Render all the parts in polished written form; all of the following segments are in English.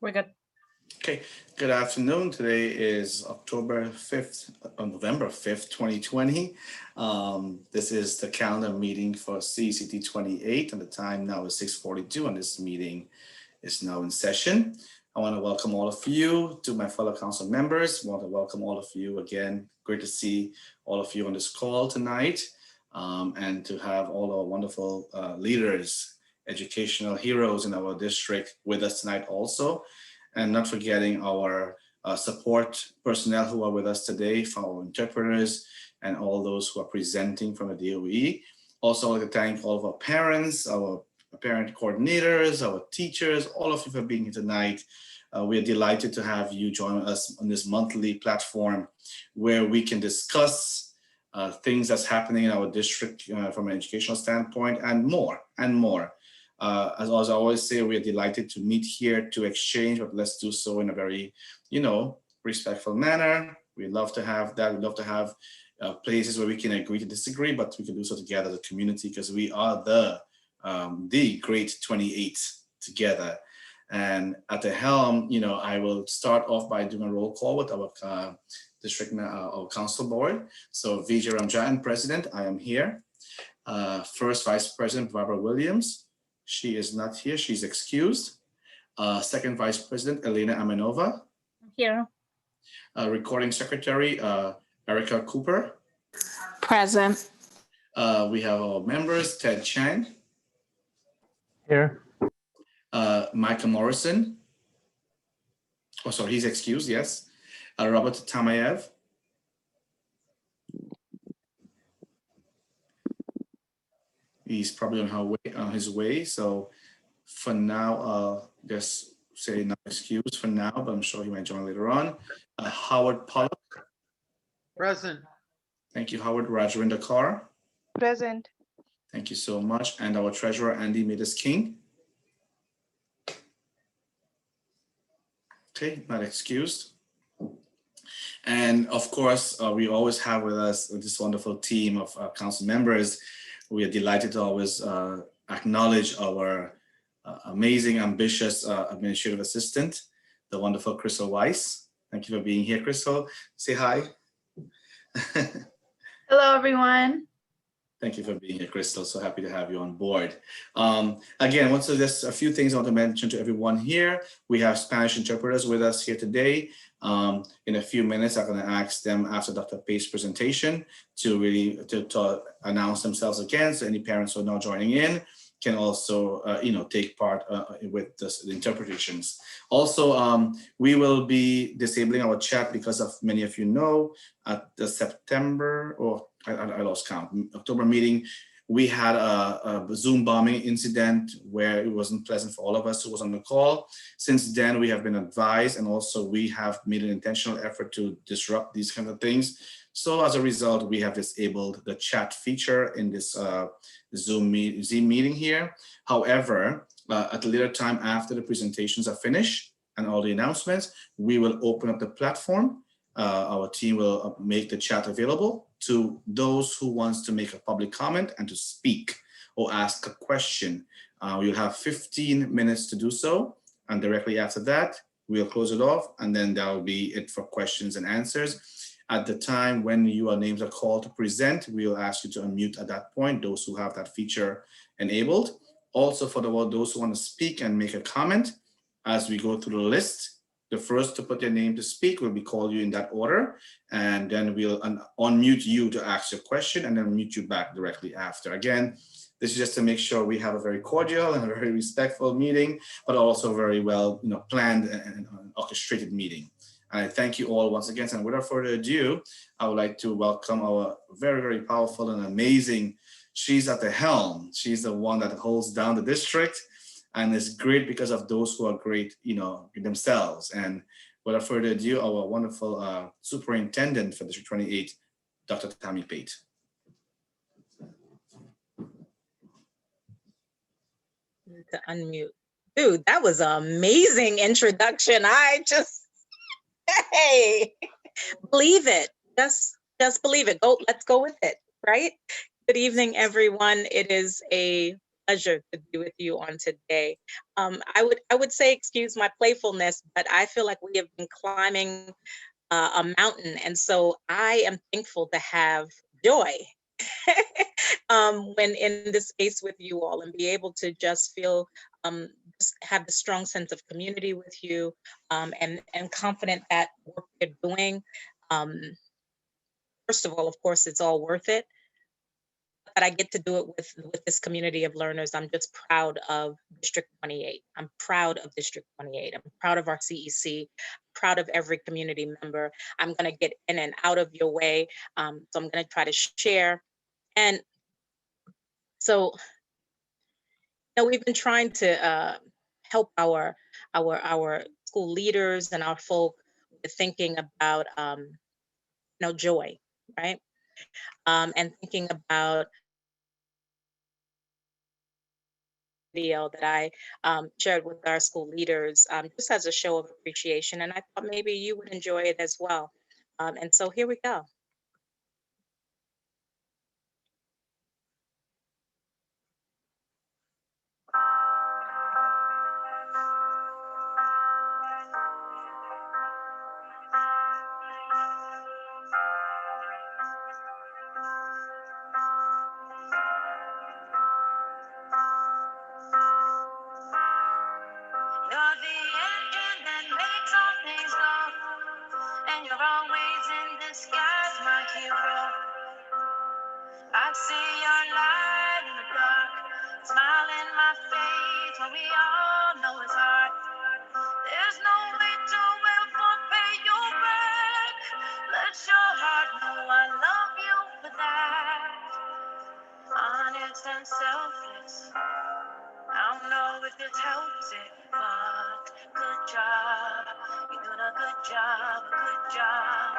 We're good. Okay, good afternoon. Today is November 5th, 2020. This is the calendar meeting for CEC28, and the time now is 6:42, and this meeting is now in session. I want to welcome all of you to my fellow council members. I want to welcome all of you again. Great to see all of you on this call tonight, and to have all our wonderful leaders, educational heroes in our district with us tonight also. And not forgetting our support personnel who are with us today, from our interpreters and all those who are presenting from the DOE. Also, I want to thank all of our parents, our parent coordinators, our teachers, all of you for being here tonight. We are delighted to have you join us on this monthly platform where we can discuss things that's happening in our district from an educational standpoint and more and more. As I always say, we are delighted to meet here to exchange, but let's do so in a very, respectful manner. We love to have that. We love to have places where we can agree to disagree, but we can do so together as a community because we are the great 28 together. And at the helm, I will start off by doing a roll call with our district, our council board. So Vijay Ramjan, President, I am here. First Vice President, Barbara Williams. She is not here, she's excused. Second Vice President, Elena Amenova. Here. Recording Secretary, Erica Cooper. Present. We have our members, Ted Chang. Here. Micah Morrison. Oh, sorry, he's excused, yes. Robert Tamayev. He's probably on his way. So for now, just say not excused for now, but I'm sure he might join later on. Howard Pollock. Present. Thank you, Howard. Rajwinder Kaur. Present. Thank you so much. And our treasurer, Andy Medes King. Okay, not excused. And of course, we always have with us this wonderful team of council members. We are delighted to always acknowledge our amazing, ambitious administrative assistant, the wonderful Kreyòl Weiss. Thank you for being here, Kreyòl. Say hi. Hello, everyone. Thank you for being here, Kreyòl. So happy to have you on board. Again, just a few things I want to mention to everyone here. We have Spanish interpreters with us here today. In a few minutes, I'm going to ask them after Dr. Pace's presentation to announce themselves again. So any parents who are now joining in can also, take part with the interpretations. Also, we will be disabling our chat because of many of you know at the September, I lost count, October meeting, we had a Zoom bombing incident where it wasn't pleasant for all of us who was on the call. Since then, we have been advised, and also we have made an intentional effort to disrupt these kind of things. So as a result, we have disabled the chat feature in this Zoom meeting here. However, at a later time after the presentations are finished and all the announcements, we will open up the platform. Our team will make the chat available to those who wants to make a public comment and to speak or ask a question. You'll have 15 minutes to do so. And directly after that, we'll close it off. And then that will be it for questions and answers. At the time when your names are called to present, we'll ask you to unmute at that point, those who have that feature enabled. Also for those who want to speak and make a comment, as we go through the list, the first to put their name to speak will be called you in that order, and then we'll unmute you to ask your question and then mute you back directly after. Again, this is just to make sure we have a very cordial and a very respectful meeting, but also very well planned and orchestrated meeting. I thank you all once again, and without further ado, I would like to welcome our very, very powerful and amazing, she's at the helm. She's the one that holds down the district. And it's great because of those who are great, themselves. And without further ado, our wonderful superintendent for District 28, Dr. Tammy Pate. To unmute. Dude, that was an amazing introduction. Hey, believe it. Just believe it. Let's go with it, right? Good evening, everyone. It is a pleasure to be with you on today. I would say excuse my playfulness, but I feel like we have been climbing a mountain, and so I am thankful to have joy when in this space with you all and be able to just feel just have the strong sense of community with you, and confident that work you're doing. Um, First of all, of course, it's all worth it. But I get to do it with this community of learners. I'm just proud of District 28. I'm proud of District 28. I'm proud of our CEC, proud of every community member. I'm going to get in and out of your way. So I'm going to try to share. And so, we've been trying to help our school leaders and our folk with thinking about joy, right? And thinking about video that I shared with our school leaders, just as a show of appreciation. And I thought maybe you would enjoy it as well. And so here we go. You're the engine that makes all things go, and you're always in disguise, my hero. I see your light in the dark, smile in my face when we all know it's hard. There's no way to ever pay you back. Let your heart know I love you for that. Honest and selfless. I don't know if this helps it, but good job. You're doing a good job, good job.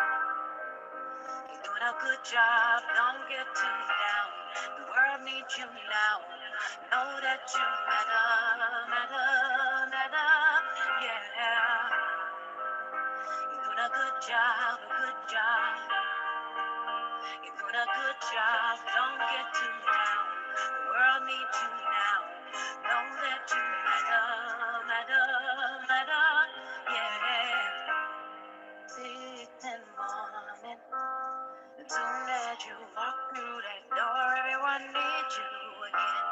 You're doing a good job, don't get too down. The world needs you now. Know that you matter, yeah. You're doing a good job, a good job. You're doing a good job, don't get too down. The world needs you now. Know that you matter, yeah. 6 in the morning, as soon as you walk through that door, everyone needs you again.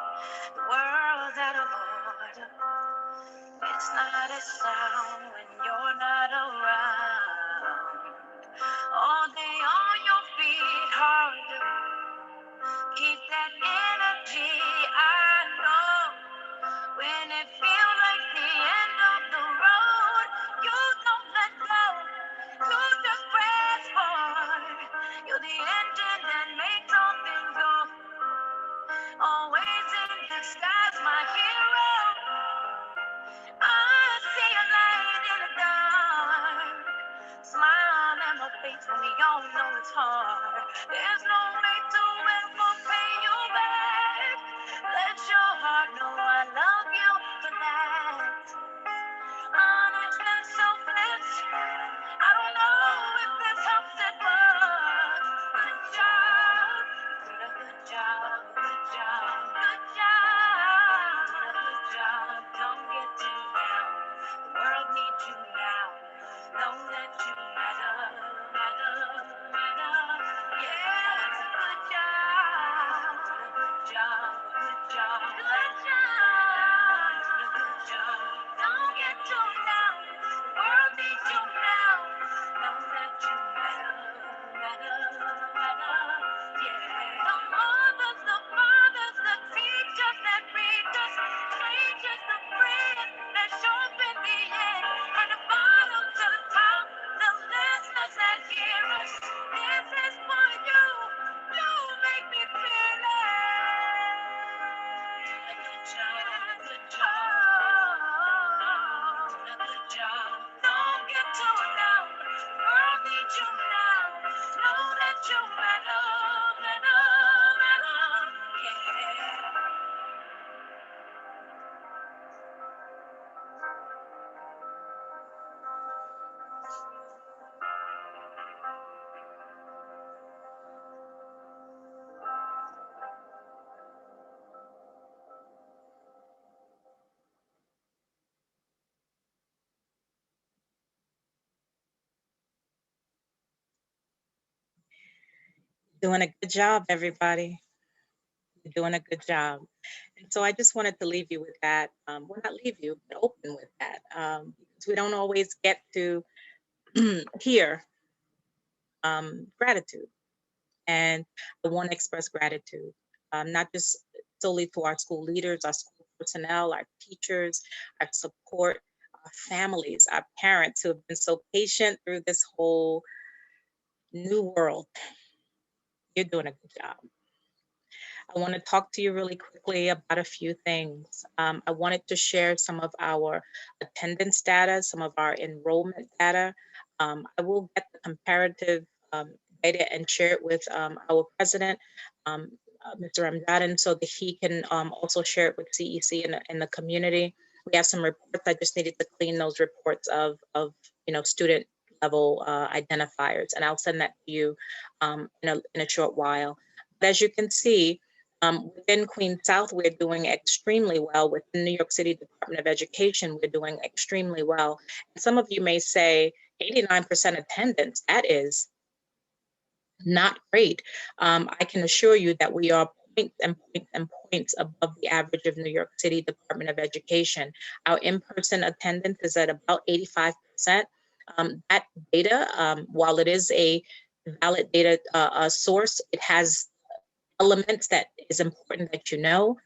The world's out of order. It's not a sound when you're not around. All day on your feet, harder. Keep that energy, I know. When it feels like the end of the road, you don't let go. You just press forward. You're the engine that makes all things go. Always in disguise, my hero. I see a light in the dark. Doing a good job, everybody. You're doing a good job. And so I just wanted to leave you with that. Well, not leave you, but open with that. Because we don't always get to hear gratitude. And I want to express gratitude, not just solely to our school leaders, our school personnel, our teachers, our support, our families, our parents who have been so patient through this whole new world. You're doing a good job. I want to talk to you really quickly about a few things. I wanted to share some of our attendance data, some of our enrollment data. I will get the comparative data and share it with our president, Mr. Ramjadan, so that he can also share it with CEC in the community. We have some reports. I just needed to clean those reports of student level identifiers, and I'll send that to you in a short while. But as you can see, within Queens South, we're doing extremely well. Within New York City Department of Education, we're doing extremely well. And some of you may say 89% attendance, that is not great. I can assure you that we are points and points and points above the average of New York City Department of Education. Our in-person attendance is at about 85%. That data, while it is a valid data source, it has elements that is important that you know.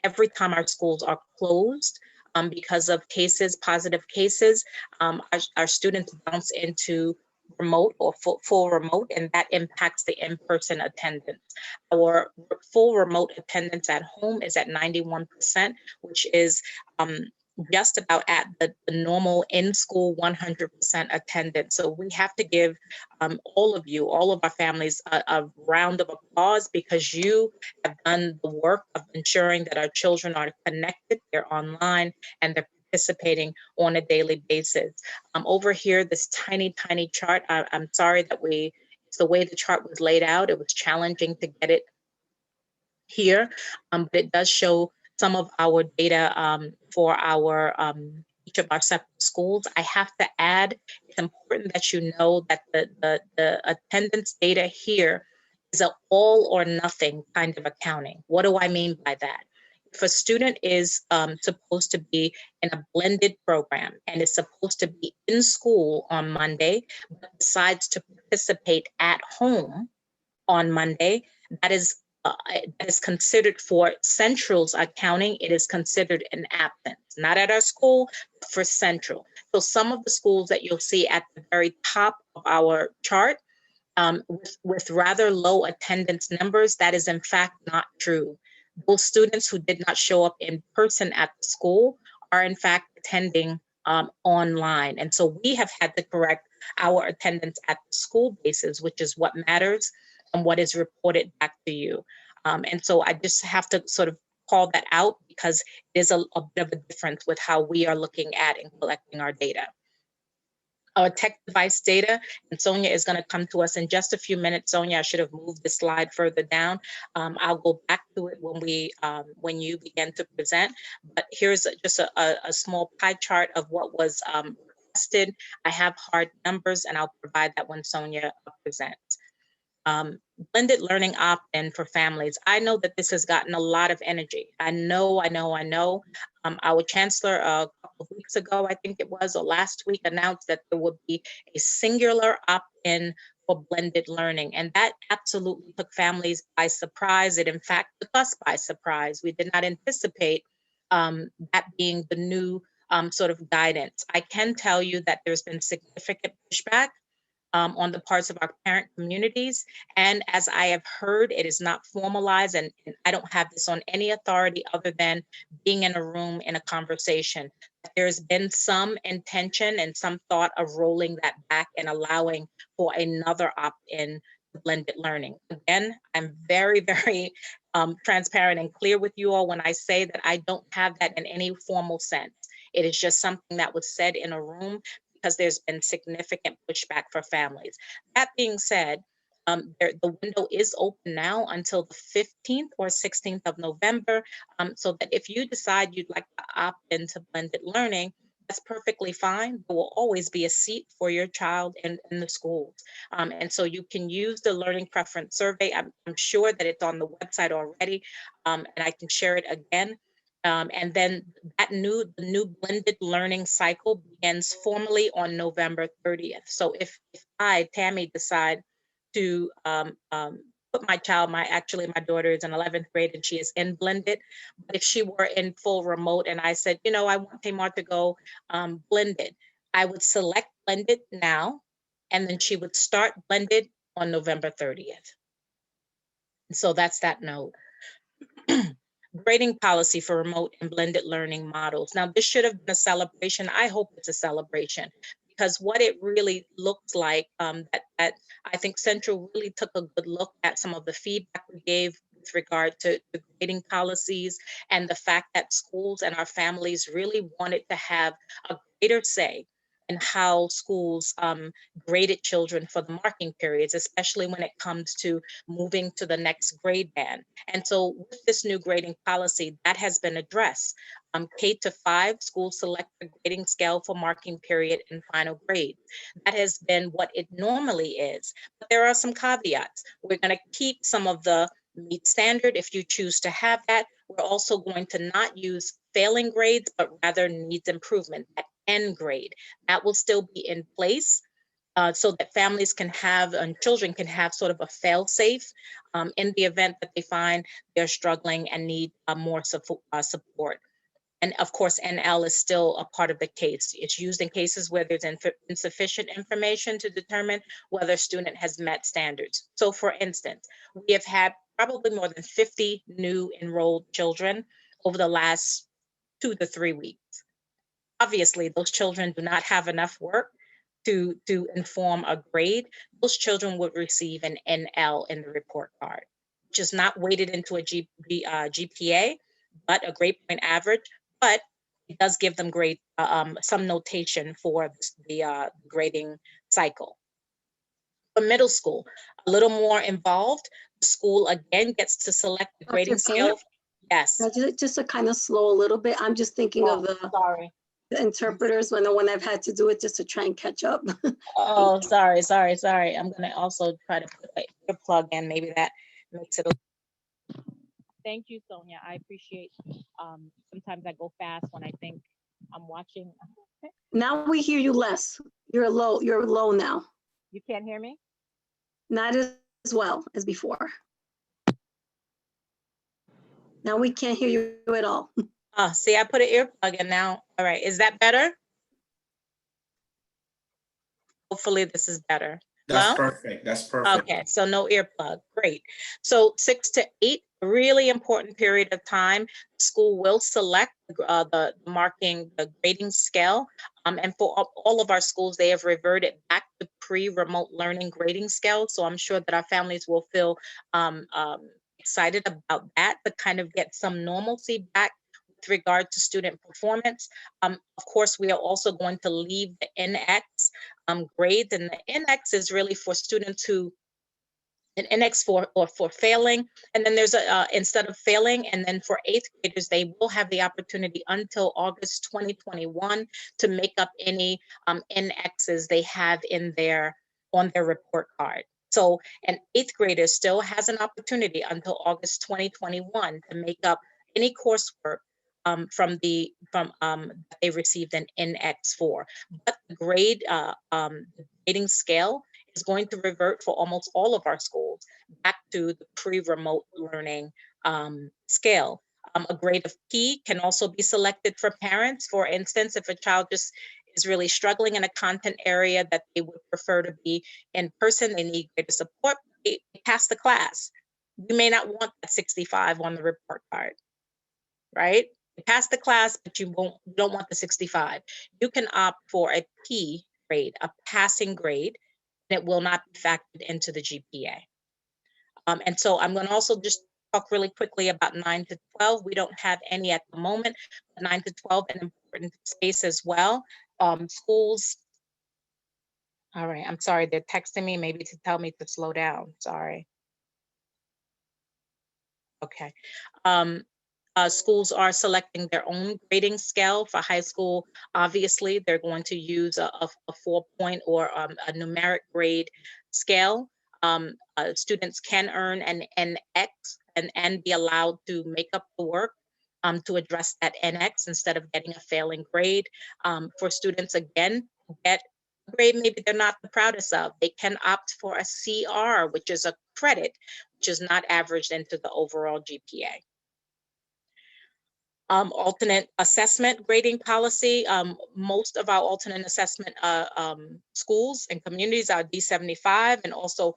Every time our schools are closed because of cases, positive cases, our students bounce into remote or full remote, and that impacts the in-person attendance. Our full remote attendance at home is at 91%, which is just about at the normal in-school 100% attendance. So we have to give all of you, all of our families, a round of applause, because you have done the work of ensuring that our children are connected, they're online, and they're participating on a daily basis. Over here, this tiny, tiny chart, I'm sorry that it's the way the chart was laid out. It was challenging to get it here, but it does show some of our data for our each of our separate schools. I have to add, it's important that you know that the attendance data here is an all or nothing kind of accounting. What do I mean by that? If a student is supposed to be in a blended program and is supposed to be in school on Monday, but decides to participate at home on Monday, that is considered for Central's accounting. It is considered an absence, not at our school, but for Central. So some of the schools that you'll see at the very top of our chart with rather low attendance numbers, that is in fact not true. Those students who did not show up in person at the school are in fact attending online. And so we have had to correct our attendance at the school basis, which is what matters and what is reported back to you. And so I just have to sort of call that out, because it is a bit of a difference with how we are looking at and collecting our data. Our tech device data, and Sonia is going to come to us in just a few minutes. Sonia, I should have moved the slide further down. I'll go back to it when you begin to present. But here's just a small pie chart of what was requested. I have hard numbers, and I'll provide that when Sonia presents. Blended learning opt-in for families. I know that this has gotten a lot of energy. I know. Our chancellor a couple of weeks ago, I think it was, or last week, announced that there would be a singular opt-in for blended learning. And that absolutely took families by surprise. It in fact took us by surprise. We did not anticipate that being the new sort of guidance. I can tell you that there's been significant pushback on the parts of our parent communities. And as I have heard, it is not formalized, and I don't have this on any authority other than being in a room in a conversation. There's been some intention and some thought of rolling that back and allowing for another opt-in to blended learning. Again, I'm very, very transparent and clear with you all when I say that I don't have that in any formal sense. It is just something that was said in a room, because there's been significant pushback for families. That being said, the window is open now until the 15th or 16th of November, so that if you decide you'd like to opt into blended learning, that's perfectly fine. There will always be a seat for your child in the schools. And so you can use the learning preference survey. I'm sure that it's on the website already, and I can share it again. And then the new blended learning cycle begins formally on November 30th. So if I, Tammy, decide to put my child, actually my daughter is in 11th grade and she is in blended, but if she were in full remote and I said, you know, I want Tamar to go blended, I would select blended now, and then she would start blended on November 30th. So that's that note. Grading policy for remote and blended learning models. Now, this should have been a celebration. I hope it's a celebration, because what it really looks like, that I think Central really took a good look at some of the feedback we gave with regard to the grading policies, and the fact that schools and our families really wanted to have a greater say in how schools graded children for the marking periods, especially when it comes to moving to the next grade band. And so with this new grading policy, that has been addressed. K-5, schools select a grading scale for marking period and final grade. That has been what it normally is, but there are some caveats. We're going to keep some of the meet standard if you choose to have that. We're also going to not use failing grades, but rather needs improvement, that N grade. That will still be in place. So that families can have and children can have sort of a fail-safe in the event that they find they're struggling and need more support. And of course, NL is still a part of the case. It's used in cases where there's insufficient information to determine whether a student has met standards. So for instance, we have had probably more than 50 new enrolled children over the last 2 to 3 weeks. Obviously, those children do not have enough work to inform a grade. Those children would receive an NL in the report card, which is not weighted into a GPA, but a grade point average, but it does give them grade, some notation for the grading cycle. For middle school, a little more involved, the school again gets to select the grading scale. Yes. Just to kind of slow a little bit, I'm just thinking of the interpreters when I've had to do it just to try and catch up. Oh, sorry. I'm gonna also try to put a plug in, maybe that makes it. Thank you, Sonia. I appreciate, sometimes I go fast when I think I'm watching. Now we hear you less. You're low now. You can't hear me? Not as well as before. Now we can't hear you at all. Oh, see, I put an earplug in now. All right, is that better? Hopefully this is better. That's Hello? perfect. That's perfect. Okay, so no earplug, great. So 6 to 8, a really important period of time. School will select the marking, the grading scale. And for all of our schools, they have reverted back to pre-remote learning grading scale. So I'm sure that our families will feel excited about that, to kind of get some normalcy back with regard to student performance. Of course, we are also going to leave the NX grades, and the NX is really for students who, an NX for failing, and then there's a instead of failing, and then for 8th graders, they will have the opportunity until August 2021 to make up any NXs they have in on their report card. So an 8th grader still has an opportunity until August 2021 to make up any coursework they received an NX for. But the grading scale is going to revert for almost all of our schools back to the pre-remote learning scale. A grade of P can also be selected for parents. For instance, if a child just is really struggling in a content area that they would prefer to be in person, they need greater support, they pass the class. You may not want that 65 on the report card, right? You pass the class, but you don't want the 65. You can opt for a P grade, a passing grade, and it will not be factored into the GPA. And so I'm going to also just talk really quickly about 9 to 12. We don't have any at the moment, but 9 to 12, an important space as well. Schools, all right, I'm sorry, they're texting me maybe to tell me to slow down, sorry. Okay. Schools are selecting their own grading scale. For high school, obviously, they're going to use a 4-point or a numeric grade scale. Students can earn an NX and be allowed to make up the work to address that NX instead of getting a failing grade. For students, again, who get a grade maybe they're not the proudest of, they can opt for a CR, which is a credit, which is not averaged into the overall GPA. Alternate assessment grading policy. Most of our alternate assessment schools and communities are D75, and also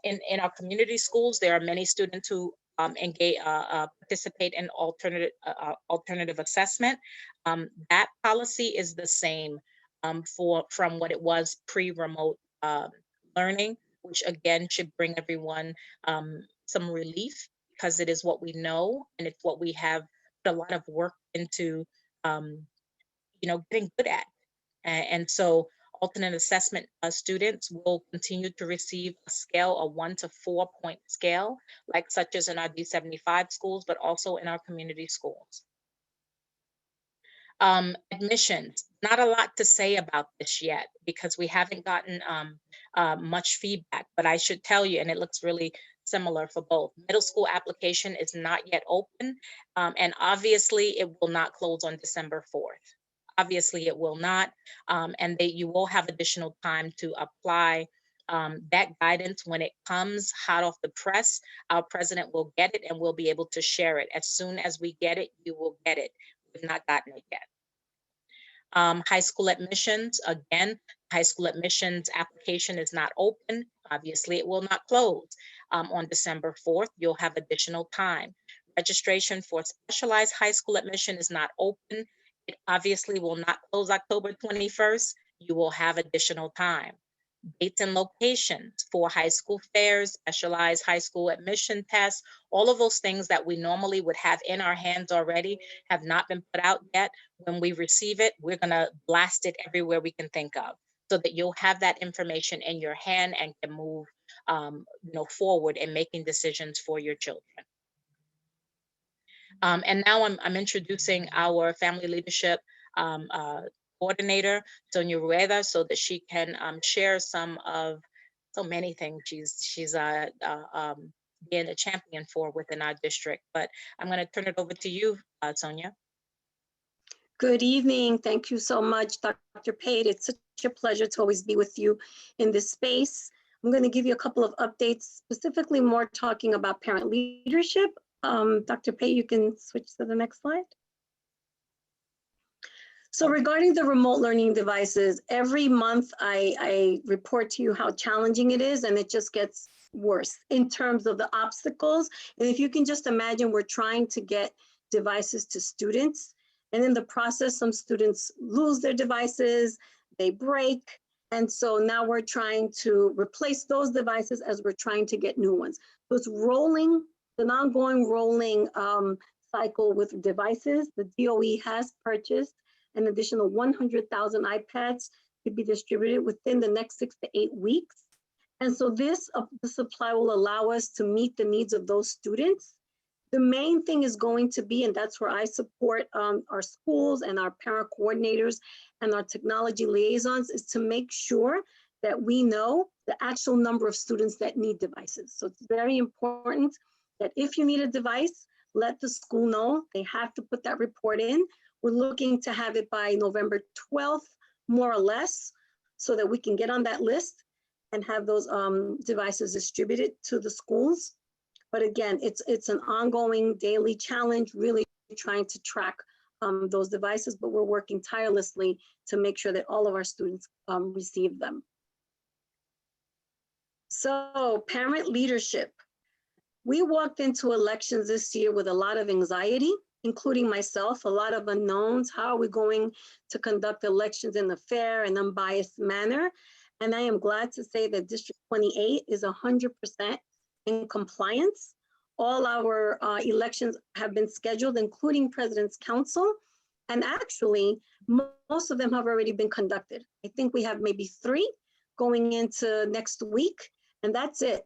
in our community schools, there are many students who participate in alternative assessment. That policy is the same from what it was pre-remote learning, which again should bring everyone some relief, because it is what we know and it's what we have a lot of work into, getting good at. And so alternate assessment students will continue to receive a scale, a 1 to 4 point scale, like such as in our D75 schools, but also in our community schools. Admissions, not a lot to say about this yet because we haven't gotten much feedback, but I should tell you, and it looks really similar for both. Middle school application is not yet open, and obviously it will not close on December 4th. Obviously it will not, and you will have additional time to apply. That guidance, when it comes hot off the press, our president will get it and we'll be able to share it. As soon as we get it, you will get it. We've not gotten it yet. High school admissions, again, high school admissions application is not open. Obviously, it will not close on December 4th. You'll have additional time. Registration for specialized high school admission is not open. It obviously will not close October 21st. You will have additional time. Dates and locations for high school fairs, specialized high school admission tests, all of those things that we normally would have in our hands already have not been put out yet. When we receive it, we're going to blast it everywhere we can think of so that you'll have that information in your hand and can move forward in making decisions for your children. And now I'm introducing our family leadership coordinator, Sonia Rueda, so that she can share some of so many things she's being a champion for within our district. But I'm going to turn it over to you, Sonia. Good evening. Thank you so much, Dr. Pate. It's such a pleasure to always be with you in this space. I'm going to give you a couple of updates, specifically more talking about parent leadership. Dr. Pate, you can switch to the next slide. So regarding the remote learning devices, every month I report to you how challenging it is, and it just gets worse in terms of the obstacles. And if you can just imagine, we're trying to get devices to students, and in the process, some students lose their devices, they break. And so now we're trying to replace those devices as we're trying to get new ones. So it's rolling, an ongoing rolling cycle with devices. The DOE has purchased an additional 100,000 iPads to be distributed within the next 6 to 8 weeks. And so the supply will allow us to meet the needs of those students. The main thing is going to be, and that's where I support our schools and our parent coordinators and our technology liaisons, is to make sure that we know the actual number of students that need devices. So it's very important that if you need a device, let the school know. They have to put that report in. We're looking to have it by November 12th, more or less, so that we can get on that list and have those devices distributed to the schools. But again, it's an ongoing daily challenge, really trying to track those devices, but we're working tirelessly to make sure that all of our students receive them. So parent leadership. We walked into elections this year with a lot of anxiety, including myself, a lot of unknowns. How are we going to conduct elections in a fair and unbiased manner? And I am glad to say that District 28 is 100% in compliance. All our elections have been scheduled, including President's Council. And actually, most of them have already been conducted. I think we have maybe 3 going into next week, and that's it.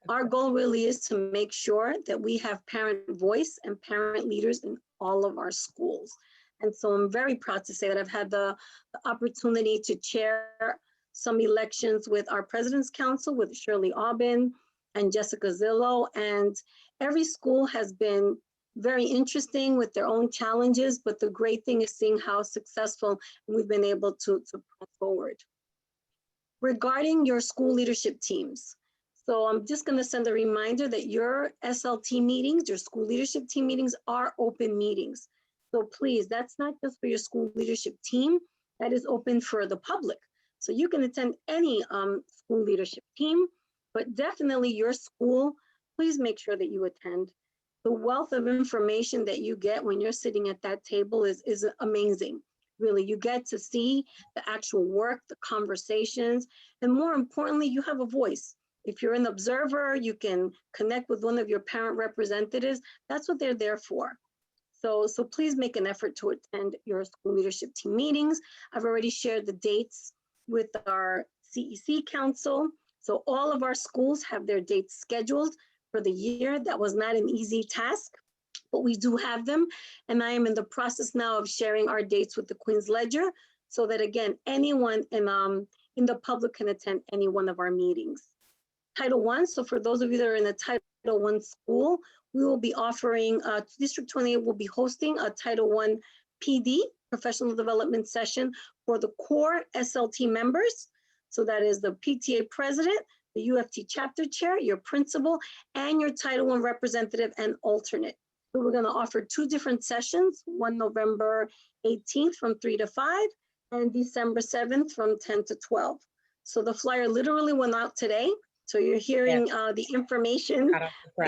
Our goal really is to make sure that we have parent voice and parent leaders in all of our schools. And so I'm very proud to say that I've had the opportunity to chair some elections with our President's Council, with Shirley Aubin and Jessica Zillow. And every school has been very interesting with their own challenges, but the great thing is seeing how successful we've been able to push forward. Regarding your school leadership teams, so I'm just going to send a reminder that your SLT meetings, your school leadership team meetings, are open meetings. So please, that's not just for your school leadership team, that is open for the public. So you can attend any school leadership team, but definitely your school, please make sure that you attend. The wealth of information that you get when you're sitting at that table is amazing. Really, you get to see the actual work, the conversations, and more importantly, you have a voice. If you're an observer, you can connect with one of your parent representatives. That's what they're there for. So please make an effort to attend your school leadership team meetings. I've already shared the dates with our CEC council. So all of our schools have their dates scheduled for the year. That was not an easy task, but we do have them. And I am in the process now of sharing our dates with the Queen's Ledger so that, again, anyone in the public can attend any one of our meetings. Title I, so for those of you that are in a Title I school, we will be offering, District 28 will be hosting a Title I PD, professional development session for the core SLT members. So that is the PTA president, the UFT chapter chair, your principal, and your Title I representative and alternate. So we're gonna offer 2 different sessions, one November 18th from 3 to 5, and December 7th from 10 to 12. So the flyer literally went out today. So you're hearing the information.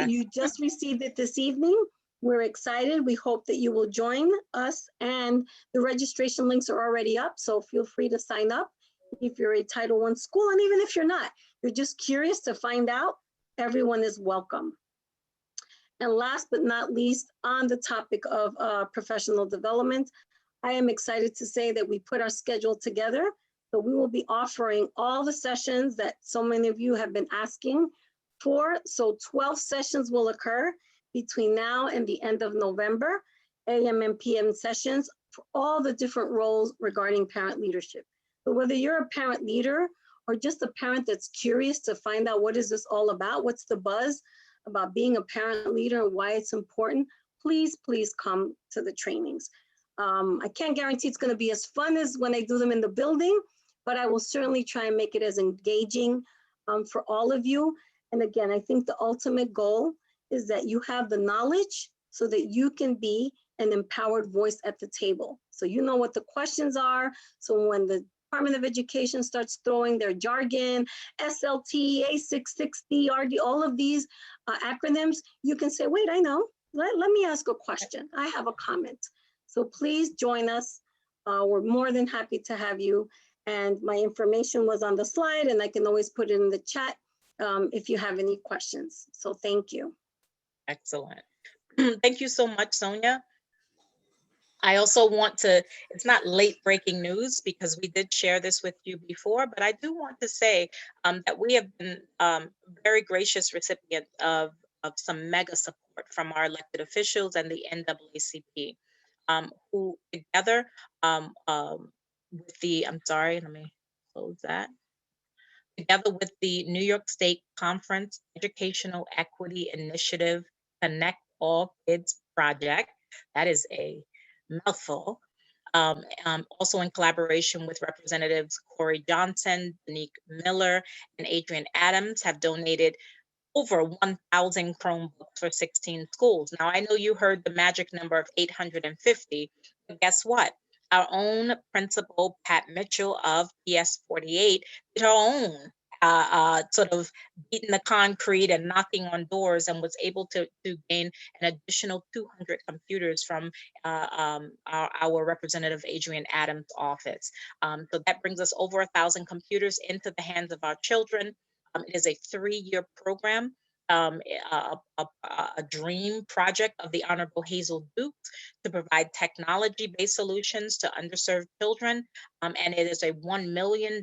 You just received it this evening. We're excited. We hope that you will join us, and the registration links are already up. So feel free to sign up if you're a Title I school, and even if you're not, you're just curious to find out, everyone is welcome. And last but not least, on the topic of professional development, I am excited to say that we put our schedule together. So we will be offering all the sessions that so many of you have been asking for. So 12 sessions will occur between now and the end of November, AM and PM sessions for all the different roles regarding parent leadership. So whether you're a parent leader or just a parent that's curious to find out what is this all about, what's the buzz about being a parent leader and why it's important, please come to the trainings. I can't guarantee it's going to be as fun as when I do them in the building, but I will certainly try and make it as engaging for all of you. And again, I think the ultimate goal is that you have the knowledge so that you can be an empowered voice at the table. So you know what the questions are. So when the Department of Education starts throwing their jargon, SLT, A660, RD, all of these acronyms, you can say, wait, I know. Let me ask a question. I have a comment. So please join us. We're more than happy to have you. And my information was on the slide, and I can always put it in the chat if you have any questions. So thank you. Excellent. Thank you so much, Sonia. I also want to, it's not late breaking news because we did share this with you before, but I do want to say that we have been very gracious recipients of some mega support from our elected officials and the NAACP, who together with the, I'm sorry, let me close that. Together with the New York State Conference Educational Equity Initiative Connect All Kids Project, that is a mouthful, also in collaboration with Representatives Corey Johnson, Danique Miller, and Adrian Adams, have donated over 1,000 Chromebooks for 16 schools. Now, I know you heard the magic number of 850, but guess what? Our own principal, Pat Mitchell of PS48, did her own sort of beating the concrete and knocking on doors, and was able to gain an additional 200 computers from our Representative Adrian Adams' office. So that brings us over 1,000 computers into the hands of our children. It is a 3-year program, a dream project of the Honorable Hazel Dukes to provide technology-based solutions to underserved children. And it is a $1 million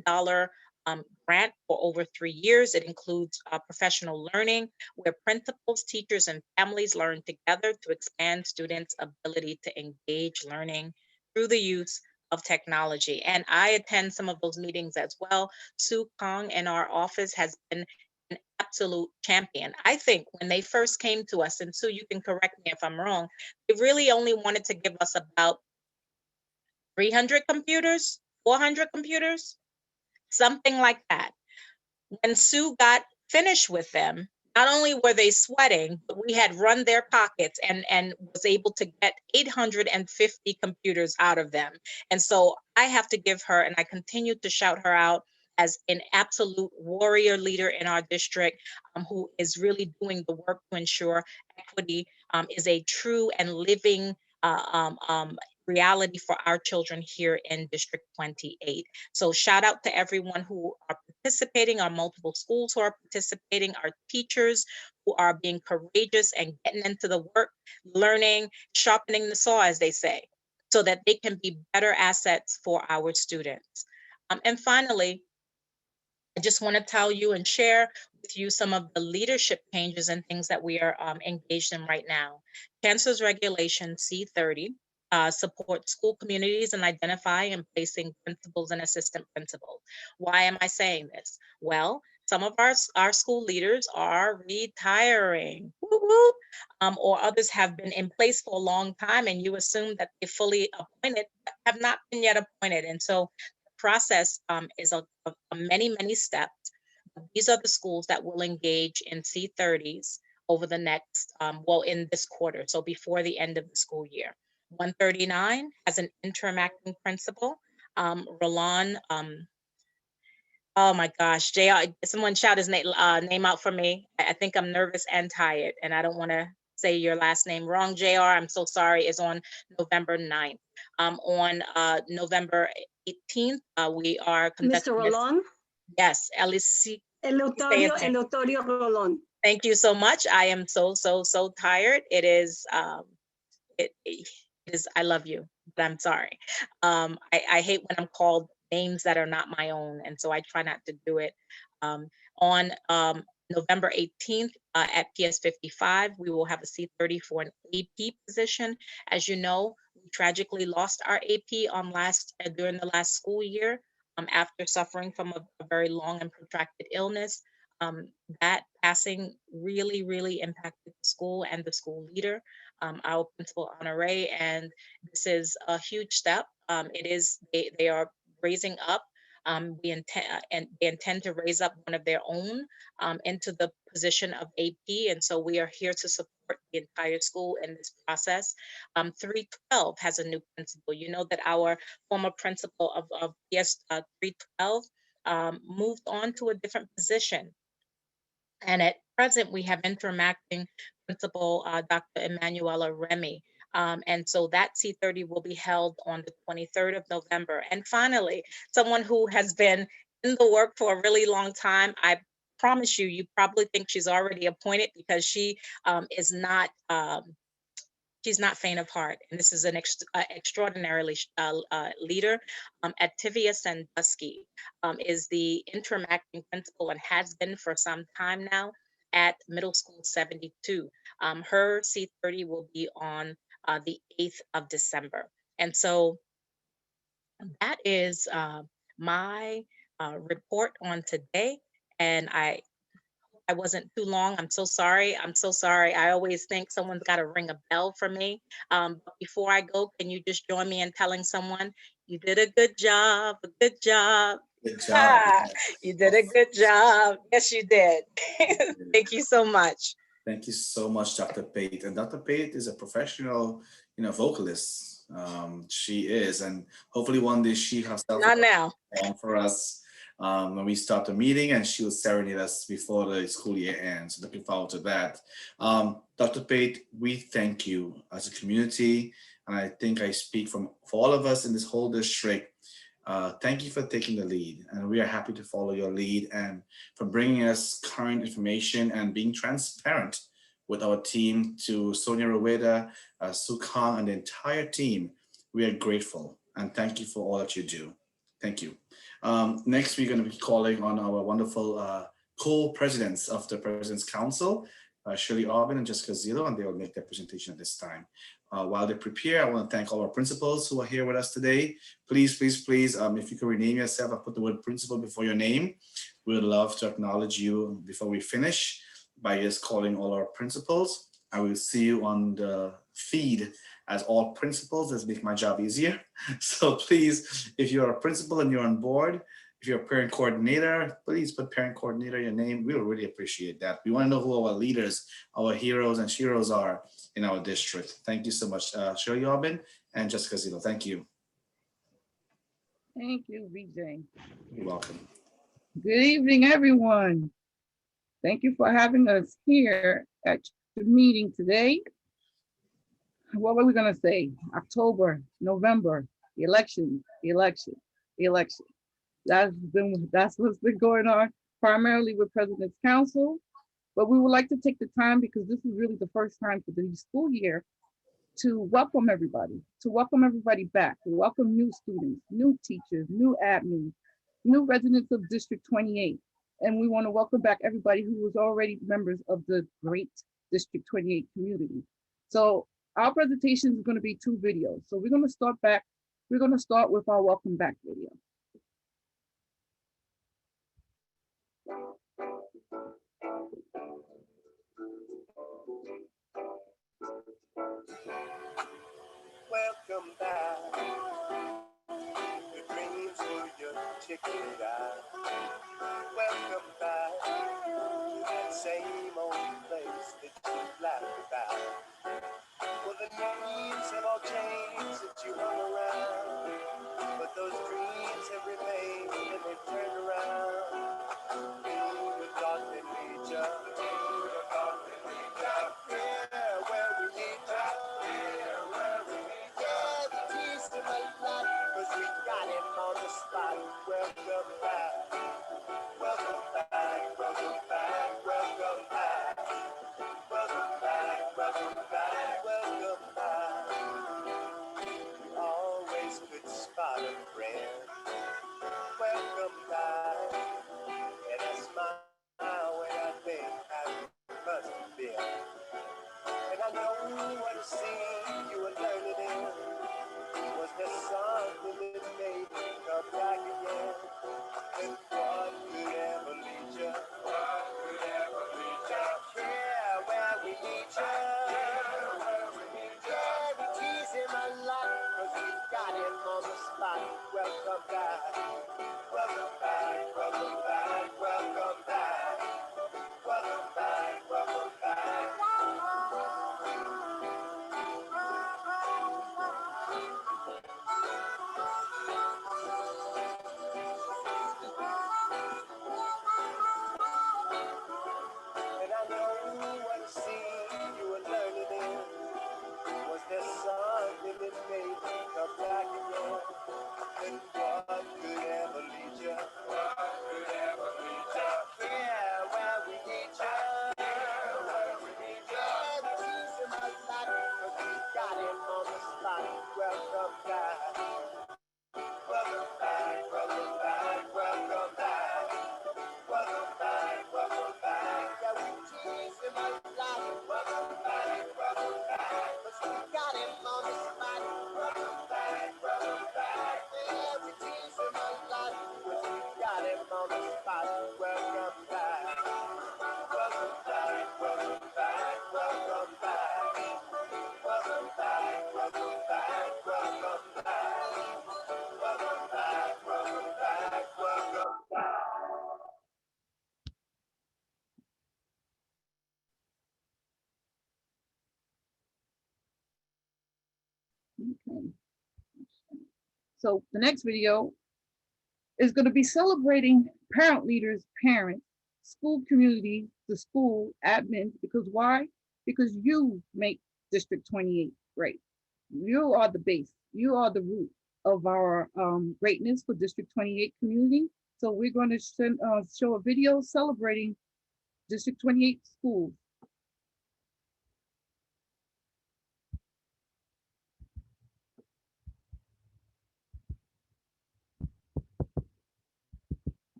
grant for over 3 years. It includes professional learning, where principals, teachers, and families learn together to expand students' ability to engage learning through the use of technology. And I attend some of those meetings as well. Sue Kong in our office has been an absolute champion. I think when they first came to us, and Sue, you can correct me if I'm wrong, they really only wanted to give us about 300 computers, 400 computers, something like that. When Sue got finished with them, not only were they sweating, but we had run their pockets and was able to get 850 computers out of them. And so I have to give her, and I continue to shout her out as an absolute warrior leader in our district, who is really doing the work to ensure equity is a true and living reality for our children here in District 28. So shout out to everyone who are participating, our multiple schools who are participating, our teachers who are being courageous and getting into the work, learning, sharpening the saw, as they say, so that they can be better assets for our students. And finally, I just want to tell you and share with you some of the leadership changes and things that we are engaged in right now. Chancellor's Regulation C30 supports school communities in identifying and placing principals and assistant principals. Why am I saying this? Well, some of our school leaders are retiring, woo woo, or others have been in place for a long time, and you assume that they're fully appointed, but have not been yet appointed. And so process is a many, many steps. These are the schools that will engage in C30s over the next, well, in this quarter, so before the end of the school year. 139 has an interim acting principal. Roland, oh my gosh, JR, someone shout his name out for me. I think I'm nervous and tired, and I don't want to say your last name wrong, JR. I'm so sorry, is on November 9th. On November 18th, we are conducting— Mr. Rolon? Yes, Alice. Eleuterio Rolon. Thank you so much. I am so tired. It is, it is, I love you, but I'm sorry. I hate when I'm called names that are not my own, and so I try not to do it. On November 18th at PS 55, we will have a C30 for an AP position. As you know, we tragically lost our AP during the last school year after suffering from a very long and protracted illness. That passing really impacted the school and the school leader, our principal honoree, and this is a huge step. They are raising up. They intend to raise up one of their own into the position of AP, and so we are here to support the entire school in this process. 312 has a new principal. You know that our former principal of PS 312 moved on to a different position. And at present, we have interim acting principal, Dr. Emanuela Remy. And so that C30 will be held on the 23rd of November. And finally, someone who has been in the work for a really long time, I promise you probably think she's already appointed, because she is not, she's not faint of heart. And this is an extraordinarily leader. Activia Sandusky is the interim acting principal and has been for some time now at Middle School 72. Her C30 will be on the 8th of December. And so that is my report on today. And I wasn't too long. I'm so sorry. I'm so sorry. I always think someone's got to ring a bell for me. But before I go, can you just join me in telling someone you did a good job, a good job. Good job. You did a good job. Yes, you did. Thank you so much. Thank you so much, Dr. Pate. And Dr. Pate is a professional, vocalist. She is, and hopefully one day she herself Not now. for us when we start the meeting, and she will serenade us before the school year ends. Looking forward to that. Dr. Pate, we thank you as a community, and I think I speak for all of us in this whole district. Thank you for taking the lead, and we are happy to follow your lead and for bringing us current information and being transparent with our team. To Sonia Roweda, Sue Kong, and the entire team, we are grateful, and thank you for all that you do. Thank you. Next, we're going to be calling on our wonderful co-presidents of the President's Council, Shirley Aubin and Jessica Zillo, and they will make their presentation at this time. While they prepare, I want to thank all our principals who are here with us today. Please, please, please, if you could rename yourself, I'll put the word principal before your name. We would love to acknowledge you before we finish by just calling all our principals. I will see you on the feed as all principals. Let's make my job easier. So please, if you're a principal and you're on board, if you're a parent coordinator, please put parent coordinator your name. We will really appreciate that. We want to know who our leaders, our heroes and sheroes are in our district. Thank you so much, Shirley Aubin and Jessica Zillo. Thank you. Thank you, VJ. You're welcome. Good evening, everyone. Thank you for having us here at the meeting today. What were we gonna say? October, November, election, election, election. That's what's been going on primarily with President's Council. But we would like to take the time, because this is really the first time for the school year, to welcome everybody back, to welcome new students, new teachers, new admins, new residents of District 28. And we want to welcome back everybody who was already members of the great District 28 community. So our presentation is going to be 2 videos. So we're going to start with our welcome back video. Welcome back. Your dreams were your ticket out. Welcome back to that same old place that you laughed about. Well, the names have all changed since you hung around, but those dreams have remained and they've turned around. We thought they'd lead ya. Yeah, where we need ya. Yeah, the tears in my life, 'cause we got him on the spot. Welcome back. Welcome back. Welcome back. Welcome back. Welcome back. Welcome back. Welcome back. We always could spot a friend. Welcome back. And I smile when I think how you must have been. And I know what a scene you were learning in. Was there something that made you come back again? And what could ever lead you? What could ever lead you? Yeah, where we need you. Yeah, the keys in my life, 'cause we got him on the spot. Welcome back. Welcome back. Welcome back. Welcome back. Welcome back. Welcome back. And I know what scene you were learning in. Was there something that made you come back again? And what could ever lead you? What could ever lead you? Yeah, where we need you. Yeah, where we need you. Yeah, the keys in my life, 'cause we got him on the spot. Welcome back. Welcome back. Welcome back. Welcome back. Welcome back. Welcome back. Yeah, we keys in my life. Welcome back. Welcome back. 'Cause we got him on the spot. Welcome back. Welcome back. Yeah, we keys in my life. 'Cause we got him on the spot. Welcome back. Welcome back. Welcome back. Welcome back. Welcome back. Welcome back. Welcome back. Welcome back. Welcome back. Welcome back. Okay. So the next video is going to be celebrating parent leaders, parents, school community, the school, admin, because why? Because you make District 28 great. You are the base. You are the root of our greatness for District 28 community. So we're going to show a video celebrating District 28 schools.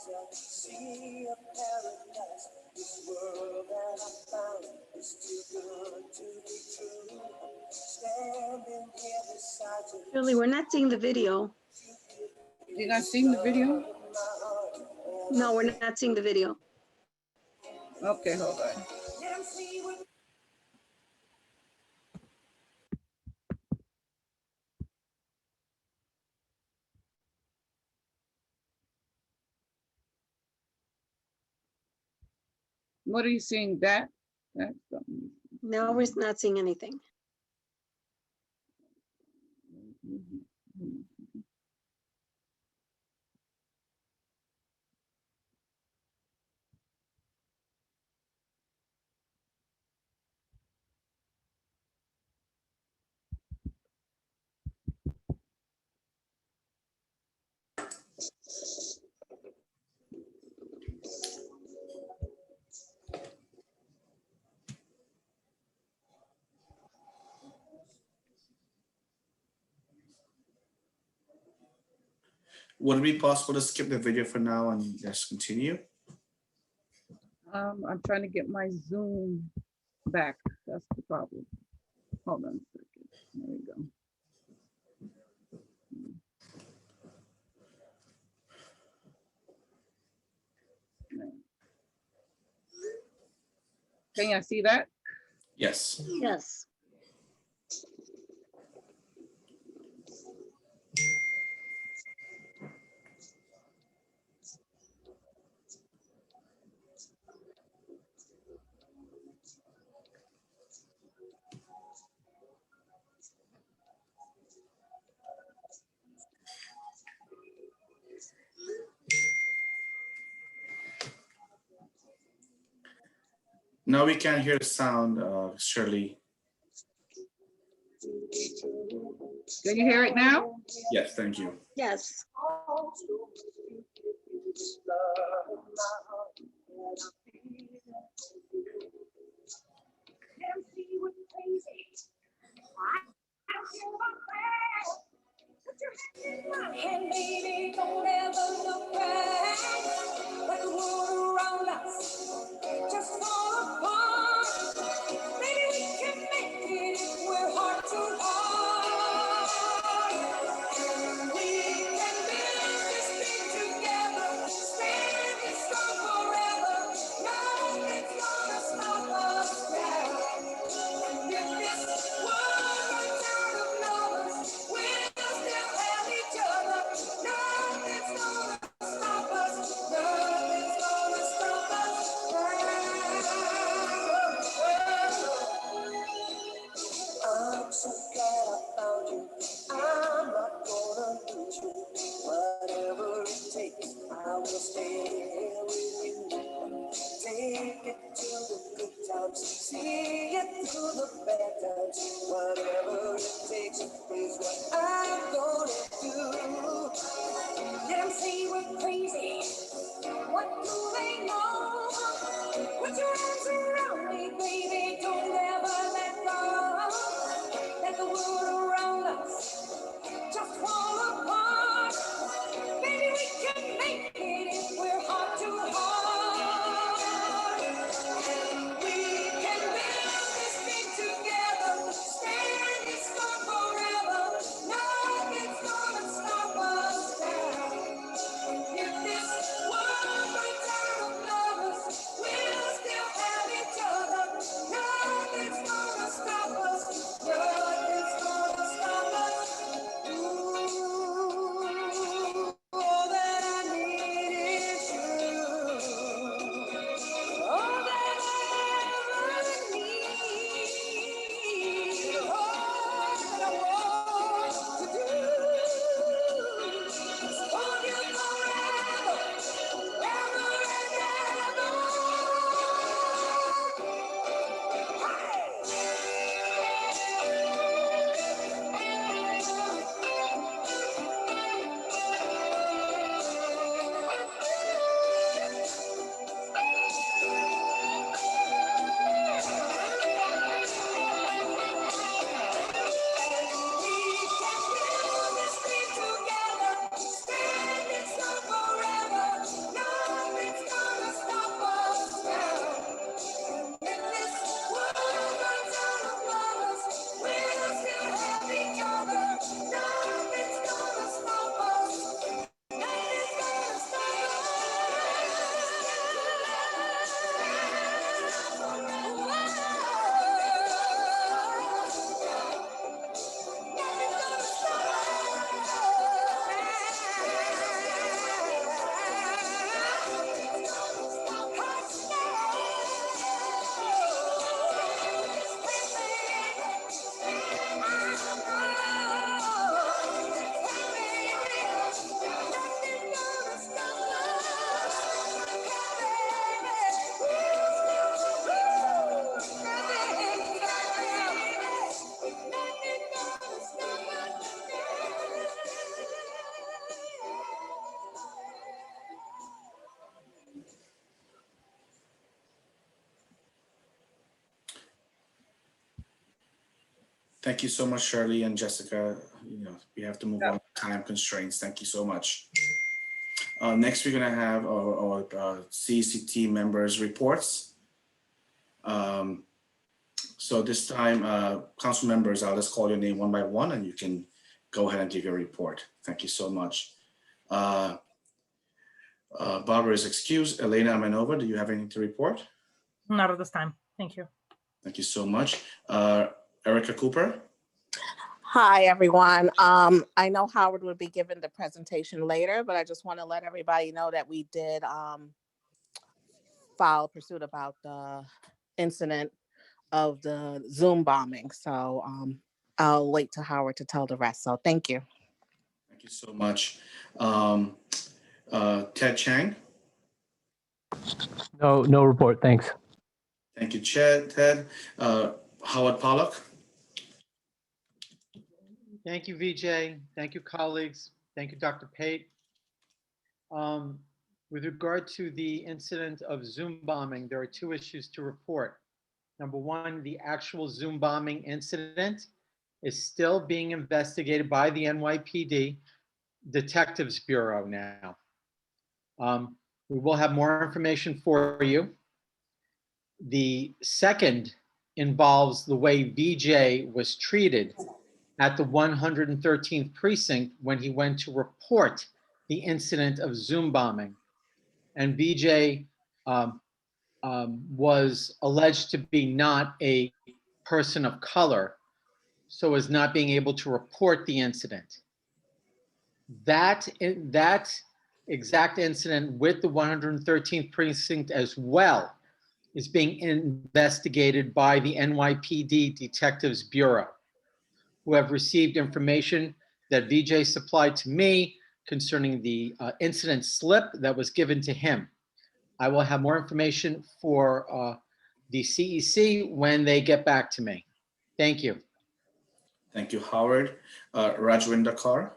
a sea of paradise. This world that I found is too good to be true. Standing here beside you. Shirley, we're not seeing the video. You're not seeing the video? No, we're not seeing the video. Okay, hold on. Let 'em see what What are you seeing? That? That's something. No, we're not seeing anything. Would it be possible to skip the video for now and just continue? I'm trying to get my Zoom back. That's the problem. Hold on a second. There we go. Can you see that? Yes. Yes. Now we can't hear the sound, Shirley. Can you hear it now? Yes, thank you. Yes. And baby, don't ever look back. Let the world around us just fall apart. Maybe we can make it if we're heart to heart. We can build this thing together, standing strong forever. Nothing's gonna stop us now. If this world runs out of lovers, we'll still have each other. Nothing's gonna stop us. Nothing's gonna stop us now. I'm so glad I found you. I'm not gonna lose you. Whatever it takes, I will stay here with you. Take it to the good times, see it through the bad times. Whatever it takes is what I'm gonna do. Let 'em say we're crazy. What do they know? Put your arms around me, baby. Don't ever let go. Let the world around us just fall apart. Maybe we can make it if we're heart to heart. And we can build this thing together, standing strong forever. Nothing's gonna stop us now. If this world runs out of lovers, we'll still have each other. Thank you so much, Shirley and Jessica. We have to move on, time constraints. Thank you so much. Next, we're gonna have our CEC team members' reports. So this time, council members, I'll just call your name one by one and you can go ahead and give your report. Thank you so much. Barbara is excused. Elena Amenova, do you have anything to report? Not at this time. Thank you. Thank you so much. Erica Cooper. Hi, everyone. I know Howard will be giving the presentation later, but I just want to let everybody know that we did file pursuit about the incident of the Zoom bombing. So I'll wait to Howard to tell the rest. So thank you. Thank you so much. Ted Chang. No report, thanks. Thank you, Ted. Howard Pollock. Thank you, VJ. Thank you, colleagues. Thank you, Dr. Pate. With regard to the incident of Zoom bombing, there are two issues to report. Number one, the actual Zoom bombing incident is still being investigated by the NYPD Detectives Bureau now. We will have more information for you. The second involves the way VJ was treated at the 113th precinct when he went to report the incident of Zoom bombing. And VJ was alleged to be not a person of color, so as not being able to report the incident. That exact incident with the 113th precinct as well is being investigated by the NYPD Detectives Bureau, who have received information that VJ supplied to me concerning the incident slip that was given to him. I will have more information for the CEC when they get back to me. Thank you. Thank you, Howard. Rajwinder Kaur.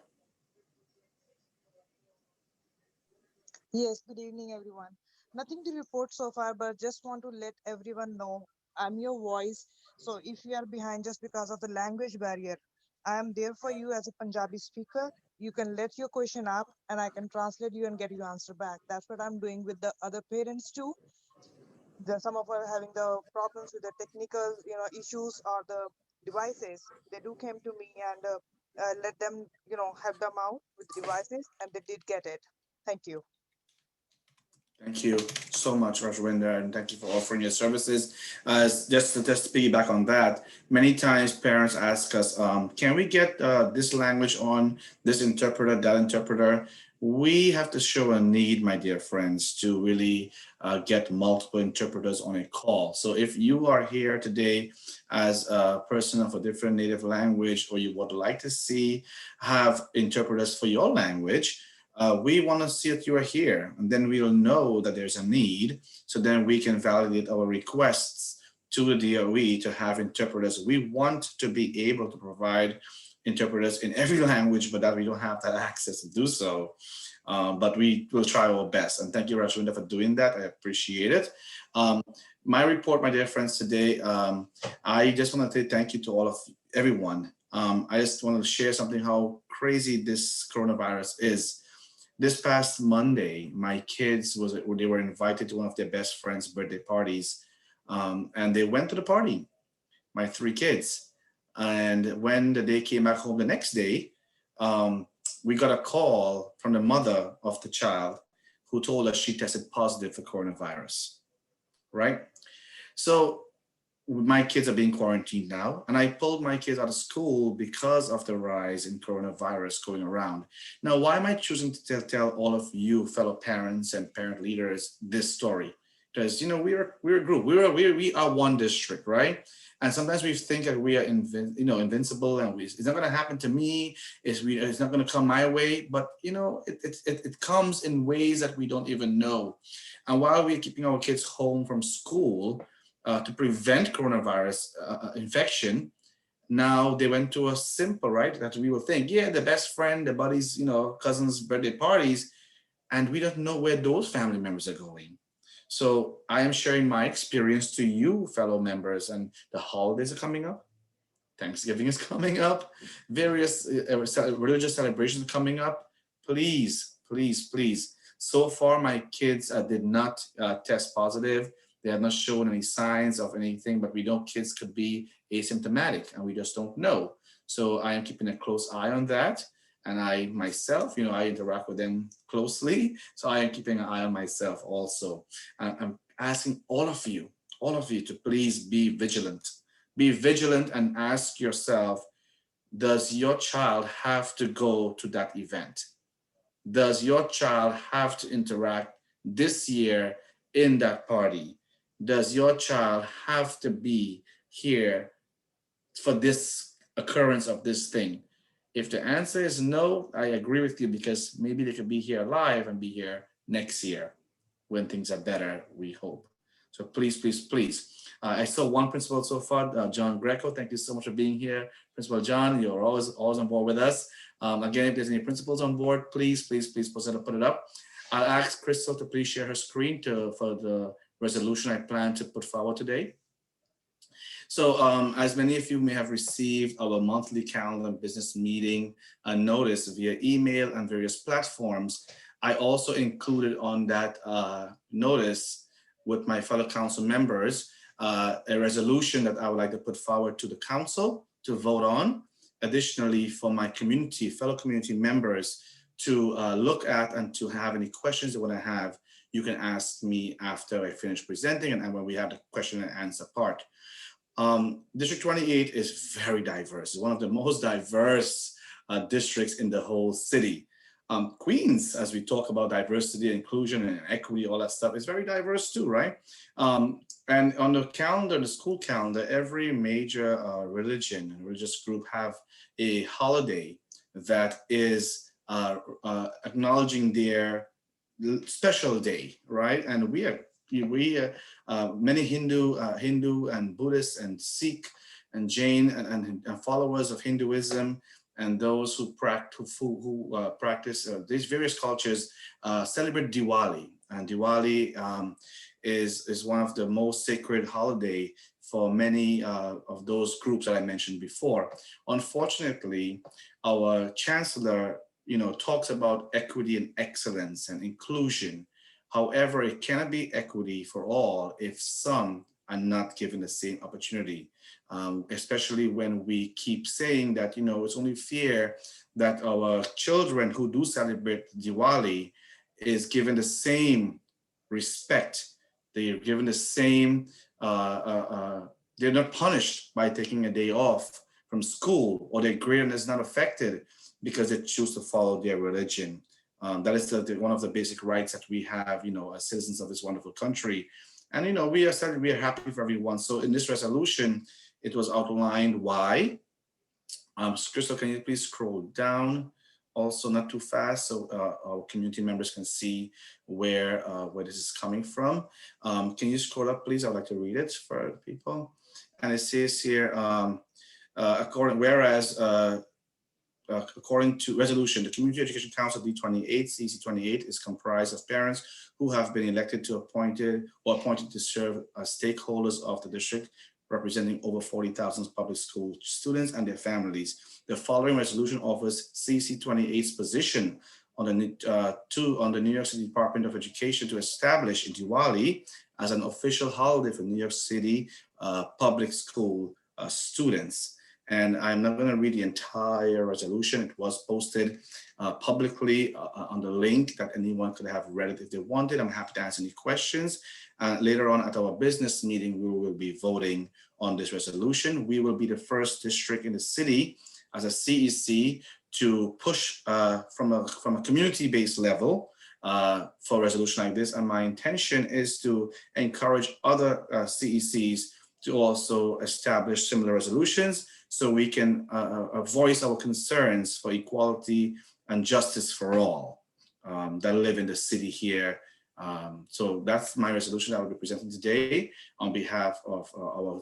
Yes, good evening, everyone. Nothing to report so far, but just want to let everyone know I'm your voice. So if you are behind just because of the language barrier, I am there for you as a Punjabi speaker. You can let your question up and I can translate you and get your answer back. That's what I'm doing with the other parents too. Some of us are having the problems with the technical issues or the devices. They do came to me and let them help them out with the devices, and they did get it. Thank you. Thank you so much, Rajwinder, and thank you for offering your services. Just to piggyback on that, many times parents ask us, can we get this language on, this interpreter, that interpreter? We have to show a need, my dear friends, to really get multiple interpreters on a call. So if you are here today as a person of a different native language, or you would like to have interpreters for your language, we want to see that you are here, and then we'll know that there's a need. So then we can validate our requests to the DOE to have interpreters. We want to be able to provide interpreters in every language, but that we don't have that access to do so. But we will try our best. And thank you, Rajwinder, for doing that. I appreciate it. My report, my dear friends, today, I just want to say thank you to all of everyone. I just want to share something, how crazy this coronavirus is. This past Monday, my kids they were invited to one of their best friends' birthday parties, and they went to the party, my 3 kids. And when the day came back home the next day, we got a call from the mother of the child who told us she tested positive for coronavirus, right? So my kids are being quarantined now, and I pulled my kids out of school because of the rise in coronavirus going around. Now, why am I choosing to tell all of you fellow parents and parent leaders this story? Because we're a group, we are one district, right? And sometimes we think that we are invincible, and it's not going to happen to me. It's not going to come my way, but it comes in ways that we don't even know. And while we're keeping our kids home from school, to prevent coronavirus infection, now they went to a simple, right? That we will think, yeah, the best friend, the buddies, cousins' birthday parties, and we don't know where those family members are going. So I am sharing my experience to you, fellow members, and the holidays are coming up. Thanksgiving is coming up, various religious celebrations coming up. Please, please, please. So far, my kids did not test positive. They have not shown any signs of anything, but we know kids could be asymptomatic and we just don't know. So I am keeping a close eye on that. And I myself, I interact with them closely. So I am keeping an eye on myself also. I'm asking all of you to please be vigilant. Be vigilant and ask yourself, does your child have to go to that event? Does your child have to interact this year in that party? Does your child have to be here for this occurrence of this thing? If the answer is no, I agree with you, because maybe they could be here live and be here next year when things are better, we hope. So please, please, please. I saw one principal so far, John Greco. Thank you so much for being here. Principal John, you're always on board with us. Again, if there's any principals on board, please put it up. I'll ask Crystal to please share her screen for the resolution I plan to put forward today. So as many of you may have received our monthly calendar and business meeting notice via email and various platforms, I also included on that notice with my fellow council members a resolution that I would like to put forward to the council to vote on. Additionally, for my fellow community members to look at and to have any questions they want to have, you can ask me after I finish presenting and when we have the question and answer part. District 28 is very diverse. It's one of the most diverse districts in the whole city. Queens, as we talk about diversity, inclusion, and equity, all that stuff, is very diverse too, right? And on the calendar, the school calendar, every major religion and religious group have a holiday that is acknowledging their special day, right? And we many Hindu and Buddhist and Sikh and Jain and followers of Hinduism and those who practice these various cultures celebrate Diwali. And Diwali is one of the most sacred holiday for many of those groups that I mentioned before. Unfortunately, our chancellor, talks about equity and excellence and inclusion. However, it cannot be equity for all if some are not given the same opportunity, especially when we keep saying that, it's only fair that our children who do celebrate Diwali is given the same respect. They are given the same, they're not punished by taking a day off from school, or their grade is not affected because they choose to follow their religion. That is one of the basic rights that we have, as citizens of this wonderful country. And, we are happy for everyone. So in this resolution, it was outlined why. Crystal, can you please scroll down? Also, not too fast, so our community members can see where this is coming from. Can you scroll up, please? I'd like to read it for people. And it says here, according to resolution, the Community Education Council D28, CEC28 is comprised of parents who have been elected to appointed to serve as stakeholders of the district, representing over 40,000 public school students and their families. The following resolution offers CEC28's position on the New York City Department of Education to establish Diwali as an official holiday for New York City public school students. And I'm not going to read the entire resolution. It was posted publicly on the link that anyone could have read it if they wanted. I'm happy to answer any questions. Later on at our business meeting, we will be voting on this resolution. We will be the first district in the city as a CEC to push from a community-based level for a resolution like this. And my intention is to encourage other CECs to also establish similar resolutions, so we can voice our concerns for equality and justice for all that live in the city here. So that's my resolution that I will be presenting today on behalf of our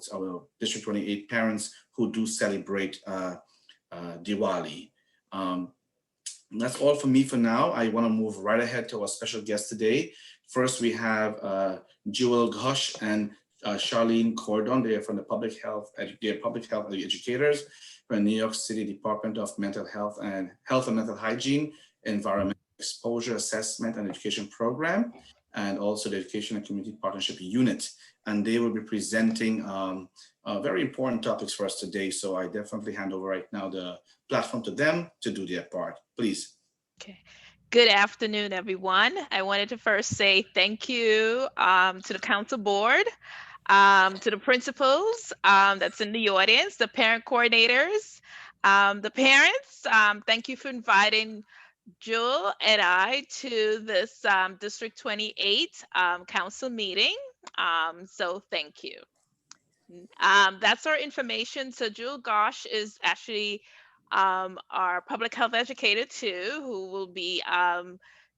District 28 parents who do celebrate Diwali. That's all for me for now. I want to move right ahead to our special guest today. First, we have Jewel Ghosh and Charlene Cordon. They are from the public health, they're public health educators from New York City Department of Mental Health and Mental Hygiene, Environmental Exposure Assessment and Education Program, and also the Education and Community Partnership Unit. And they will be presenting very important topics for us today. So I definitely hand over right now the platform to them to do their part. Please. Okay. Good afternoon, everyone. I wanted to first say thank you to the council board, to the principals that's in the audience, the parent coordinators, the parents. Thank you for inviting Jewel and I to this District 28 council meeting. So thank you. That's our information. So Jewel Gosh is actually our public health educator too, who will be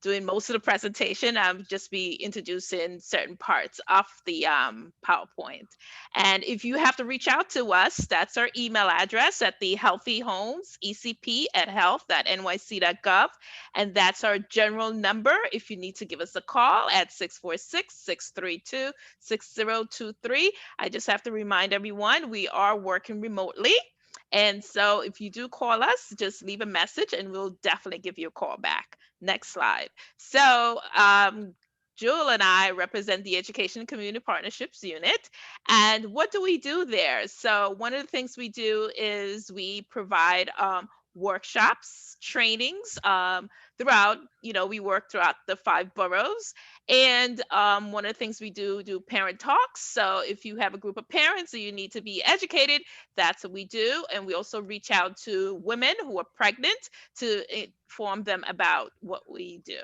doing most of the presentation. I'll just be introducing certain parts of the PowerPoint. And if you have to reach out to us, that's our email address at the Healthy Homes, ecp@health.nyc.gov. And that's our general number if you need to give us a call at 646-632-6023. I just have to remind everyone, we are working remotely. And so if you do call us, just leave a message and we'll definitely give you a call back. Next slide. So Jewel and I represent the Education and Community Partnerships Unit. And what do we do there? So one of the things we do is we provide workshops, trainings throughout, we work throughout the 5 boroughs. And one of the things we do parent talks. So if you have a group of parents and you need to be educated, that's what we do. And we also reach out to women who are pregnant to inform them about what we do.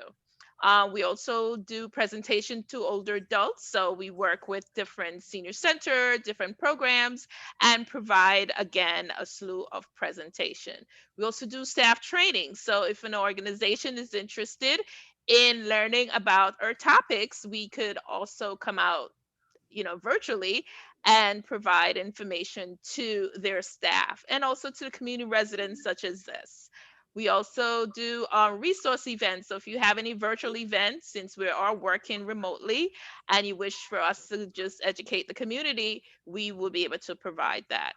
We also do presentation to older adults. So we work with different senior center, different programs, and provide, again, a slew of presentation. We also do staff training. So if an organization is interested in learning about our topics, we could also come out, virtually and provide information to their staff and also to the community residents such as this. We also do resource events. So if you have any virtual events, since we are working remotely and you wish for us to just educate the community, we will be able to provide that.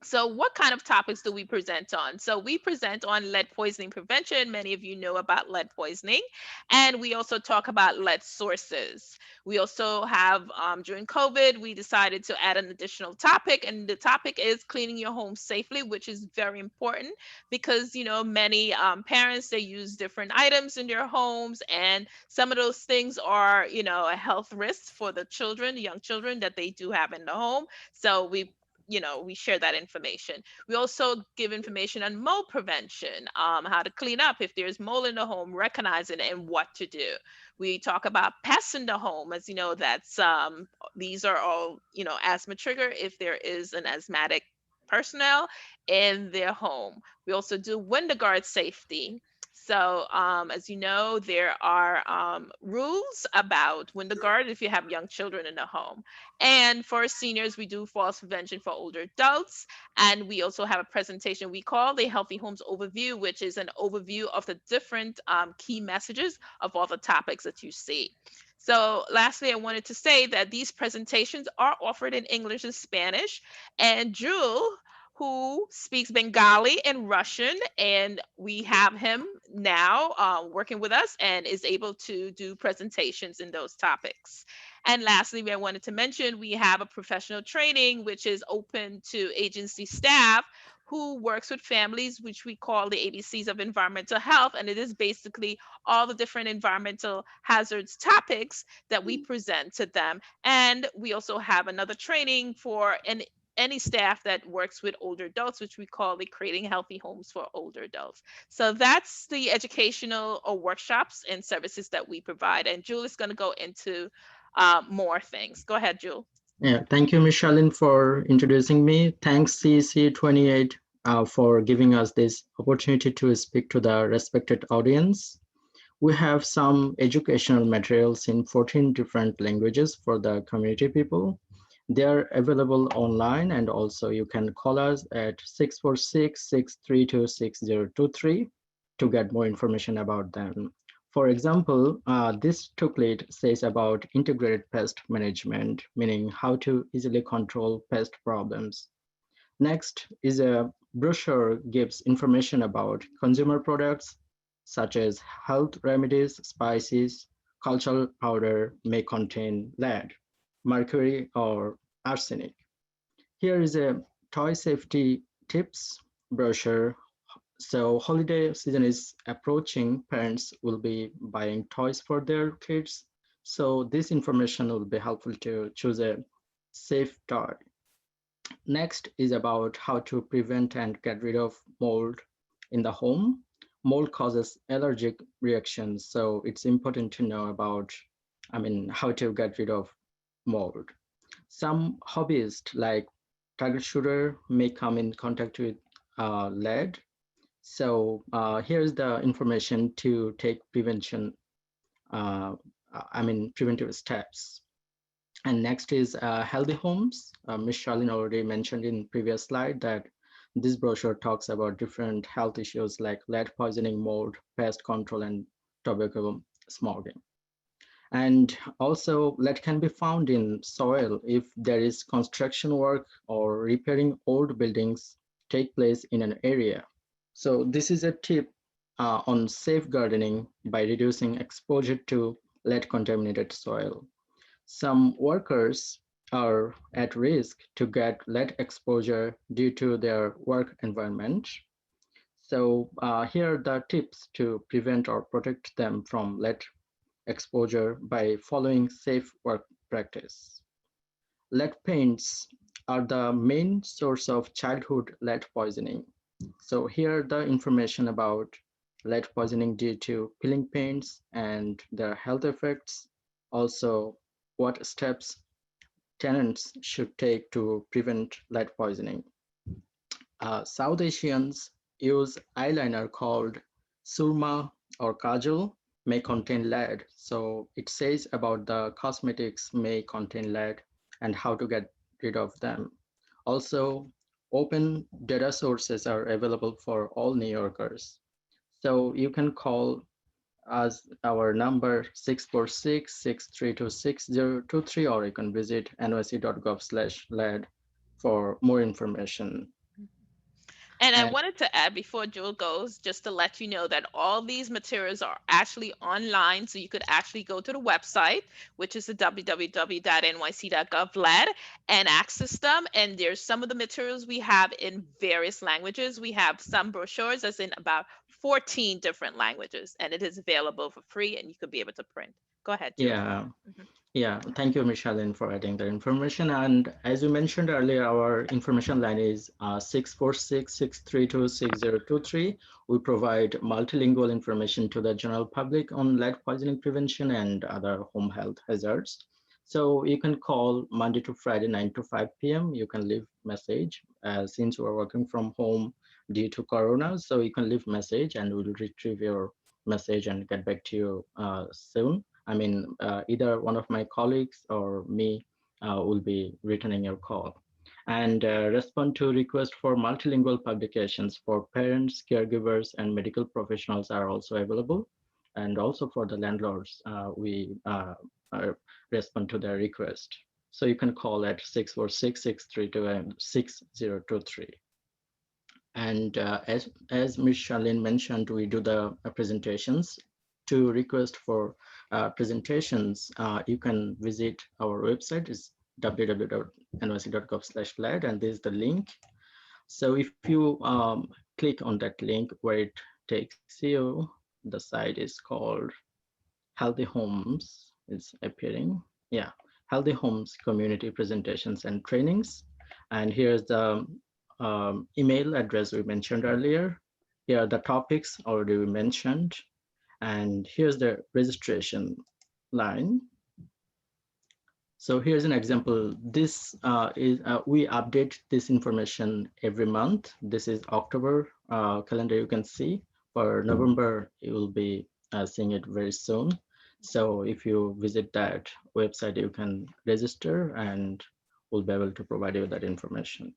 So what kind of topics do we present on? So we present on lead poisoning prevention. Many of you know about lead poisoning. And we also talk about lead sources. We also have, during COVID, we decided to add an additional topic. And the topic is cleaning your home safely, which is very important because, many parents, they use different items in their homes. And some of those things are, a health risk for the children, the young children that they do have in the home. So we share that information. We also give information on mold prevention, how to clean up if there's mold in the home, recognizing it and what to do. We talk about pests in the home, as you know, that's these are all, asthma trigger if there is an asthmatic personnel in their home. We also do window guard safety. So as you know, there are rules about window guard if you have young children in the home. And for seniors, we do falls prevention for older adults. And we also have a presentation we call the Healthy Homes Overview, which is an overview of the different key messages of all the topics that you see. So lastly, I wanted to say that these presentations are offered in English and Spanish. And Jewel, who speaks Bengali and Russian, and we have him now working with us and is able to do presentations in those topics. And lastly, I wanted to mention we have a professional training which is open to agency staff who works with families, which we call the ABCs of environmental health. And it is basically all the different environmental hazards topics that we present to them. And we also have another training for any staff that works with older adults, which we call the Creating Healthy Homes for Older Adults. So that's the educational or workshops and services that we provide. And Jewel is going to go into more things. Go ahead, Jewel. Yeah, thank you, Ms. Charlene, for introducing me. Thanks, CEC28, for giving us this opportunity to speak to the respected audience. We have some educational materials in 14 different languages for the community people. They are available online, and also you can call us at 646-632-6023 to get more information about them. For example, this tooklet says about integrated pest management, meaning how to easily control pest problems. Next is a brochure gives information about consumer products such as health remedies, spices, cultural powder may contain lead, mercury, or arsenic. Here is a toy safety tips brochure. So holiday season is approaching, parents will be buying toys for their kids. So this information will be helpful to choose a safe toy. Next is about how to prevent and get rid of mold in the home. Mold causes allergic reactions, so it's important to know about, how to get rid of mold. Some hobbyists like target shooter may come in contact with lead. So here's the information to take preventive steps. And next is healthy homes. Ms. Charlene already mentioned in previous slide that this brochure talks about different health issues like lead poisoning, mold, pest control, and tobacco smoking. And also lead can be found in soil if there is construction work or repairing old buildings take place in an area. So this is a tip on safe gardening by reducing exposure to lead contaminated soil. Some workers are at risk to get lead exposure due to their work environment. So here are the tips to prevent or protect them from lead exposure by following safe work practice. Lead paints are the main source of childhood lead poisoning. So here are the information about lead poisoning due to peeling paints and their health effects. Also, what steps tenants should take to prevent lead poisoning. South Asians use eyeliner called surma or kajal may contain lead. So it says about the cosmetics may contain lead and how to get rid of them. Also, open data sources are available for all New Yorkers. So you can call us our number 646-632-6023, or you can visit nyc.gov/lead for more information. And I wanted to add before Jewel goes, just to let you know that all these materials are actually online. So you could actually go to the website, which is the www.nyc.gov/lead, and access them. And there's some of the materials we have in various languages. We have some brochures as in about 14 different languages, and it is available for free and you could be able to print. Go ahead, Jewel. Yeah. Yeah, thank you, Micheline, for adding the information. And as you mentioned earlier, our information line is 646-632-6023. We provide multilingual information to the general public on lead poisoning prevention and other home health hazards. So you can call Monday to Friday, 9 to 5 p.m. You can leave message since we're working from home due to Corona. So you can leave message and we'll retrieve your message and get back to you soon. Either one of my colleagues or me will be returning your call. And respond to requests for multilingual publications for parents, caregivers, and medical professionals are also available. And also for the landlords, we respond to their request. So you can call at 646-632-6023. And as Ms. Charlene mentioned, we do the presentations. To request for presentations, you can visit our website, is www.nyc.gov/lead, and this is the link. So if you click on that link where it takes you, the site is called Healthy Homes, it's appearing. Yeah, Healthy Homes Community Presentations and Trainings. And here's the email address we mentioned earlier. Here are the topics already we mentioned. And here's the registration line. So here's an example. This is we update this information every month. This is October calendar. You can see for November you will be seeing it very soon. So if you visit that website, you can register, and we'll be able to provide you that information.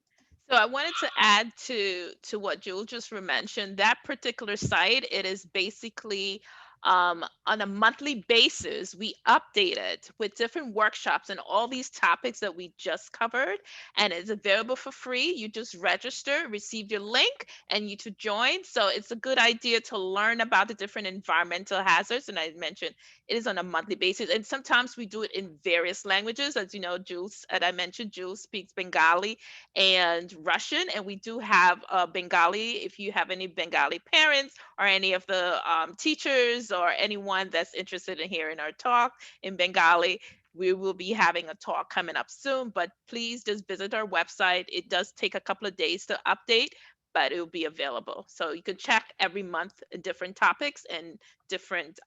So I wanted to add to what Jewel just mentioned. That particular site, it is basically on a monthly basis, we update it with different workshops and all these topics that we just covered, and it's available for free. You just register, receive your link, and you to join. So it's a good idea to learn about the different environmental hazards. And I mentioned it is on a monthly basis, and sometimes we do it in various languages. As you know, Jules, as I mentioned, Jules speaks Bengali and Russian, and we do have Bengali. If you have any Bengali parents or any of the teachers or anyone that's interested in hearing our talk in Bengali, we will be having a talk coming up soon, but please just visit our website. It does take a couple of days to update, but it will be available. So you can check every month different topics and different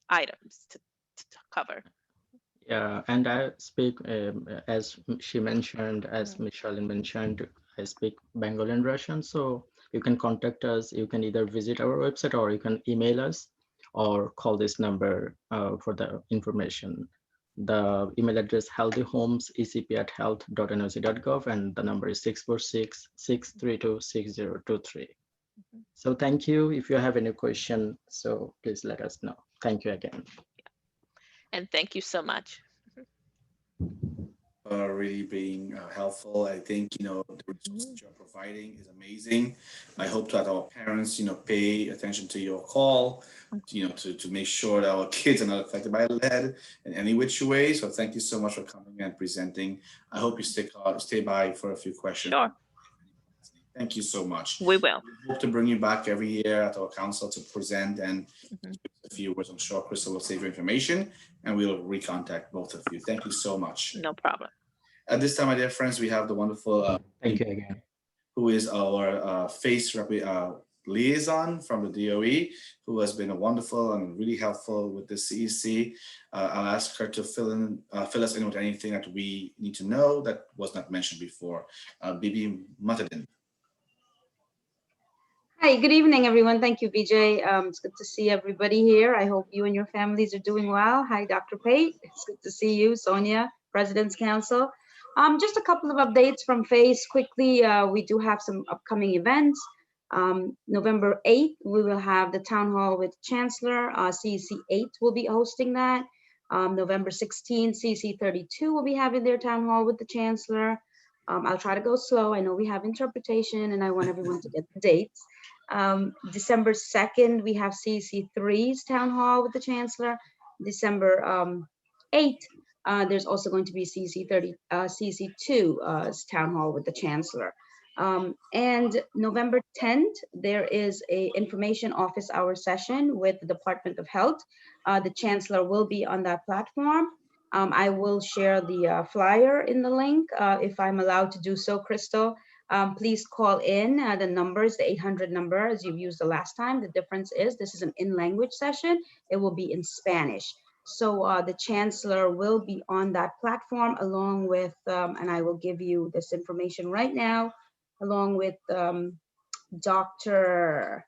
items to cover. Yeah, and I speak, as she mentioned, as Michelle mentioned, I speak Bengali and Russian. So you can contact us. You can either visit our website or you can email us or call this number for the information. The email address healthyhomesecp@health.noc.gov, and the number is 646-632-6023. So thank you. If you have any question, so please let us know. Thank you again. And thank you so much. Really being helpful. I think, you know, the resources you're providing is amazing. I hope that our parents, you know, pay attention to your call, you know, to make sure that our kids are not affected by lead in any which way. So thank you so much for coming and presenting. I hope you stay by for a few questions. Sure. Thank you so much. We will. We hope to bring you back every year at our council to present and a few words. I'm sure Crystal will save your information and we'll recontact both of you. Thank you so much. No problem. At this time, my dear friends, we have the wonderful thank you again, who is our FACE liaison from the DOE, who has been wonderful and really helpful with the CEC. I'll ask her to fill us in with anything that we need to know that was not mentioned before. Bibi Matadin. Hi, good evening, everyone. Thank you, Vijay. It's good to see everybody here. I hope you and your families are doing well. Hi, Dr. Pate. It's good to see you, Sonia, President's Council. Just a couple of updates from FACE quickly. We do have some upcoming events. November 8th, we will have the town hall with Chancellor. CEC8 will be hosting that. November 16th, CEC32 will be having their town hall with the Chancellor. I'll try to go slow. I know we have interpretation and I want everyone to get the dates. December 2nd, we have CEC3's town hall with the Chancellor. December 8th, there's also going to be CEC2's town hall with the Chancellor. And November 10th, there is a information office hour session with the Department of Health. The Chancellor will be on that platform. I will share the flyer in the link if I'm allowed to do so, Crystal. Please call in. The number is the 800 number as you've used the last time. The difference is this is an in-language session. It will be in Spanish. So the Chancellor will be on that platform along with, and I will give you this information right now, along with Dr.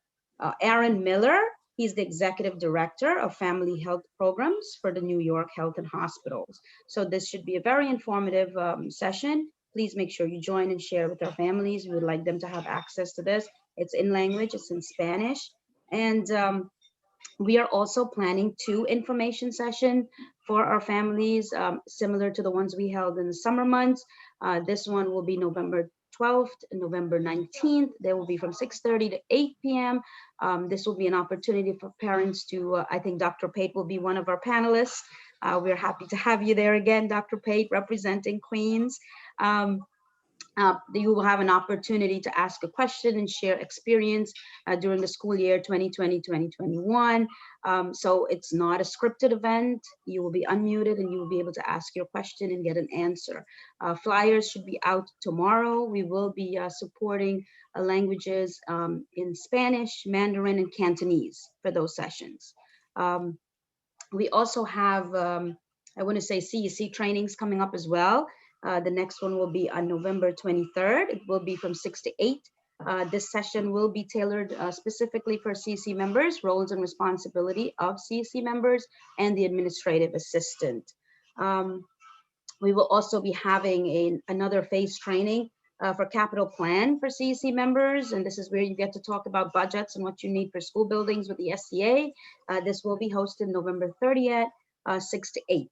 Aaron Miller. He's the Executive Director of Family Health Programs for the New York Health and Hospitals. So this should be a very informative session. Please make sure you join and share with our families. We would like them to have access to this. It's in language, it's in Spanish. And we are also planning 2 information sessions for our families, similar to the ones we held in the summer months. This one will be November 12th and November 19th. They will be from 6:30 to 8 p.m. This will be an opportunity for parents to, I think Dr. Pate will be one of our panelists. We're happy to have you there again, Dr. Pate, representing Queens. You will have an opportunity to ask a question and share experience during the school year 2020-2021. So it's not a scripted event. You will be unmuted and you will be able to ask your question and get an answer. Flyers should be out tomorrow. We will be supporting languages in Spanish, Mandarin, and Cantonese for those sessions. We also have, I want to say CEC trainings coming up as well. The next one will be on November 23rd. It will be from 6 to 8. This session will be tailored specifically for CEC members, roles and responsibility of CEC members, and the administrative assistant. We will also be having another FACE training for capital plan for CEC members, and this is where you get to talk about budgets and what you need for school buildings with the SCA. This will be hosted November 30th, 6 to 8.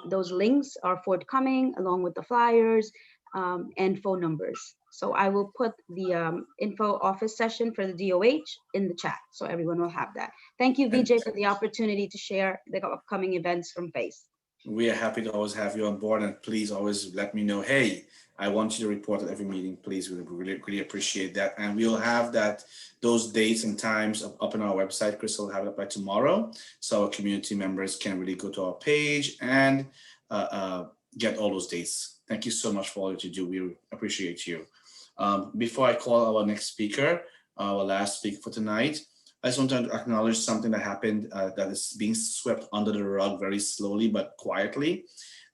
Those links are forthcoming along with the flyers and phone numbers. So I will put the info office session for the DOH in the chat, so everyone will have that. Thank you, VJ, for the opportunity to share the upcoming events from FACE. We are happy to always have you on board, and please always let me know, hey, I want you to report at every meeting, please. We really appreciate that. And we'll have those dates and times up on our website. Crystal will have it up by tomorrow, so our community members can really go to our page and get all those dates. Thank you so much for all that you do. We appreciate you. Before I call our next speaker, our last speaker for tonight, I just want to acknowledge something that happened that is being swept under the rug very slowly but quietly,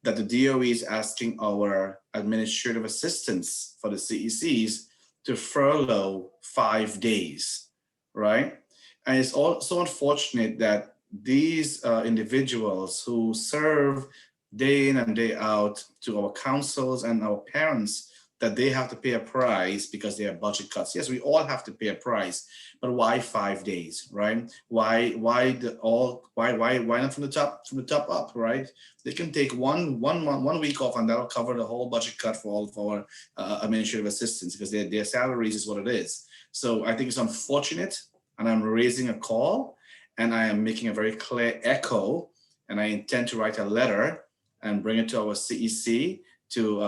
that the DOE is asking our administrative assistants for the CECs to furlough 5 days, right? And it's also unfortunate that these individuals who serve day in and day out to our councils and our parents, that they have to pay a price because they have budget cuts. Yes, we all have to pay a price, but why 5 days, right? Why not from the top up, right? They can take one week off, and that'll cover the whole budget cut for all of our administrative assistants, because their salaries is what it is. So I think it's unfortunate, and I'm raising a call, and I am making a very clear echo, and I intend to write a letter and bring it to our CEC to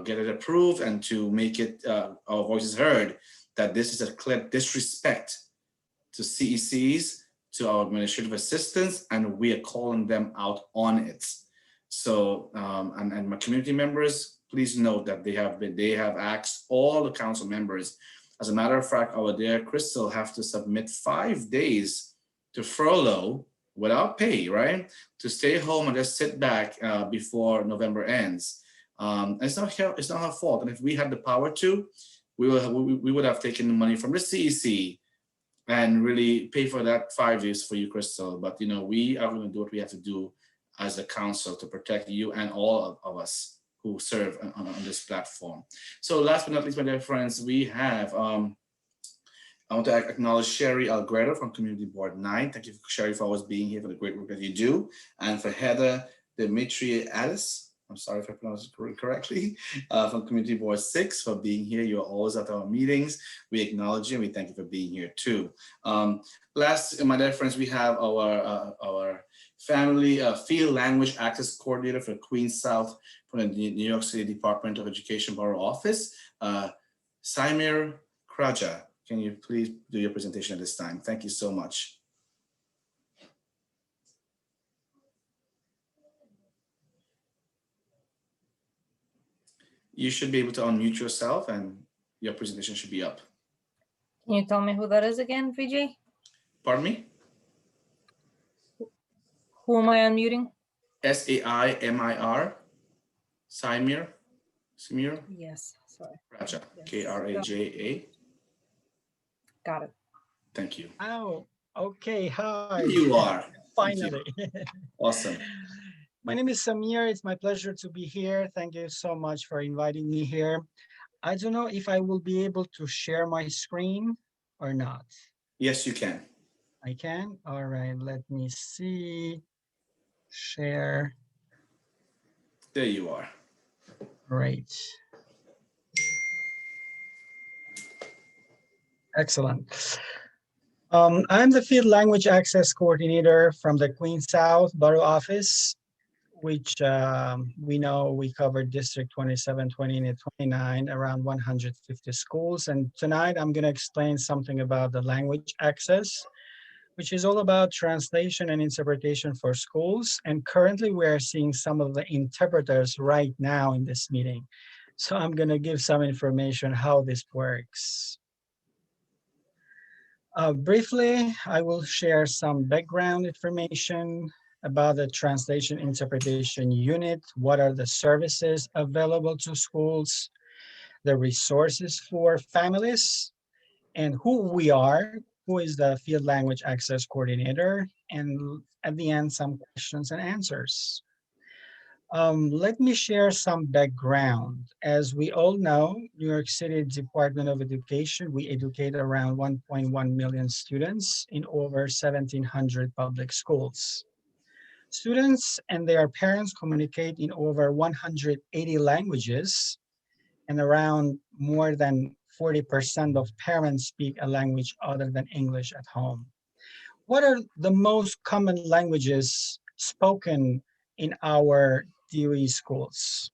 get it approved and to make it our voices heard, that this is a clear disrespect to CECs, to our administrative assistants, and we are calling them out on it. So, and my community members, please note that they have asked all the council members. As a matter of fact, our dear Crystal have to submit 5 days to furlough without pay, right? To stay home and just sit back before November ends. It's not her fault. And if we had the power to, we would have taken the money from the CEC and really pay for that 5 days for you, Crystal. But we are going to do what we have to do as a council to protect you and all of us who serve on this platform. So last but not least, my dear friends, we have I want to acknowledge Sherry Algredo from Community Board 9. Thank you, Sherry, for always being here, for the great work that you do. And for Heather Dimitriadis, I'm sorry if I pronounced it correctly, from Community Board 6 for being here. You're always at our meetings. We acknowledge you and we thank you for being here too. Last, my dear friends, we have our family field language access coordinator for Queens South from the New York City Department of Education Borough Office, Samir Kraja. Can you please do your presentation at this time? Thank you so much. You should be able to unmute yourself and your presentation should be up. Can you tell me who that is again, VJ? Pardon me? Who am I unmuting? S-A-I-M-I-R, Samir. Yes, sorry. Kraja, Yes. K-R-A-J-A. Got it. Thank you. Oh, okay. Hi. Here you are. Finally. Awesome. My name is Samir. It's my pleasure to be here. Thank you so much for inviting me here. I don't know if I will be able to share my screen or not. Yes, you can. I can? All right, let me see. Share. There you are. Great. Excellent. I'm the Field Language Access Coordinator from the Queens South Borough Office, which we know we covered District 27, 28, and 29, around 150 schools. And tonight I'm going to explain something about the language access, which is all about translation and interpretation for schools. And currently we are seeing some of the interpreters right now in this meeting. So I'm going to give some information how this works. Briefly, I will share some background information about the Translation Interpretation Unit. What are the services available to schools, the resources for families, and who we are, who is the Field Language Access Coordinator, and at the end, some questions and answers. Let me share some background. As we all know, New York City Department of Education, we educate around 1.1 million students in over 1,700 public schools. Students and their parents communicate in over 180 languages, and around more than 40% of parents speak a language other than English at home. What are the most common languages spoken in our DOE schools?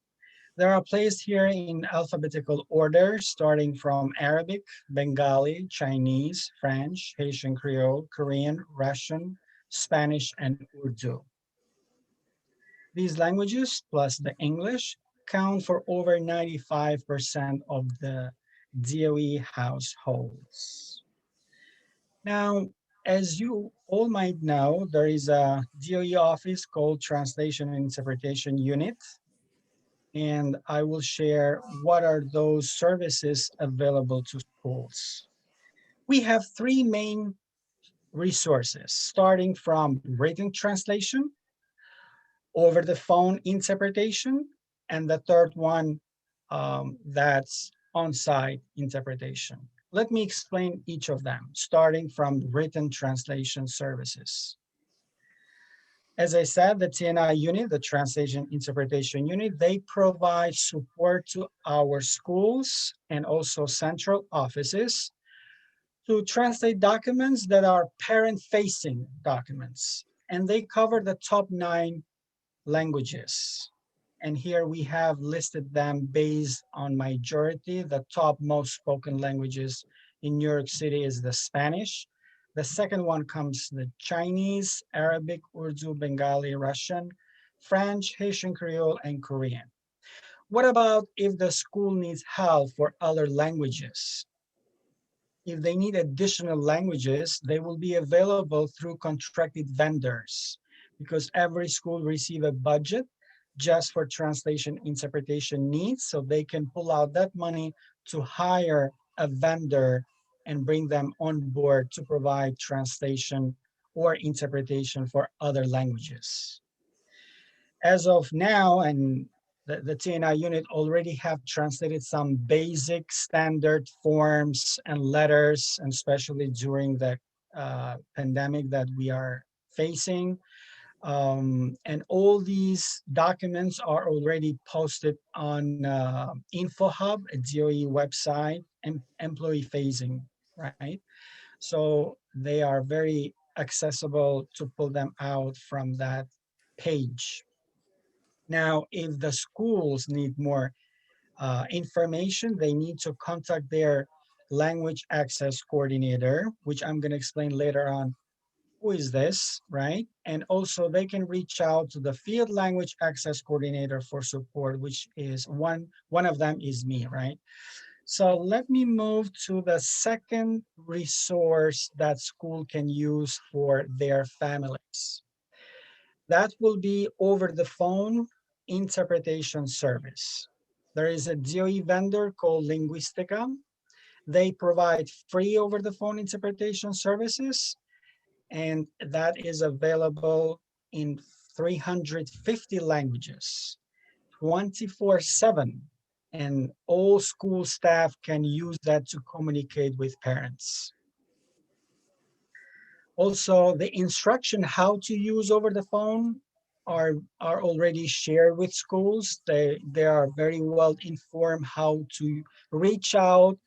They are placed here in alphabetical order, starting from Arabic, Bengali, Chinese, French, Haitian Creole, Korean, Russian, Spanish, and Urdu. These languages, plus the English, count for over 95% of the DOE households. Now, as you all might know, there is a DOE office called Translation and Interpretation Unit, and I will share what are those services available to schools. We have three main resources, starting from written translation, over the phone interpretation, and the third one that's on-site interpretation. Let me explain each of them, starting from written translation services. As I said, the TNI unit, the Translation Interpretation Unit, they provide support to our schools and also central offices to translate documents that are parent-facing documents, and they cover the top 9 languages. And here we have listed them based on majority. The top most spoken languages in New York City is the Spanish. The second one comes the Chinese, Arabic, Urdu, Bengali, Russian, French, Haitian Creole, and Korean. What about if the school needs help for other languages? If they need additional languages, they will be available through contracted vendors, because every school receives a budget just for translation interpretation needs, so they can pull out that money to hire a vendor and bring them on board to provide translation or interpretation for other languages. As of now, and the TNI unit already have translated some basic standard forms and letters, and especially during the pandemic that we are facing. And all these documents are already posted on InfoHub, a DOE website, and employee facing, right? So they are very accessible to pull them out from that page. Now, if the schools need more information, they need to contact their language access coordinator, which I'm going to explain later on who is this, right? And also they can reach out to the field language access coordinator for support, which is one of them is me, right? So let me move to the second resource that school can use for their families. That will be over the phone interpretation service. There is a DOE vendor called Linguistica. They provide free over the phone interpretation services, and that is available in 350 languages, 24/7, and all school staff can use that to communicate with parents. Also, the instruction how to use over the phone are already shared with schools. They are very well informed how to reach out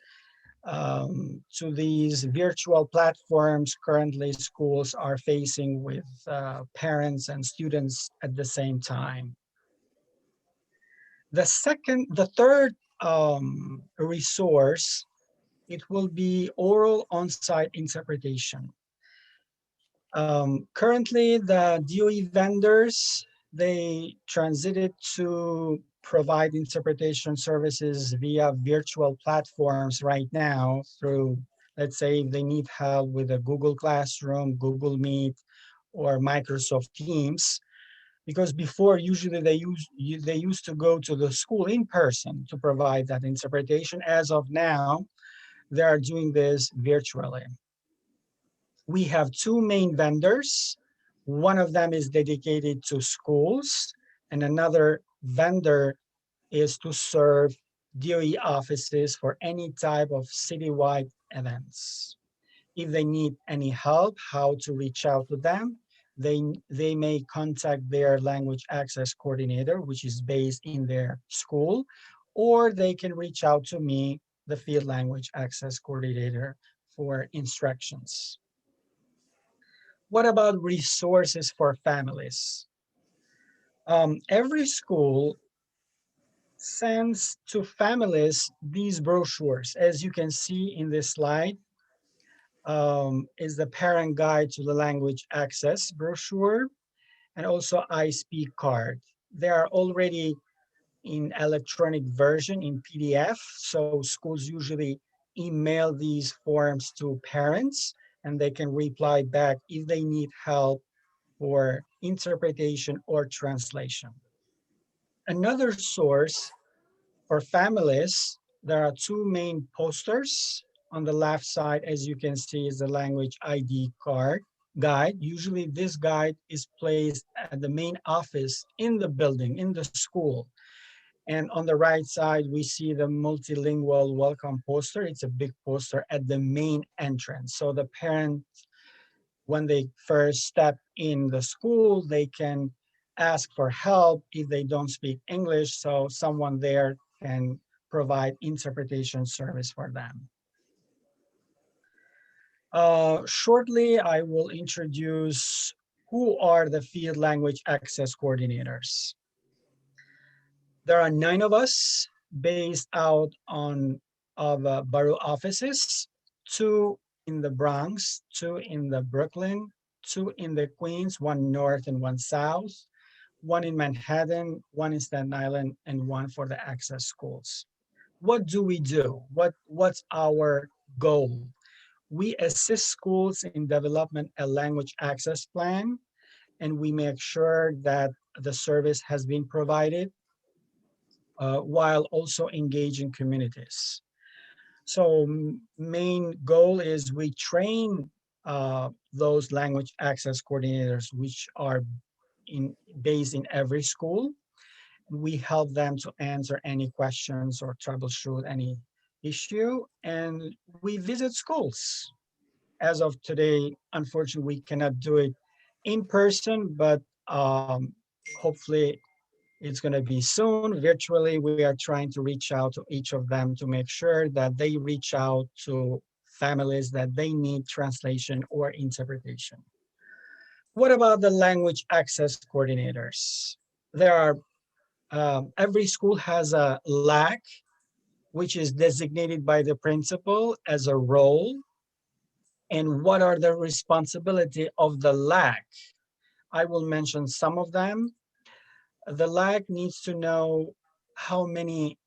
to these virtual platforms currently schools are facing with parents and students at the same time. The third resource, it will be oral on-site interpretation. Currently, the DOE vendors, they transited to provide interpretation services via virtual platforms right now through, let's say, if they need help with a Google Classroom, Google Meet, or Microsoft Teams. Because before, usually they used to go to the school in person to provide that interpretation. As of now, they are doing this virtually. We have two main vendors. One of them is dedicated to schools, And another vendor is to serve DOE offices for any type of citywide events. If they need any help, how to reach out to them, they may contact their language access coordinator, which is based in their school, or they can reach out to me, the field language access coordinator, for instructions. What about resources for families? Every school sends to families these brochures. As you can see in this slide, is the parent guide to the language access brochure, and also I Speak card. They are already in electronic version in PDF, so schools usually email these forms to parents, and they can reply back if they need help for interpretation or translation. Another source for families, there are two main posters. On the left side, as you can see, is the language ID card guide. Usually this guide is placed at the main office in the building, in the school. And on the right side, we see the multilingual welcome poster. It's a big poster at the main entrance. So the parents, when they first step in the school, they can ask for help if they don't speak English. So someone there can provide interpretation service for them. Shortly, I will introduce who are the field language access coordinators. There are 9 of us based out of borough offices, 2 in the Bronx, 2 in the Brooklyn, 2 in the Queens, 1 north and 1 south, 1 in Manhattan, 1 in Staten Island, and 1 for the access schools. What do we do? What's our goal? We assist schools in developing a language access plan, and we make sure that the service has been provided while also engaging communities. So main goal is we train those language access coordinators, which are based in every school. We help them to answer any questions or troubleshoot any issue, and we visit schools. As of today, unfortunately, we cannot do it in person, but hopefully it's going to be soon. Virtually, we are trying to reach out to each of them to make sure that they reach out to families that they need translation or interpretation. What about the language access coordinators? There are, every school has a LAC, which is designated by the principal as a role. And what are the responsibility of the LAC? I will mention some of them. The LAC needs to know how many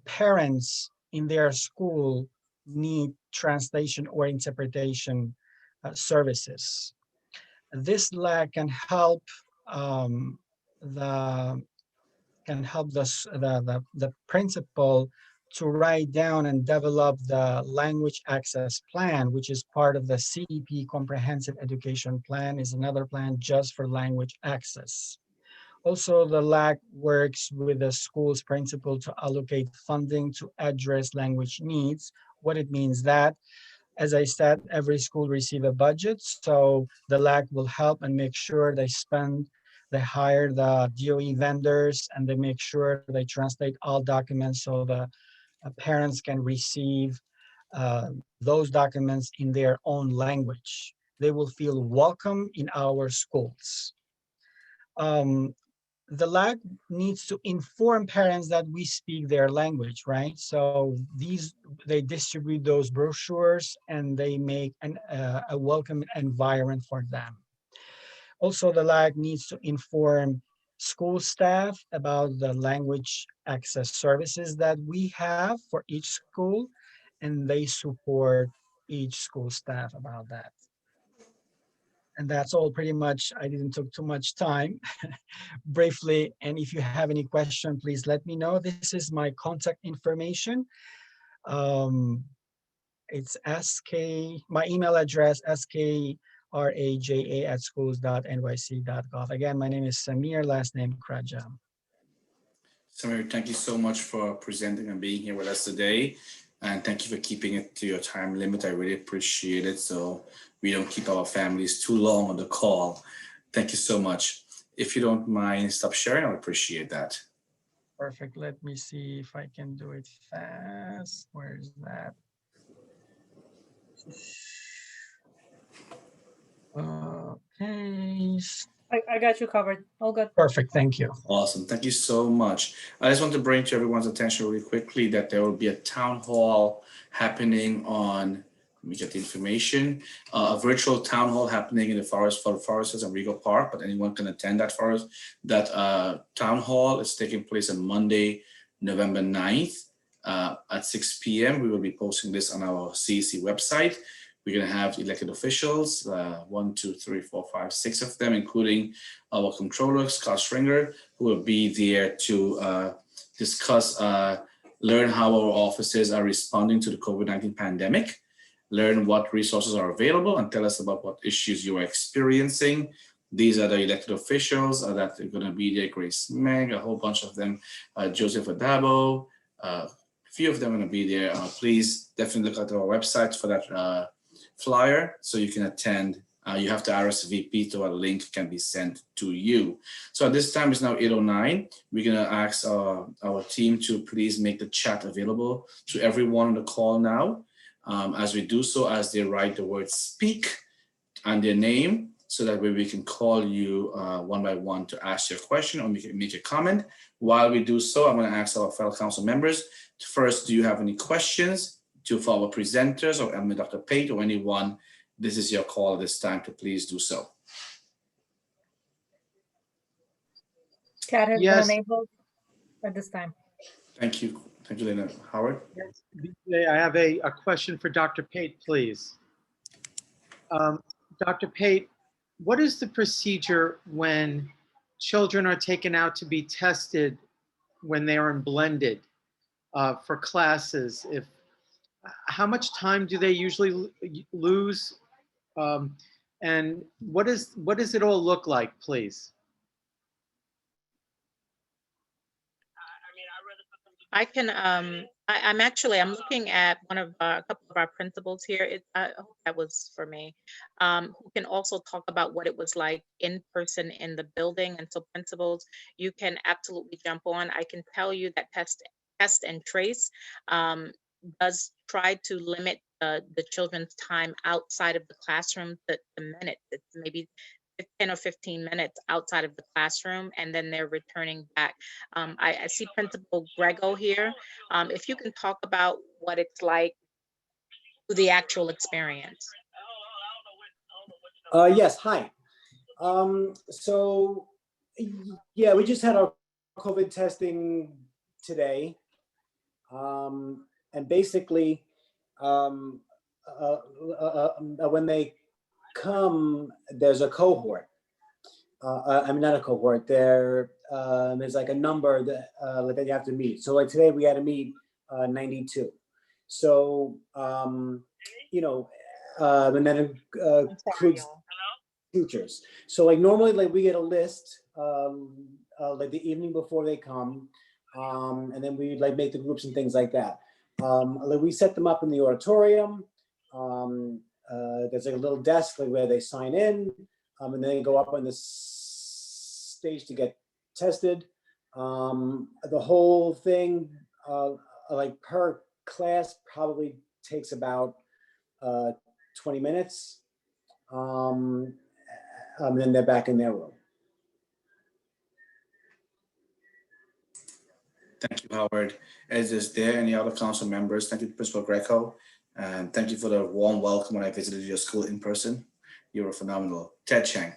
parents in their school need translation or interpretation services. This LAC can help the principal to write down and develop the language access plan, which is part of the CEP Comprehensive Education Plan, is another plan just for language access. Also, the LAC works with the school's principal to allocate funding to address language needs. What it means that, as I said, every school receives a budget, so the LAC will help and make sure they hire the DOE vendors, and they make sure they translate all documents so the parents can receive those documents in their own language. They will feel welcome in our schools. The LAC needs to inform parents that we speak their language, right? So they distribute those brochures and they make a welcome environment for them. Also, the LAC needs to inform school staff about the language access services that we have for each school, and they support each school staff about that. And that's all pretty much. I didn't take too much time. Briefly, and if you have any question, please let me know. This is my contact information. It's my email address, sk raja@schools.nyc.gov. Again, my name is Samir, last name Kraja. Samir, thank you so much for presenting and being here with us today. And thank you for keeping it to your time limit. I really appreciate it. So we don't keep our families too long on the call. Thank you so much. If you don't mind, stop sharing. I would appreciate that. Perfect. Let me see if I can do it fast. Where's that? Okay. I got you covered. All good. Perfect. Thank you. Awesome. Thank you so much. I just want to bring to everyone's attention really quickly that there will be a town hall happening on, let me get the information, a virtual town hall happening in the forest for the foresters in Regal Park, but anyone can attend that forest. That town hall is taking place on Monday, November 9th at 6 p.m. We will be posting this on our CEC website. We're going to have elected officials, 1, 2, 3, 4, 5, 6 of them, including our controller, Scott Stringer, who will be there to discuss, learn how our offices are responding to the COVID-19 pandemic, learn what resources are available, and tell us about what issues you are experiencing. These are the elected officials that are going to be there: Grace Meg, a whole bunch of them, Joseph Adabo, a few of them are going to be there. Please definitely look at our website for that flyer so you can attend. You have to RSVP to a link can be sent to you. So at this time, it's now 8:09. We're going to ask our team to please make the chat available to everyone on the call now. As we do so, as they write the word speak and their name, so that way we can call you one by one to ask your question or make a comment. While we do so, I'm going to ask our fellow council members, first, do you have any questions for our presenters or Dr. Pate or anyone? This is your call at this time to please do so. Chat has Yes. been enabled at this time. Thank you. Thank you, Lena. Howard? Yes, BJ, I have a question for Dr. Pate, please. Dr. Pate, what is the procedure when children are taken out to be tested when they are in blended for classes? How much time do they usually lose? And what does it all look like, please? I can, I'm looking at a couple of our principals here. I hope that was for me, who can also talk about what it was like in person in the building. And so principals, you can absolutely jump on. I can tell you that Test and Trace does try to limit the children's time outside of the classroom to minutes. It's maybe 10 or 15 minutes outside of the classroom, and then they're returning back. I see Principal Grego here. If you can talk about what it's like, the actual experience. Yes, hi. So, yeah, we just had our COVID testing today. And basically, when they come, there's a cohort. I mean, not a cohort. There's like a number that you have to meet. So like today we had to meet 92. So you know, and then includes teachers. So like normally, like we get a list like the evening before they come, and then we like make the groups and things like that. Like we set them up in the auditorium. There's like a little desk like where they sign in, and then they go up on the stage to get tested. The whole thing, like per class, probably takes about 20 minutes. And then they're back in their room. Thank you, Howard. Is there any other council members? Thank you, Principal Greco. And thank you for the warm welcome when I visited your school in person. You were phenomenal. Ted Chang.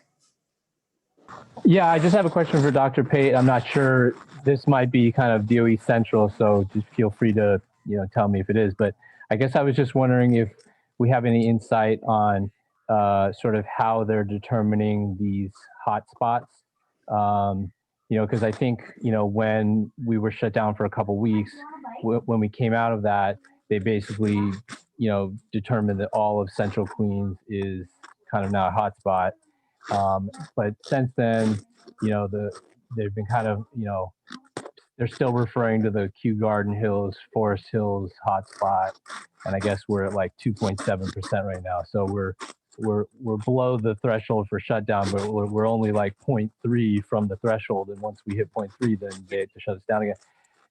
Yeah, I just have a question for Dr. Pate. I'm not sure, this might be kind of DOE central, so just feel free to tell me if it is. But I guess I was just wondering if we have any insight on sort of how they're determining these hot spots. Because I think, when we were shut down for a couple of weeks, when we came out of that, they basically, determined that all of Central Queens is kind of now a hotspot. But since then, you know, they've been kind of, you know, they're still referring to the Kew Garden Hills, Forest Hills hotspot, and I guess we're at like 2.7% right now. So we're below the threshold for shutdown, but we're only like 0.3 from the threshold, and once we hit 0.3, then they have to shut us down again.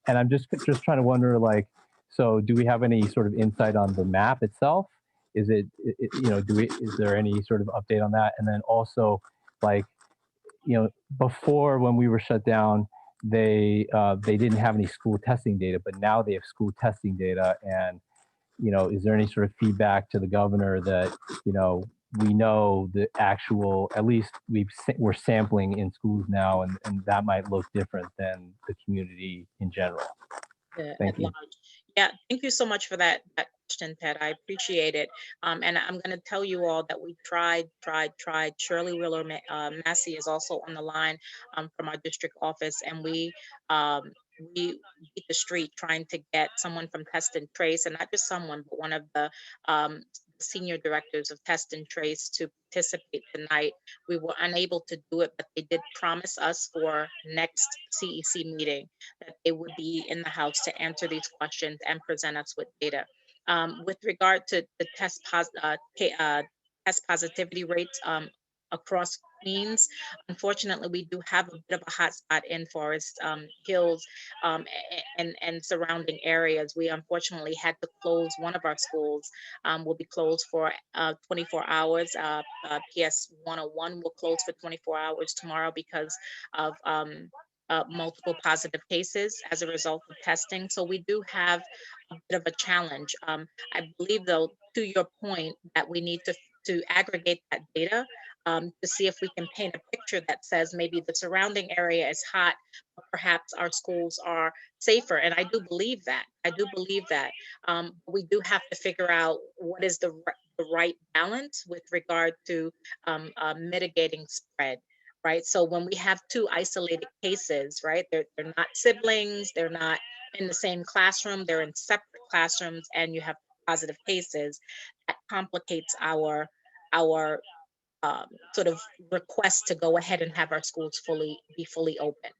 And I'm just trying to wonder, like, so do we have any sort of insight on the map itself? Is it you know, is there any sort of update on that? And then also, like, you know, before when we were shut down, they didn't have any school testing data, but now they have school testing data. And, you know, is there any sort of feedback to the governor that, you know, we know the actual, at least we're sampling in schools now, and that might look different than the community in general? Thank you. Yeah, thank you so much for that question, Ted. I appreciate it. And I'm going to tell you all that we tried. Shirley Wheeler Massey is also on the line from our district office, and we beat the street trying to get someone from Test and Trace, and not just someone, but one of the senior directors of Test and Trace to participate tonight. We were unable to do it, but they did promise us for next CEC meeting that they would be in the house to answer these questions and present us with data. With regard to the test positivity rates across Queens, unfortunately, we do have a bit of a hotspot in Forest Hills and surrounding areas. We unfortunately had to close one of our schools. Will be closed for 24 hours. PS 101 will close for 24 hours tomorrow because of multiple positive cases as a result of testing. So we do have a bit of a challenge. I believe, though, to your point, that we need to aggregate that data to see if we can paint a picture that says maybe the surrounding area is hot, but perhaps our schools are safer. And I do believe that. We do have to figure out what is the right balance with regard to mitigating spread. Right. So when we have two isolated cases, right, they're not siblings, they're not in the same classroom, they're in separate classrooms, and you have positive cases, that complicates our sort of request to go ahead and have our schools be fully open.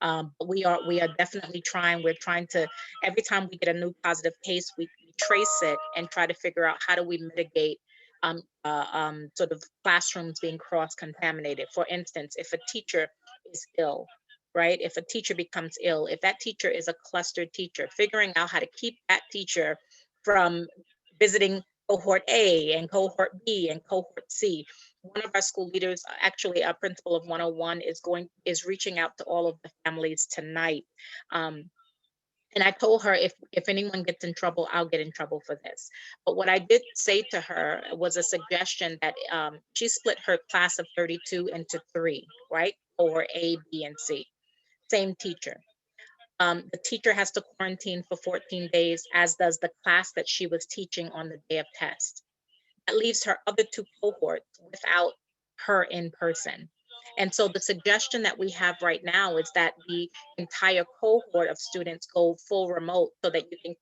But we are definitely trying. We're trying to, every time we get a new positive case, we trace it and try to figure out how do we mitigate sort of classrooms being cross-contaminated. For instance, if a teacher is ill, right? If a teacher becomes ill, if that teacher is a clustered teacher, figuring out how to keep that teacher from visiting cohort A and cohort B and cohort C. One of our school leaders, actually a principal of 101, is reaching out to all of the families tonight. And I told her, if anyone gets in trouble, I'll get in trouble for this. But what I did say to her was a suggestion that she split her class of 32 into 3, right? Or A, B, and C. Same teacher. The teacher has to quarantine for 14 days, as does the class that she was teaching on the day of test. That leaves her other 2 cohorts without her in person. And so the suggestion that we have right now is that the entire cohort of students go full remote so that you can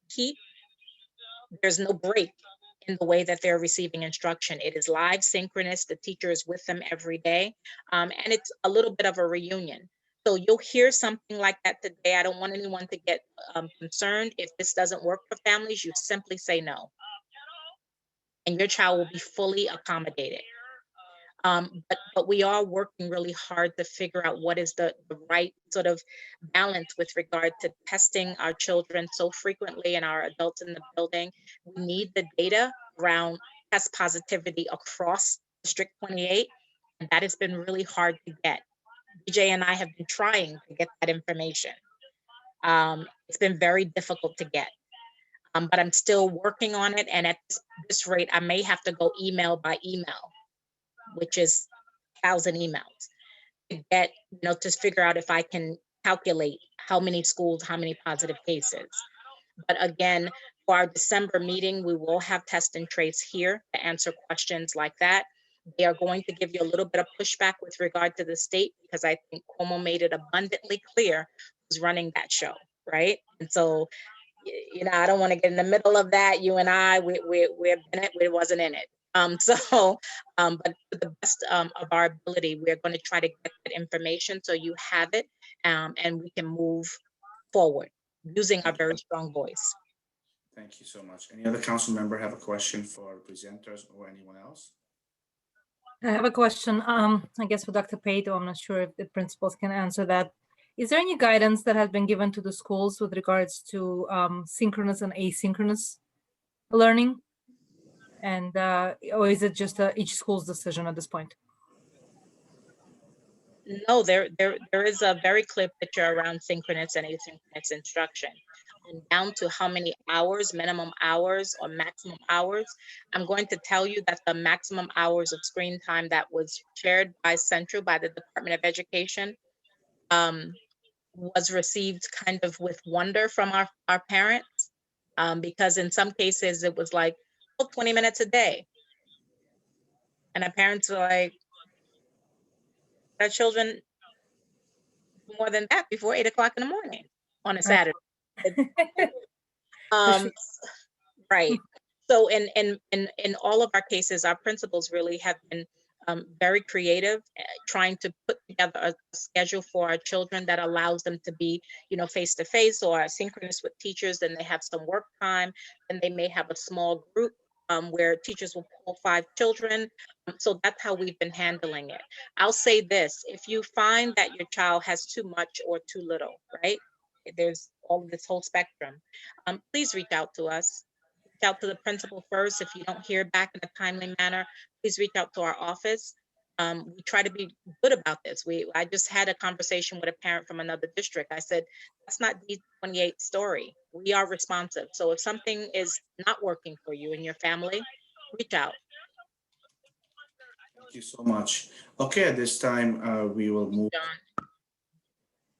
there's no break in the way that they're receiving instruction. It is live, synchronous. The teacher is with them every day. And it's a little bit of a reunion. So you'll hear something like that today. I don't want anyone to get concerned. If this doesn't work for families, you simply say no. And your child will be fully accommodated. But we are working really hard to figure out what is the right sort of balance with regard to testing our children so frequently and our adults in the building. We need the data around test positivity across District 28, and that has been really hard to get. BJ and I have been trying to get that information. It's been very difficult to get. But I'm still working on it, and at this rate, I may have to go email by email, which is 1,000 emails to get, to figure out if I can calculate how many schools, how many positive cases. But again, for our December meeting, we will have Test and Trace here to answer questions like that. They are going to give you a little bit of pushback with regard to the state, because I think Cuomo made it abundantly clear who's running that show, right? And so, I don't want to get in the middle of that. You and I, we wasn't in it. But to the best of our ability, we're going to try to get that information so you have it, and we can move forward using our very strong voice. Thank you so much. Any other council member have a question for presenters or anyone else? I have a question, I guess for Dr. Pato. I'm not sure if the principals can answer that. Is there any guidance that has been given to the schools with regards to synchronous and asynchronous learning? And or is it just each school's decision at this point? No, there is a very clear picture around synchronous and asynchronous instruction, and down to how many hours, minimum hours or maximum hours. I'm going to tell you that the maximum hours of screen time that was shared by Central, by the Department of Education, was received kind of with wonder from our parents, because in some cases it was like, oh, 20 minutes a day. And our parents were like, our children more than that before 8 o'clock in the morning on a Saturday. Right. So in all of our cases, our principals really have been very creative, trying to put together a schedule for our children that allows them to be, face to face or synchronous with teachers. Then they have some work time, and they may have a small group where teachers will pull 5 children. So that's how we've been handling it. I'll say this: if you find that your child has too much or too little, right? There's all this whole spectrum. Please reach out to us. Reach out to the principal first. If you don't hear back in a timely manner, please reach out to our office. We try to be good about this. I just had a conversation with a parent from another district. I said, that's not D28 story. We are responsive. So if something is not working for you and your family, reach out. Thank you so much. Okay, at this time, we will move.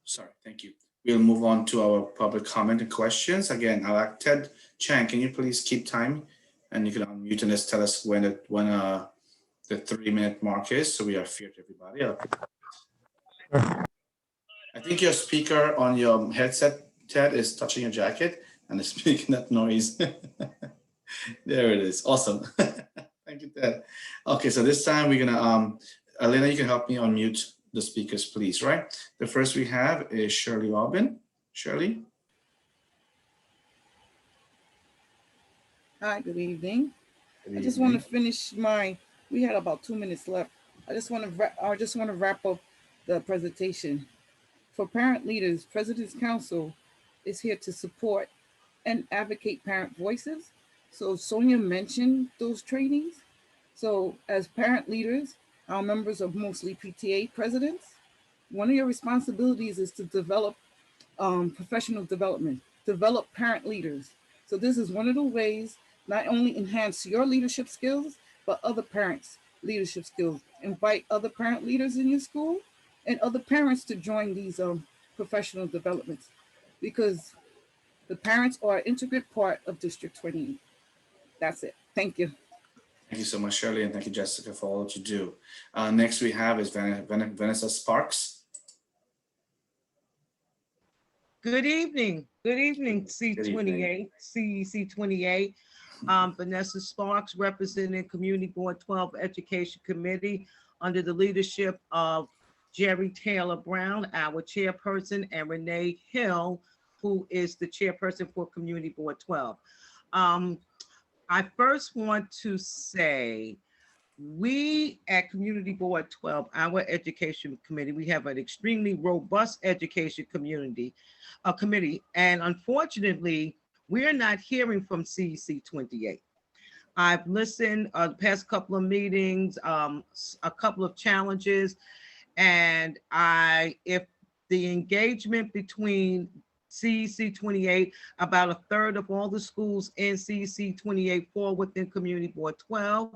Sorry, thank you. We'll move on to our public comment and questions. Again, I'll ask Ted Chang, can you please keep time? And you can unmute and just tell us when the 3-minute mark is, so we are fair to everybody. I think your speaker on your headset, Ted, is touching your jacket and is making that noise. There it is. Awesome. Thank you, Ted. Okay, so this time we're gonna, Elena, you can help me unmute the speakers, please, right? The first we have is Shirley Aubin. Shirley. Hi, good evening. I just want to finish we had about 2 minutes left. I just want to wrap up the presentation. For parent leaders, President's Council is here to support and advocate parent voices. So Sonia mentioned those trainings. So as parent leaders, our members are mostly PTA presidents. One of your responsibilities is to develop professional development, develop parent leaders. So this is one of the ways not only enhance your leadership skills, but other parents' leadership skills. Invite other parent leaders in your school and other parents to join these professional developments, because the parents are an integral part of District 28. That's it. Thank you. Thank you so much, Shirley, and thank you, Jessica, for all that you do. Next we have is Vanessa Sparks. Good evening. Good evening, C28, CEC28. Vanessa Sparks, representing Community Board 12 Education Committee under the leadership of Jerry Taylor Brown, our chairperson, and Renee Hill, who is the chairperson for Community Board 12. I first want to say, we at Community Board 12, our education committee, we have an extremely robust education committee, and unfortunately, we're not hearing from CEC28. I've listened the past couple of meetings, a couple of challenges, and if the engagement between CEC28, about 1/3 of all the schools in CEC28 fall within Community Board 12.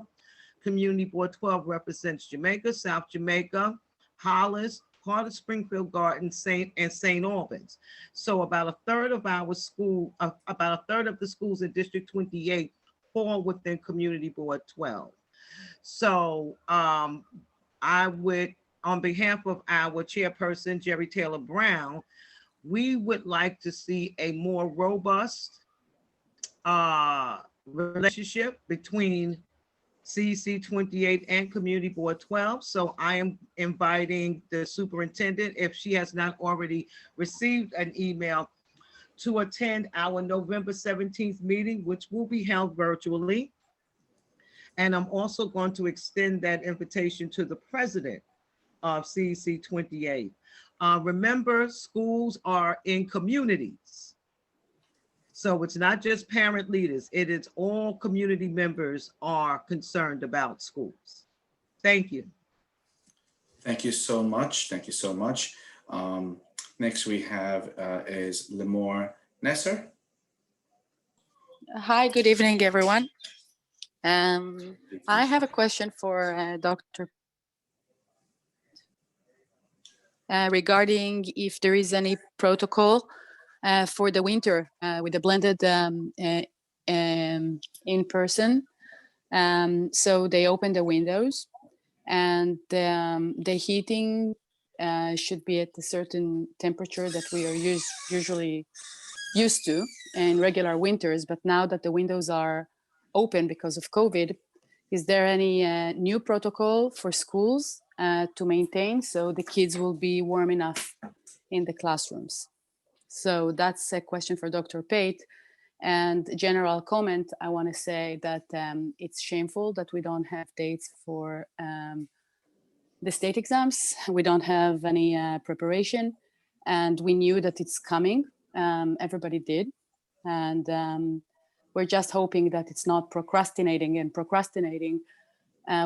Community Board 12 represents Jamaica, South Jamaica, Hollis, part of Springfield Gardens, and St. Albans. So about 1/3 of our school, about 1/3 of the schools in District 28 fall within Community Board 12. So I would, on behalf of our chairperson, Jerry Taylor Brown, we would like to see a more robust relationship between CEC28 and Community Board 12. So I am inviting the superintendent, if she has not already received an email, to attend our November 17th meeting, which will be held virtually. And I'm also going to extend that invitation to the president of CEC28. Remember, schools are in communities. So it's not just parent leaders, it is all community members are concerned about schools. Thank you. Thank you so much. Thank you so much. Next we have is Limor Nesser. Hi, good evening, everyone. I have a question for Dr. Regarding if there is any protocol for the winter with the blended in person. So they open the windows and the heating should be at a certain temperature that we are usually used to in regular winters. But now that the windows are open because of COVID, is there any new protocol for schools to maintain so the kids will be warm enough in the classrooms? So that's a question for Dr. Pate. And general comment, I want to say that it's shameful that we don't have dates for the state exams. We don't have any preparation, and we knew that it's coming. Everybody did. And we're just hoping that it's not procrastinating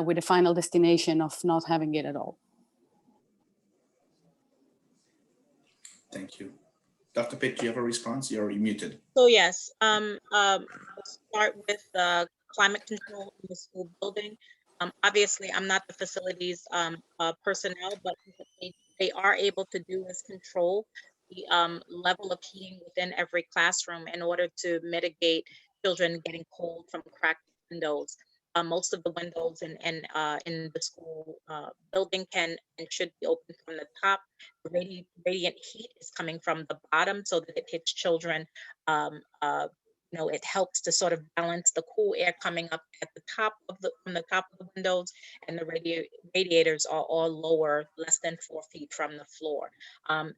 with a final destination of not having it at all. Thank you. Dr. Pitt, do you have a response? You're muted. So yes, we'll start with climate control in the school building. Obviously, I'm not the facilities personnel, but what they are able to do is control the level of heating within every classroom in order to mitigate children getting cold from cracked windows. Most of the windows in the school building can and should be open from the top. The radiant heat is coming from the bottom so that it hits children. It helps to sort of balance the cool air coming up at the top of from the top of the windows, and the radiators are all lower, less than 4 feet from the floor.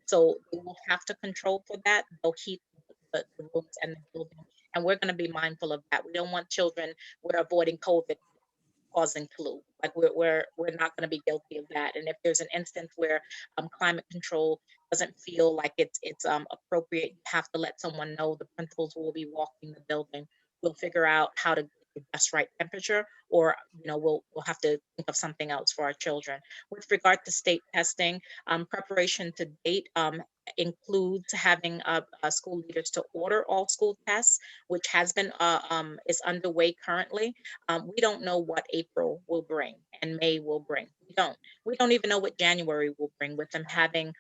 So they will have to control for that. They'll heat the rooms and the building. And we're going to be mindful of that. We don't want children, we're avoiding COVID causing flu. Like we're not going to be guilty of that. And if there's an instance where climate control doesn't feel like it's appropriate, you have to let someone know. The principals will be walking the building. We'll figure out how to get the just right temperature, or we'll have to think of something else for our children. With regard to state testing, preparation to date includes having school leaders to order all school tests, which has been is underway currently. We don't know what April will bring and May will bring. We don't even know what January will bring, with them having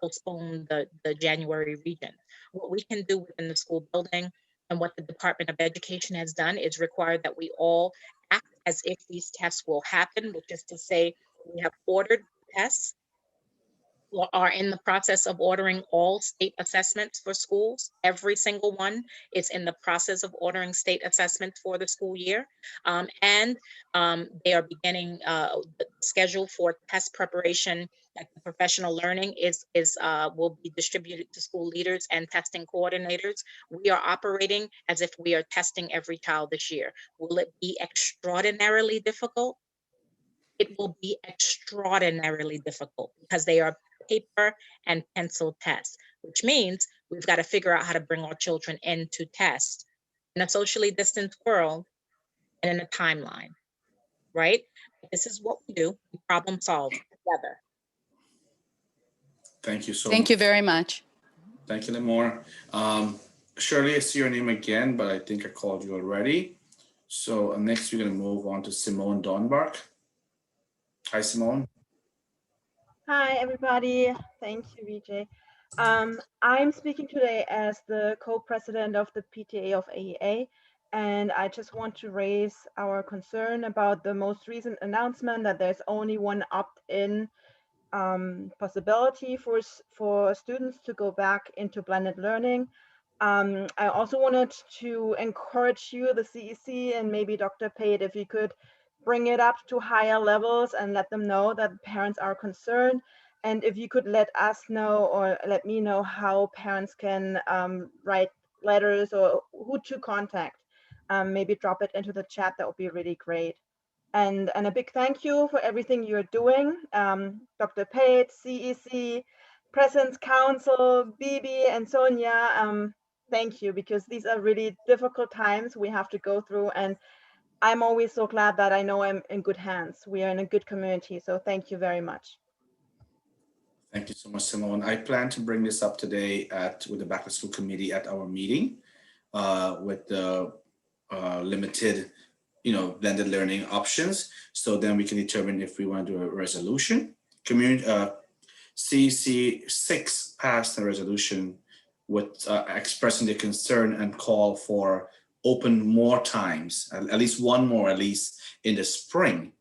postponed the January region. What we can do within the school building and what the Department of Education has done is require that we all act as if these tests will happen, which is to say we have ordered tests, are in the process of ordering all state assessments for schools. Every single one is in the process of ordering state assessments for the school year. And they are beginning the schedule for test preparation. Like the professional learning will be distributed to school leaders and testing coordinators. We are operating as if we are testing every child this year. Will it be extraordinarily difficult? It will be extraordinarily difficult because they are paper and pencil tests, which means we've got to figure out how to bring our children in to test in a socially distanced world and in a timeline, right? This is what we do. We problem solve together. Thank you so much. Thank you very much. Thank you, Limor. Shirley, I see your name again, but I think I called you already. So next we're going to move on to Simone Donbark. Hi, Simone. Hi, everybody. Thank you, Vijay. I'm speaking today as the co-president of the PTA of AEA, and I just want to raise our concern about the most recent announcement that there's only one opt-in possibility for students to go back into blended learning. I also wanted to encourage you, the CEC, and maybe Dr. Pate, if you could bring it up to higher levels and let them know that parents are concerned. And if you could let us know or let me know how parents can write letters or who to contact, maybe drop it into the chat, that would be really great. And a big thank you for everything you're doing. Dr. Pate, CEC, Presence Council, Bibi and Sonia, thank you, because these are really difficult times we have to go through. And I'm always so glad that I know I'm in good hands. We are in a good community. So thank you very much. Thank you so much, Simone. I plan to bring this up today with the Back to School Committee at our meeting with the limited, blended learning options. So then we can determine if we want to do a resolution. CEC6 passed a resolution with expressing the concern and call for open more times, at least one more, at least in the spring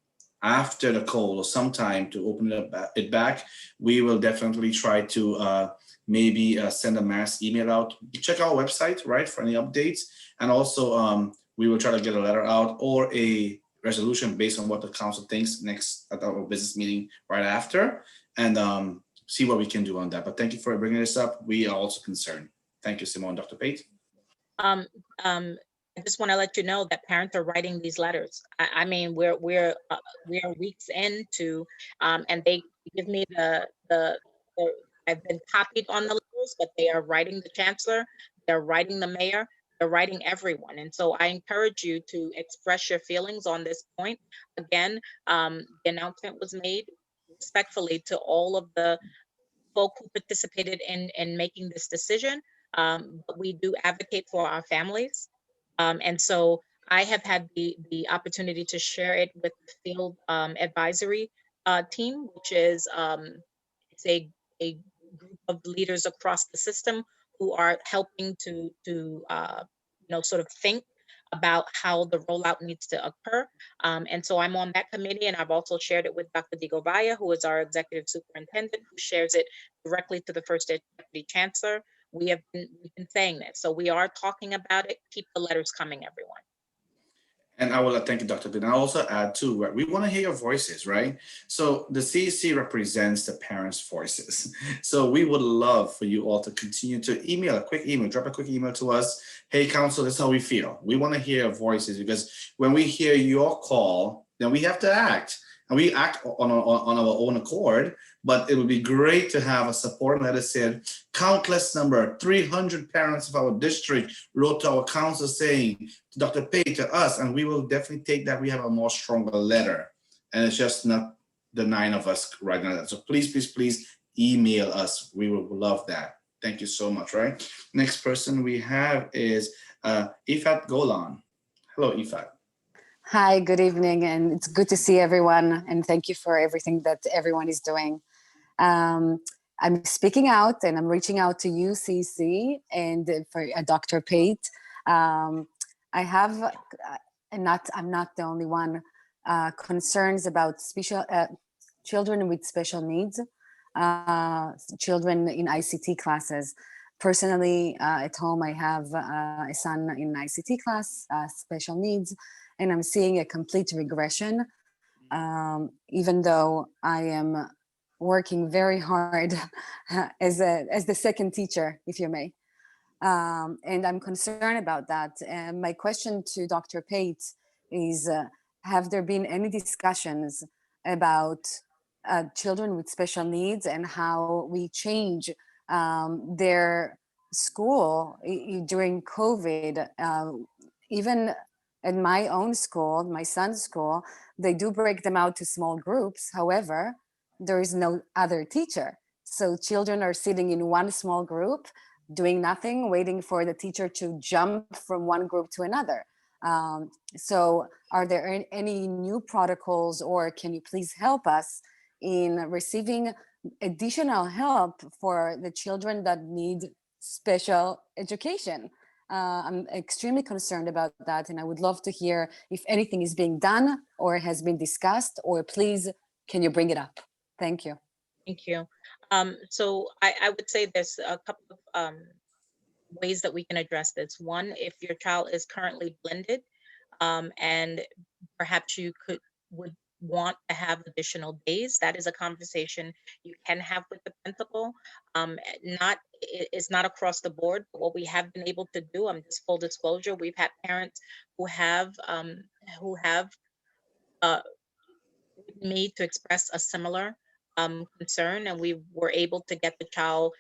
after the cold or sometime to open it back. We will definitely try to maybe send a mass email out. Check our website, right, for any updates. And also we will try to get a letter out or a resolution based on what the council thinks next at our business meeting right after, and see what we can do on that. But thank you for bringing this up. We are also concerned. Thank you, Simone. Dr. Pate. I just want to let you know that parents are writing these letters. I mean, we're weeks into, and they give me the I've been copied on the letters, but they are writing the chancellor, they're writing the mayor, they're writing everyone. And so I encourage you to express your feelings on this point. Again, the announcement was made respectfully to all of the folk who participated in making this decision. But we do advocate for our families. And so I have had the opportunity to share it with the field advisory team, which is it's a group of leaders across the system who are helping to sort of think about how the rollout needs to occur. And so I'm on that committee, and I've also shared it with Dr. Digovaya, who is our executive superintendent, who shares it directly to the first deputy chancellor. We've been saying this, so we are talking about it. Keep the letters coming, everyone. And I will thank you, Dr. Bin. I'll also add too, we want to hear your voices, right? So the CEC represents the parents' voices. So we would love for you all to continue to drop a quick email to us. Hey, council, this is how we feel. We want to hear your voices, because when we hear your call, then we have to act. And we act on our own accord, but it would be great to have a support letter said, countless number, 300 parents of our district wrote to our council saying, to Dr. Pate, to us, and we will definitely take that. We have a more stronger letter. And it's just not the 9 of us right now. So please, please, please email us. We will love that. Thank you so much, right? Next person we have is Ifat Golan. Hello, Ifat. Hi, good evening, and it's good to see everyone, and thank you for everything that everyone is doing. I'm speaking out and I'm reaching out to you, CC, and for Dr. Pate. I have, I'm not the only one, concerns about children with special needs, children in ICT classes. Personally, at home, I have a son in ICT class, special needs, and I'm seeing a complete regression, even though I am working very hard as the second teacher, if you may. And I'm concerned about that. And my question to Dr. Pate is, have there been any discussions about children with special needs and how we change their school during COVID? Even at my own school, my son's school, they do break them out to small groups. However, there is no other teacher. So children are sitting in one small group, doing nothing, waiting for the teacher to jump from one group to another. So are there any new protocols, or can you please help us in receiving additional help for the children that need special education? I'm extremely concerned about that, and I would love to hear if anything is being done or has been discussed, or please, can you bring it up? Thank you. Thank you. So I would say there's a couple of ways that we can address this. One, if your child is currently blended, and perhaps you would want to have additional days, that is a conversation you can have with the principal. It's not across the board, but what we have been able to do, just full disclosure, we've had parents who have made to express a similar concern, and we were able to get the child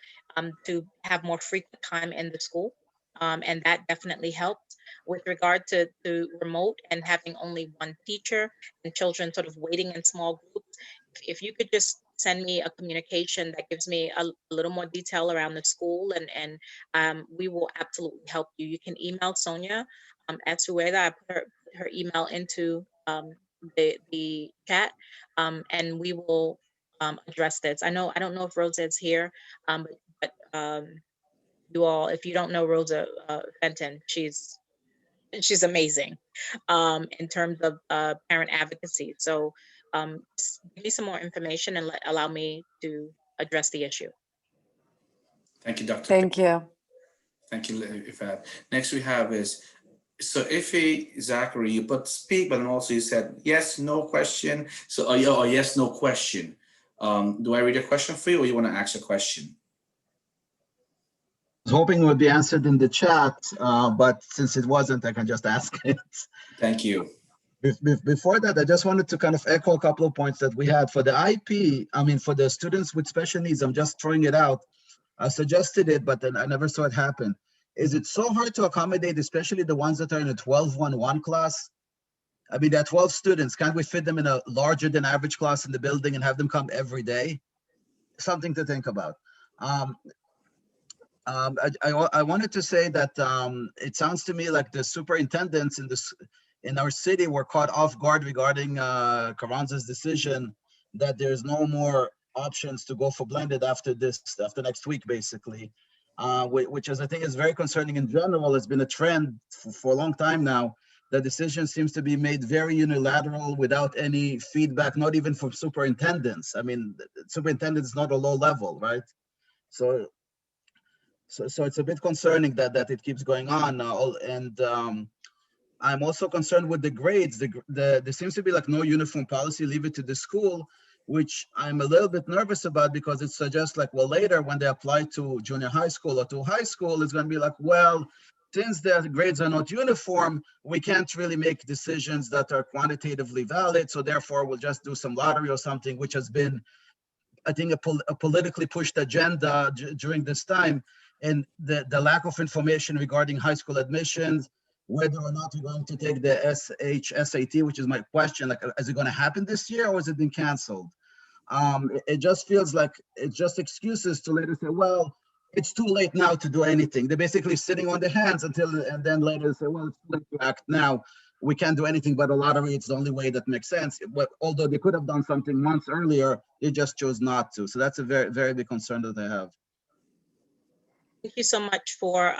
to have more frequent time in the school. And that definitely helped. With regard to remote and having only one teacher and children sort of waiting in small groups, if you could just send me a communication that gives me a little more detail around the school, and we will absolutely help you. You can email Sonia at Sueda. I put her email into the chat, and we will address this. I don't know if Rosa is here, but you all, if you don't know Rosa Fenton, she's amazing in terms of parent advocacy. So just give me some more information and allow me to address the issue. Thank you, Dr. Thank you. Thank you, Ifat. Next we have is, so Ife Zachary, you put speak, but then also you said yes, no question. So or yes, no question. Do I read a question for you, or you want to ask a question? I was hoping it would be answered in the chat, but since it wasn't, I can just ask it. Thank you. Before that, I just wanted to kind of echo a couple of points that we had for the IP. I mean, for the students with special needs, I'm just throwing it out. I suggested it, but then I never saw it happen. Is it so hard to accommodate, especially the ones that are in a 12-1-1 class? I mean, there are 12 students. Can't we fit them in a larger than average class in the building and have them come every day? Something to think about. I wanted to say that it sounds to me like the superintendents in our city were caught off guard regarding Carranza's decision that there's no more options to go for blended after next week, basically, which is, I think, is very concerning in general. It's been a trend for a long time now. The decision seems to be made very unilateral without any feedback, not even from superintendents. I mean, superintendent is not a low level, right? So it's a bit concerning that it keeps going on, I'm also concerned with the grades. There seems to be like no uniform policy, leave it to the school, which I'm a little bit nervous about, because it suggests like, well, later when they apply to junior high school or to high school, it's going to be like, well, since the grades are not uniform, we can't really make decisions that are quantitatively valid. So therefore, we'll just do some lottery or something, which has been, I think, a politically pushed agenda during this time. And the lack of information regarding high school admissions, whether or not we're going to take the SAT, which is my question, like, is it going to happen this year or has it been canceled? It just feels like it's just excuses to later say, well, it's too late now to do anything. They're basically sitting on their hands and then later say, well, it's too late to act now. We can't do anything but a lottery. It's the only way that makes sense. But although they could have done something months earlier, they just chose not to. So that's a very, very big concern that they have. Thank you so much for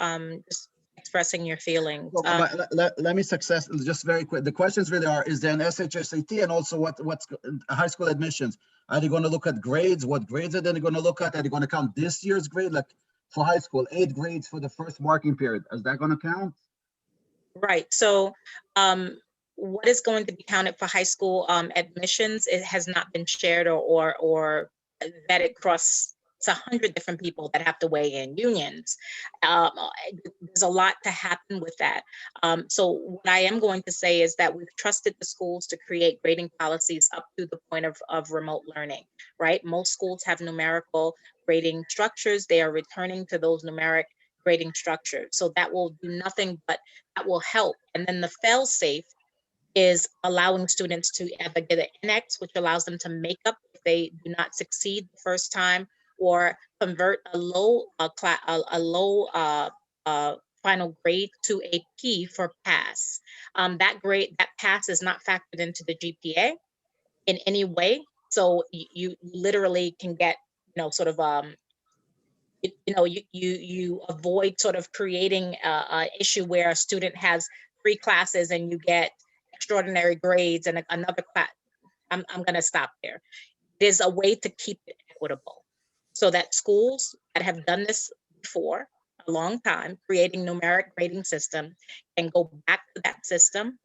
just expressing your feelings. Let me just very quick. The questions really are, is there an SHSAT, and also what's high school admissions? Are they going to look at grades? What grades are they going to look at? Are they going to count this year's grade? Like for high school, 8 grades for the first marking period. Is that going to count? Right. So what is going to be counted for high school admissions, it has not been shared or vetted across. It's 100 different people that have to weigh in, unions. There's a lot to happen with that. So what I am going to say is that we've trusted the schools to create grading policies up to the point of remote learning, right? Most schools have numerical grading structures. They are returning to those numeric grading structures. So that will do nothing, but that will help. And then the fail-safe is allowing students to either get an NX, which allows them to make up if they do not succeed the first time, or convert a low final grade to a P for pass. That pass is not factored into the GPA in any way. So you literally can get, sort of, you avoid sort of creating an issue where a student has 3 classes and you get extraordinary grades and another class. I'm going to stop there. There's a way to keep it equitable, so that schools that have done this before a long time creating numeric grading system and go back to that system.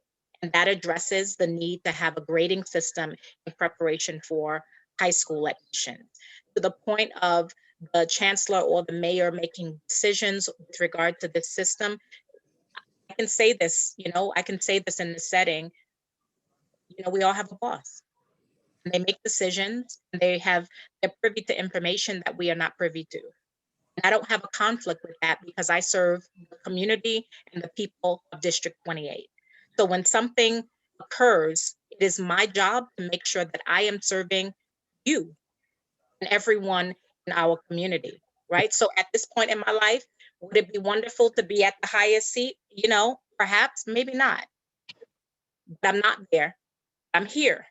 And that addresses the need to have a grading system in preparation for high school admissions. To the point of the chancellor or the mayor making decisions with regard to this system, I can say this, I can say this in this setting, we all have a boss. And they make decisions, and they're privy to information that we are not privy to. And I don't have a conflict with that because I serve the community and the people of District 28. So when something occurs, it is my job to make sure that I am serving you and everyone in our community, right? So at this point in my life, would it be wonderful to be at the highest seat? Perhaps, maybe not. But I'm not there. I'm here.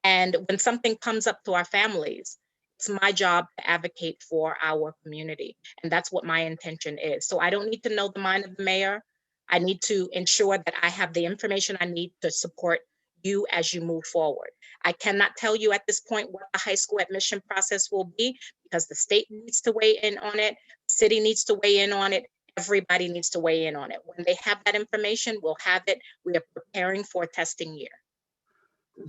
And when something comes up to our families, it's my job to advocate for our community. And that's what my intention is. So I don't need to know the mind of the mayor. I need to ensure that I have the information I need to support you as you move forward. I cannot tell you at this point what the high school admission process will be because the state needs to weigh in on it, the city needs to weigh in on it, everybody needs to weigh in on it. When they have that information, we'll have it. We are preparing for a testing year.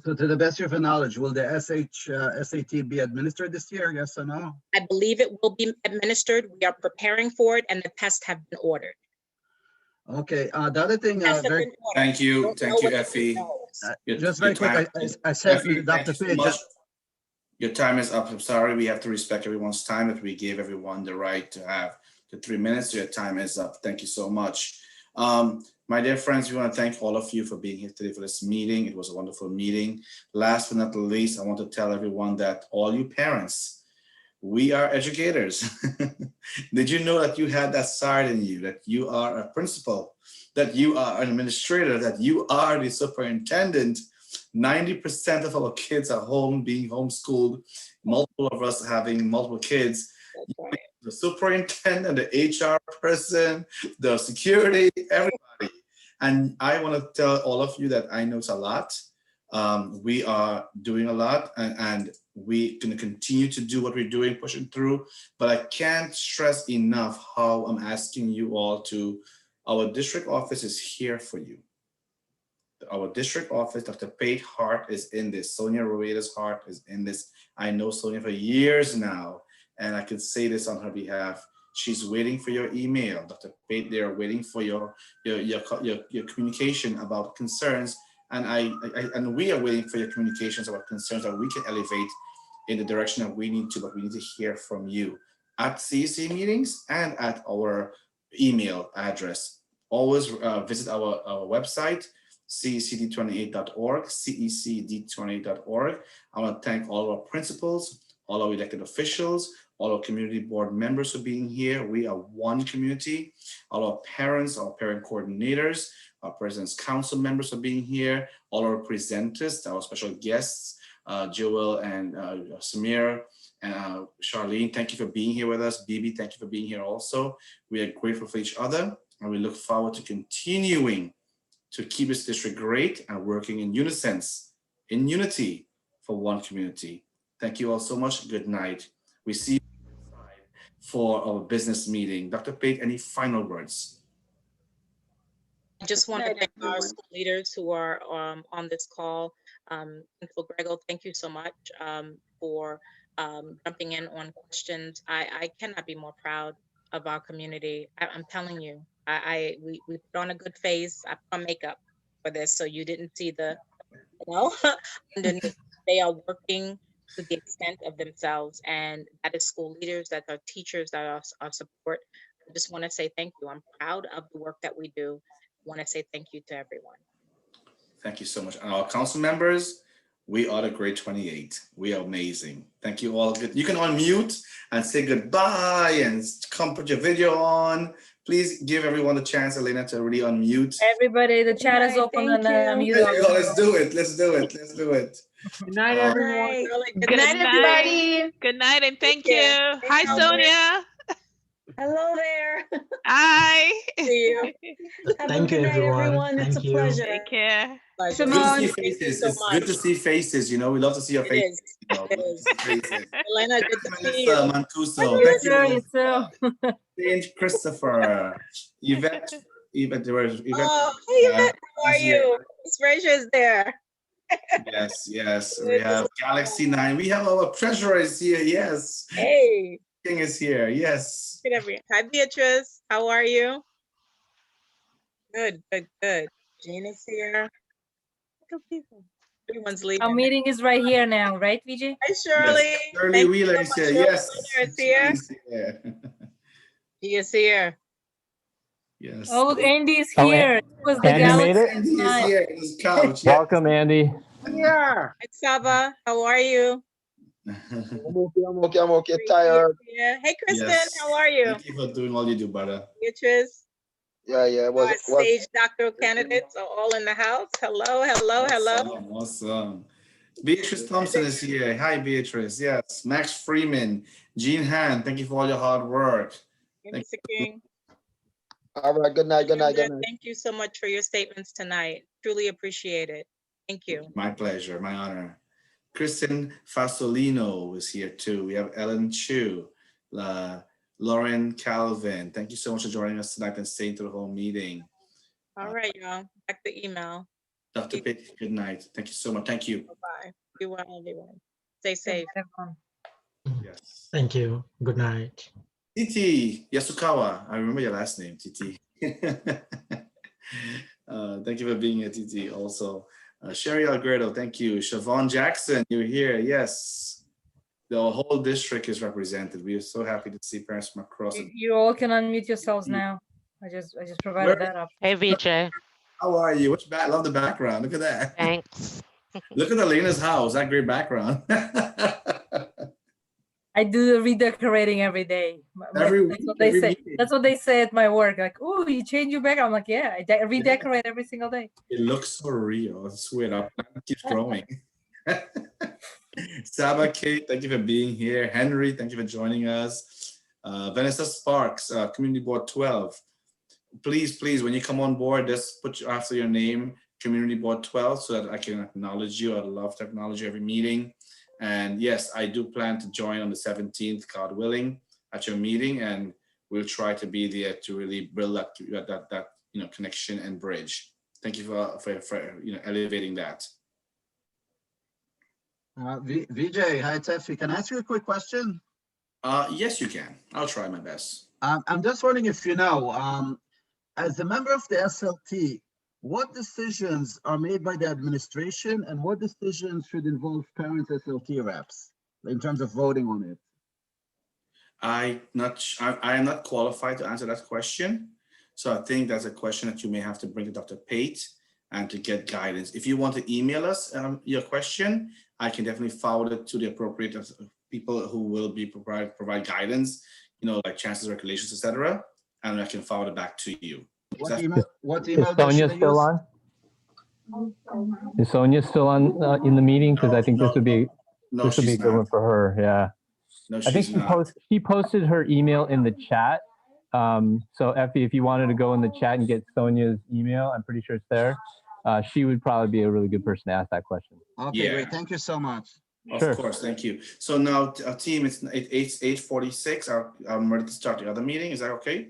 So to the best of your knowledge, will the SAT be administered this year, yes or no? I believe it will be administered. We are preparing for it and the tests have been ordered. Okay, the other thing, Thank you, Effie. Just very quick, I said Effie, Dr. thank you so Page, much. Your time is up. I'm sorry, we have to respect everyone's time. If we gave everyone the right to have the 3 minutes, your time is up. Thank you so much. My dear friends, we want to thank all of you for being here today for this meeting. It was a wonderful meeting. Last but not least, I want to tell everyone that all you parents, we are educators. Did you know that you had that side in you, that you are a principal, that you are an administrator, that you are the superintendent? 90% of our kids are home being homeschooled, multiple of us having multiple kids. The superintendent, the HR person, the security, everybody. And I want to tell all of you that I know it's a lot. We are doing a lot and we're going to continue to do what we're doing, pushing through. But I can't stress enough how I'm asking you all to, our district office is here for you. Our district office, Dr. Pate Hart is in this. Sonia Rueda's heart is in this. I know Sonia for years now, and I can say this on her behalf. She's waiting for your email, Dr. Pate. They are waiting for your communication about concerns, and we are waiting for your communications about concerns that we can elevate in the direction that we need to. But we need to hear from you at CEC meetings and at our email address. Always visit our website, CECD28.org, CECD28.org. I want to thank all our principals, all our elected officials, all our community board members for being here. We are one community. All our parents, our parent coordinators, our President's Council members for being here, all our presenters, our special guests, Joel and Samir and Charlene, thank you for being here with us. Bibi, thank you for being here also. We are grateful for each other, and we look forward to continuing to keep this district great and working in unity for one community. Thank you all so much. Good night. We see you for our business meeting. Dr. Pate, any final words? I just want to thank our school leaders who are on this call. Principal Grego, thank you so much for jumping in on questions. I cannot be more proud of our community. I'm telling you, we put on a good face. I put on makeup for this, so you didn't see the, underneath. They are working to the extent of themselves, and that is school leaders, that are teachers, that are our support. I just want to say thank you. I'm proud of the work that we do. I want to say thank you to everyone. Thank you so much. And our council members, we are the great 28. We are amazing. Thank you all. You can unmute and say goodbye and come put your video on. Please give everyone a chance, Elena, to really unmute. Everybody, the chat is open and mute. Let's do it. Let's do it. Let's do it. Good night, everyone. Good night, everybody. Good night, and thank you. Hi, Sonia. Hello there. Hi. See you. Have a Thank good you, night, everyone. It's a Thank you. pleasure. Take care. Pleasure. Good to Simone, see thank you faces. so It's much. good to see faces. You know, we love to see your It faces. is. You know, It good to is. see faces. Elena, good to see Melissa you. Mancuso. You Thank too, you. you too. Saint Christopher. Yvette. Yvette. Oh, hey, Yvette, how are is here. you? Miss Frazier is there. Yes, yes. We Good to have see Galaxy 9. We have our treasurer is here. Yes. Hey, King is here. Yes. good everyone. Hi, Beatrice. How are you? Good, good, good. Jean is here. Good people. Everyone's Our leaving. meeting is right here now, right, VJ? Hi, Shirley. Yes. Shirley Thank you Wheeler so is much. here. Shirley Yes. Wheeler is here. Shirley's here. She is here. Yes. Oh, look, Andy's Oh, here. It was the Andy made Galaxy it? Andy is 9. here in his couch. Yes. Welcome, Andy. Hi, Saba. How are you? I'm okay, Tracy is tired. here. Hey, Kristen. Yes. How are you? Thank you for doing all you do, brother. Beatrice. Yeah, Our was sage doctoral candidates are all in the house. Hello, hello, hello. Awesome. Awesome. Beatrice Thompson is here. Hi, Beatrice. Yes. Max Freeman, Jean Han. Thank you for all your hard work. Thank Mr. King. all right. Good night. Good night. Good Linda, night. thank you so much for your statements tonight. Truly appreciate it. Thank you. My pleasure. My honor. Kristen Fasolino is here too. We have Ellen Chu, Lauren Calvin. Thank you so much for joining us tonight and staying through the whole meeting. All right, y'all. Back to email. Dr. Pitt, good night. Thank you so much. Thank you. Bye-bye. Be well, everyone. Stay safe. Yes. Thank you. Good night. Titi Yasukawa. I remember your last name, Titi. Thank you for being here, Titi. Also, Sherry Algredo, thank you. Siobhan Jackson, you're here. Yes. The whole district is represented. We are so happy to see parents from across. You all can unmute yourselves now. I just provided that up. Hey, VJ. How are you? Which back? Love the background. Look at that. Thanks. Look at Elena's house. That great background. I do the redecorating every day. Every That's week, what they every say. meeting. That's what they say at my work. Like, oh, you change your background. I'm like, yeah, I redecorate every single day. It looks so real. I swear, our plant keeps growing. Saba Kate, thank you for being here. Henry, thank you for joining us. Vanessa Sparks, Community Board 12. Please, when you come on board, just put after your name, Community Board 12, so that I can acknowledge you. I'd love to acknowledge you every meeting. And yes, I do plan to join on the 17th, God willing, at your meeting, and we'll try to be there to really build that connection and bridge. Thank you for elevating that. VJ, hi Tefi. Can I ask you a quick question? Yes, you can. I'll try my best. I'm just wondering if you know, as a member of the SLT, what decisions are made by the administration and what decisions should involve parent SLT reps in terms of voting on it? I am not qualified to answer that question. So I think that's a question that you may have to bring to Dr. Pate and to get guidance. If you want to email us your question, I can definitely forward it to the appropriate people who will be provide guidance, like chances, regulations, etc. And I can forward it back to you. What email Is Sonia still on? Is Sonia still on in the meeting? Because I think this would be a good one for her. Yeah. No, I think she posted her email in the chat. So Effie, if you wanted to go in the chat and get Sonia's email, I'm pretty sure it's there. She would probably be a really good person to ask that question. Okay, great. Thank you so much. Of course, thank you. So now, team, it's 8:46. I'm ready to start the other meeting. Is that okay?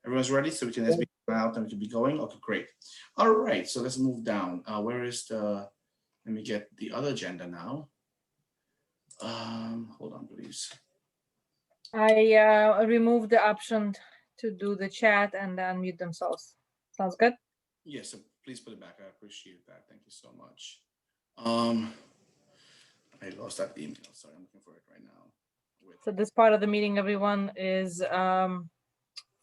Everyone's ready, so we can be out and we can be going. Okay, great. All right, so let's move down. Where is the? Let me get the other agenda now. Hold on, please. I removed the option to do the chat and unmute themselves. Sounds good? Yes, so please put it back. I appreciate that. Thank you so much. I lost that email. Sorry, I'm looking for it right now. So this part of the meeting, everyone, is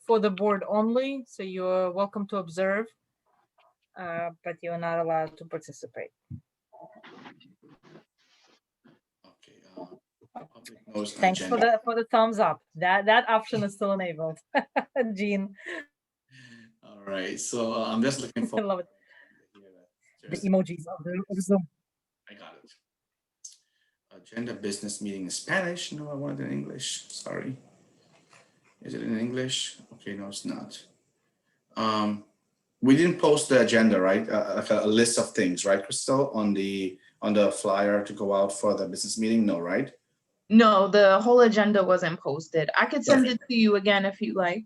for the board only. So you're welcome to observe, but you're not allowed to participate. Thanks for the thumbs up. That option is still enabled. Jean. All right, so I'm just looking for. I love it. The emojis of the Zoom. I got it. Agenda business meeting in Spanish. No, I wanted it in English. Sorry. Is it in English? Okay, no, it's not. We didn't post the agenda, right? Like a list of things, right, Crystal, on the flyer to go out for the business meeting? No, right? No, the whole agenda wasn't posted. I could send it to you again if you like.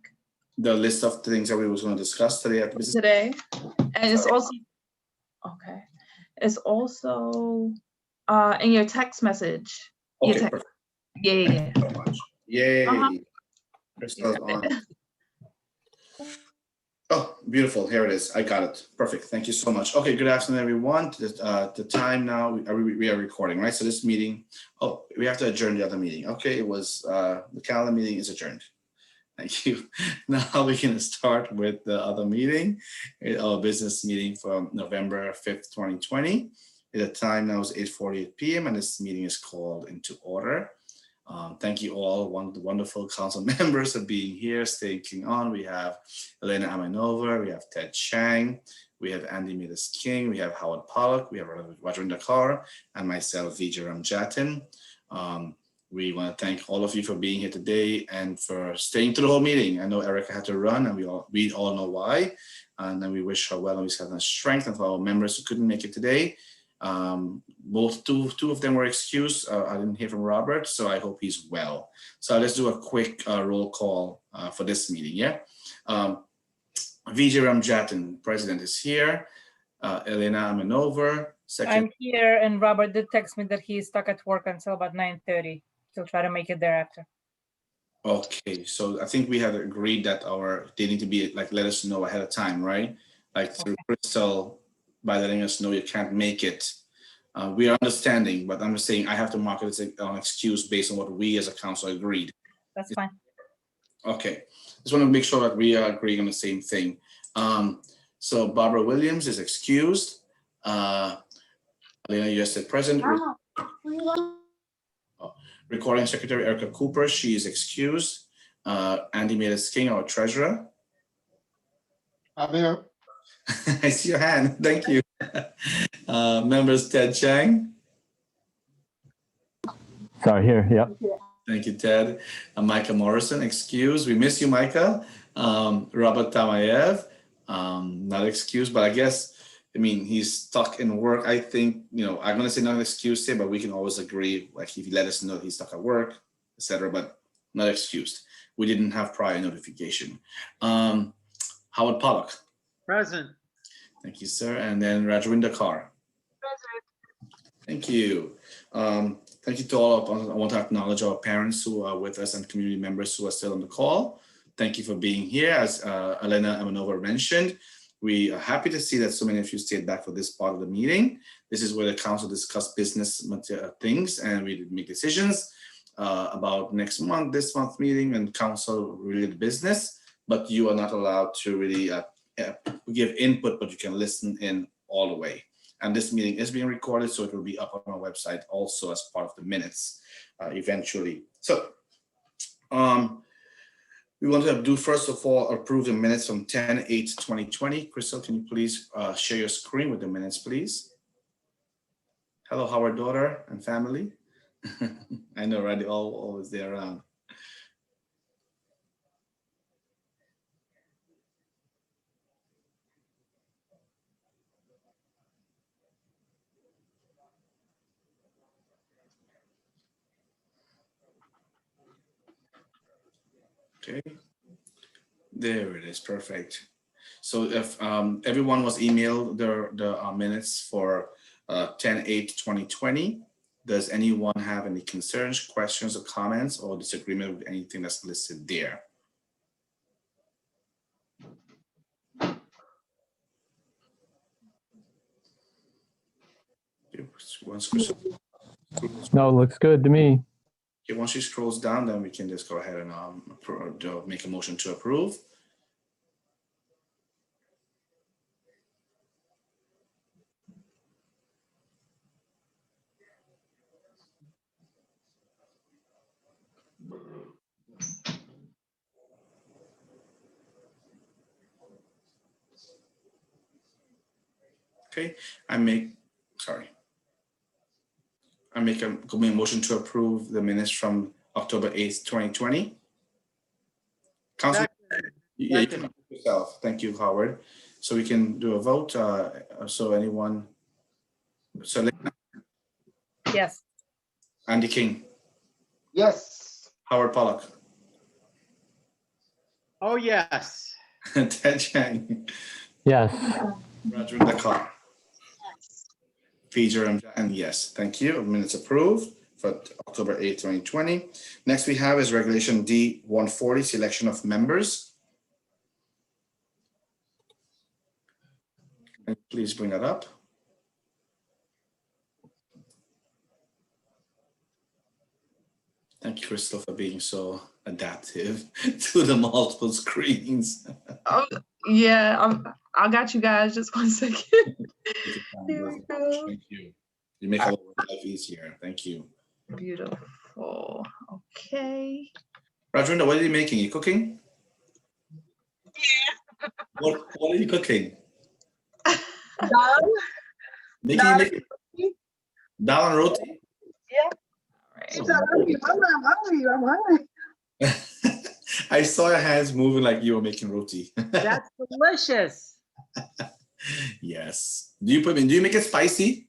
The list of things that we was going to discuss today at the business Today. And it's also, okay. It's also in your text message. Your Okay, text. perfect. Yeah. Thank you so much. Yay. Crystal's on. Oh, beautiful. Here it is. I got it. Perfect. Thank you so much. Okay, good afternoon, everyone. The time now, we are recording, right? So this meeting, oh, we have to adjourn the other meeting. Okay, it was, the calendar meeting is adjourned. Thank you. Now we can start with the other meeting, our business meeting for November 5th, 2020. The time now is 8:48 p.m. and this meeting is called into order. Thank you all, wonderful council members, for being here, staying on. We have Elena Amenova, we have Ted Chang, we have Andy Midas King, we have Howard Pollock, we have Rajendra Kaur, and myself, Vijay Ramjatin. We want to thank all of you for being here today and for staying through the whole meeting. I know Erica had to run, and we all know why. And then we wish her well and we have strength. And for our members who couldn't make it today, two of them were excused. I didn't hear from Robert, so I hope he's well. So let's do a quick roll call for this meeting. Yeah, Vijay Ramjatin, president, is here. Elena Amenova, I'm here, and Robert did text me that he's stuck at work until about 9:30. He'll try to make it thereafter. Okay, so I think we had agreed that they need to be like, let us know ahead of time, right? Like through Crystal, by letting us know you can't make it. We are understanding, but I'm just saying I have to mark it as an excuse based on what we as a council agreed. That's fine. Okay, just want to make sure that we are agreeing on the same thing. So Barbara Williams is excused. Elena, you said present. Recording Secretary Erica Cooper, she is excused. Andy Midas King, our treasurer. I'm here. I see your hand. Thank you. Members Ted Chang. Sorry, here. Yep. Thank you, Ted. Micah Morrison, excused. We miss you, Micah. Robert Tamayev, not excused, but I guess, I mean, he's stuck in work. I think, I'm going to say not an excuse here, but we can always agree, like if you let us know he's stuck at work, etc., but not excused. We didn't have prior notification. Howard Pollock. Present. Thank you, sir. And then Rajendra Kaur. Present. Thank you. Thank you to all. I want to acknowledge our parents who are with us and community members who are still on the call. Thank you for being here. As Elena Amenova mentioned, we are happy to see that so many of you stayed back for this part of the meeting. This is where the council discuss business things and we make decisions about next month, this month meeting and council related business, but you are not allowed to really give input, but you can listen in all the way. And this meeting is being recorded, so it will be up on our website also as part of the minutes eventually. So we want to do, first of all, approve the minutes from 10/8/2020. Crystal, can you please share your screen with the minutes, please? Hello, Howard daughter and family. I know, right? They're always there around. Okay, there it is, perfect. So if everyone was emailed the minutes for 10/8/2020, does anyone have any concerns, questions, or comments, or disagreement with anything that's listed there? No, it looks good to me. Okay, once she scrolls down, then we can just go ahead and make a motion to approve. Okay, I make a motion to approve the minutes from October 8th, 2020. Council, yeah, you Second. can unmute yourself. Thank you, Howard. So we can do a vote. So anyone, so Yes. Andy King, Yes. Howard Pollock, Oh, yes. Ted Chiang, Yes. Roger Dakar, Peter, and yes, thank you. Minutes approved for October 8th, 2020. Next we have is Regulation D140, selection of members. And please bring that up. Thank you, Crystal, for being so adaptive to the multiple screens. Oh, yeah, I got you guys. Just 1 second. Here we go. Thank you. You make our life easier. Thank you. Beautiful. Okay. Rajwinda, what are you making? You cooking? Yeah. What are you cooking? Dal. Making dal and roti? Yeah. It's hungry. I'm hungry. I saw your hands moving like you were making roti. That's delicious. Yes. Do you make it spicy?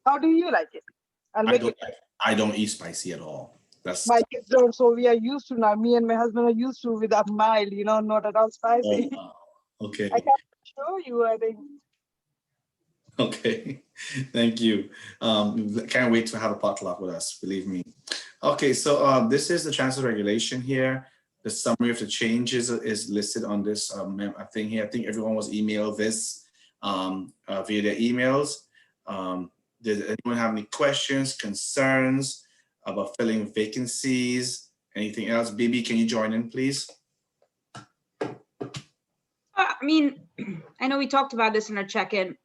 How do you like it? I'll make it. I don't eat spicy at all. That's My kids don't, so we are used to now. Me and my husband are used to with a mild, not at all spicy. oh, wow. Okay. I can show you, I think. Okay, thank you. Can't wait to have a potluck with us, believe me. Okay, so this is the transfer regulation here. The summary of the changes is listed on this thing here. I think everyone was emailed this via their emails. Does anyone have any questions, concerns about filling vacancies? Anything else? Bibi, can you join in, please? I mean, I know we talked about this in our check-in.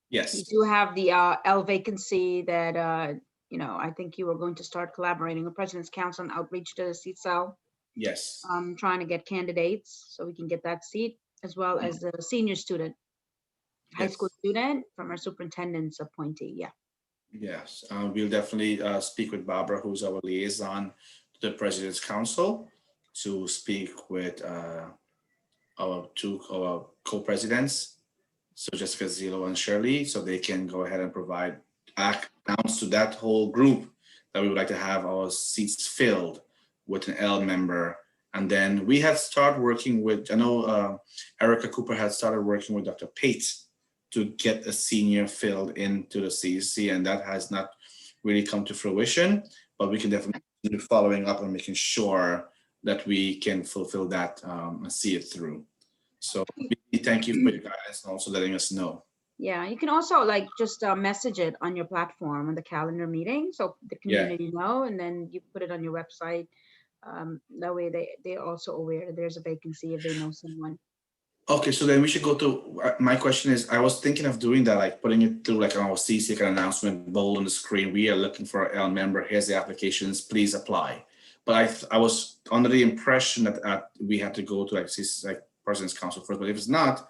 Yes. We do have the L vacancy that, I think you were going to start collaborating with President's Council and outreach to the seat cell. Yes. Trying to get candidates so we can get that seat, as well as the senior student, high school student from our superintendent's appointee. Yeah. Yes, we'll definitely speak with Barbara, who's our liaison to the President's Council, to speak with our co-presidents, so Jessica Zillow and Shirley, so they can go ahead and announce to that whole group that we would like to have our seats filled with an L member. And then we had started working with, I know Erica Cooper had started working with Dr. Pate to get a senior filled into the CEC, and that has not really come to fruition, but we can definitely be following up and making sure that we can fulfill that and see it through. So thank you for your guidance and also letting us know. Yeah, you can also just message it on your platform on the calendar meeting, so the community know, and then you put it on your website. That way they're also aware that there's a vacancy if they know someone. Okay, so then we should go to, my question is, I was thinking of doing that, like putting it through like our CC announcement, bold on the screen. We are looking for an L member. Here's the applications, please apply. But I was under the impression that we had to go to like President's Council first, but if it's not,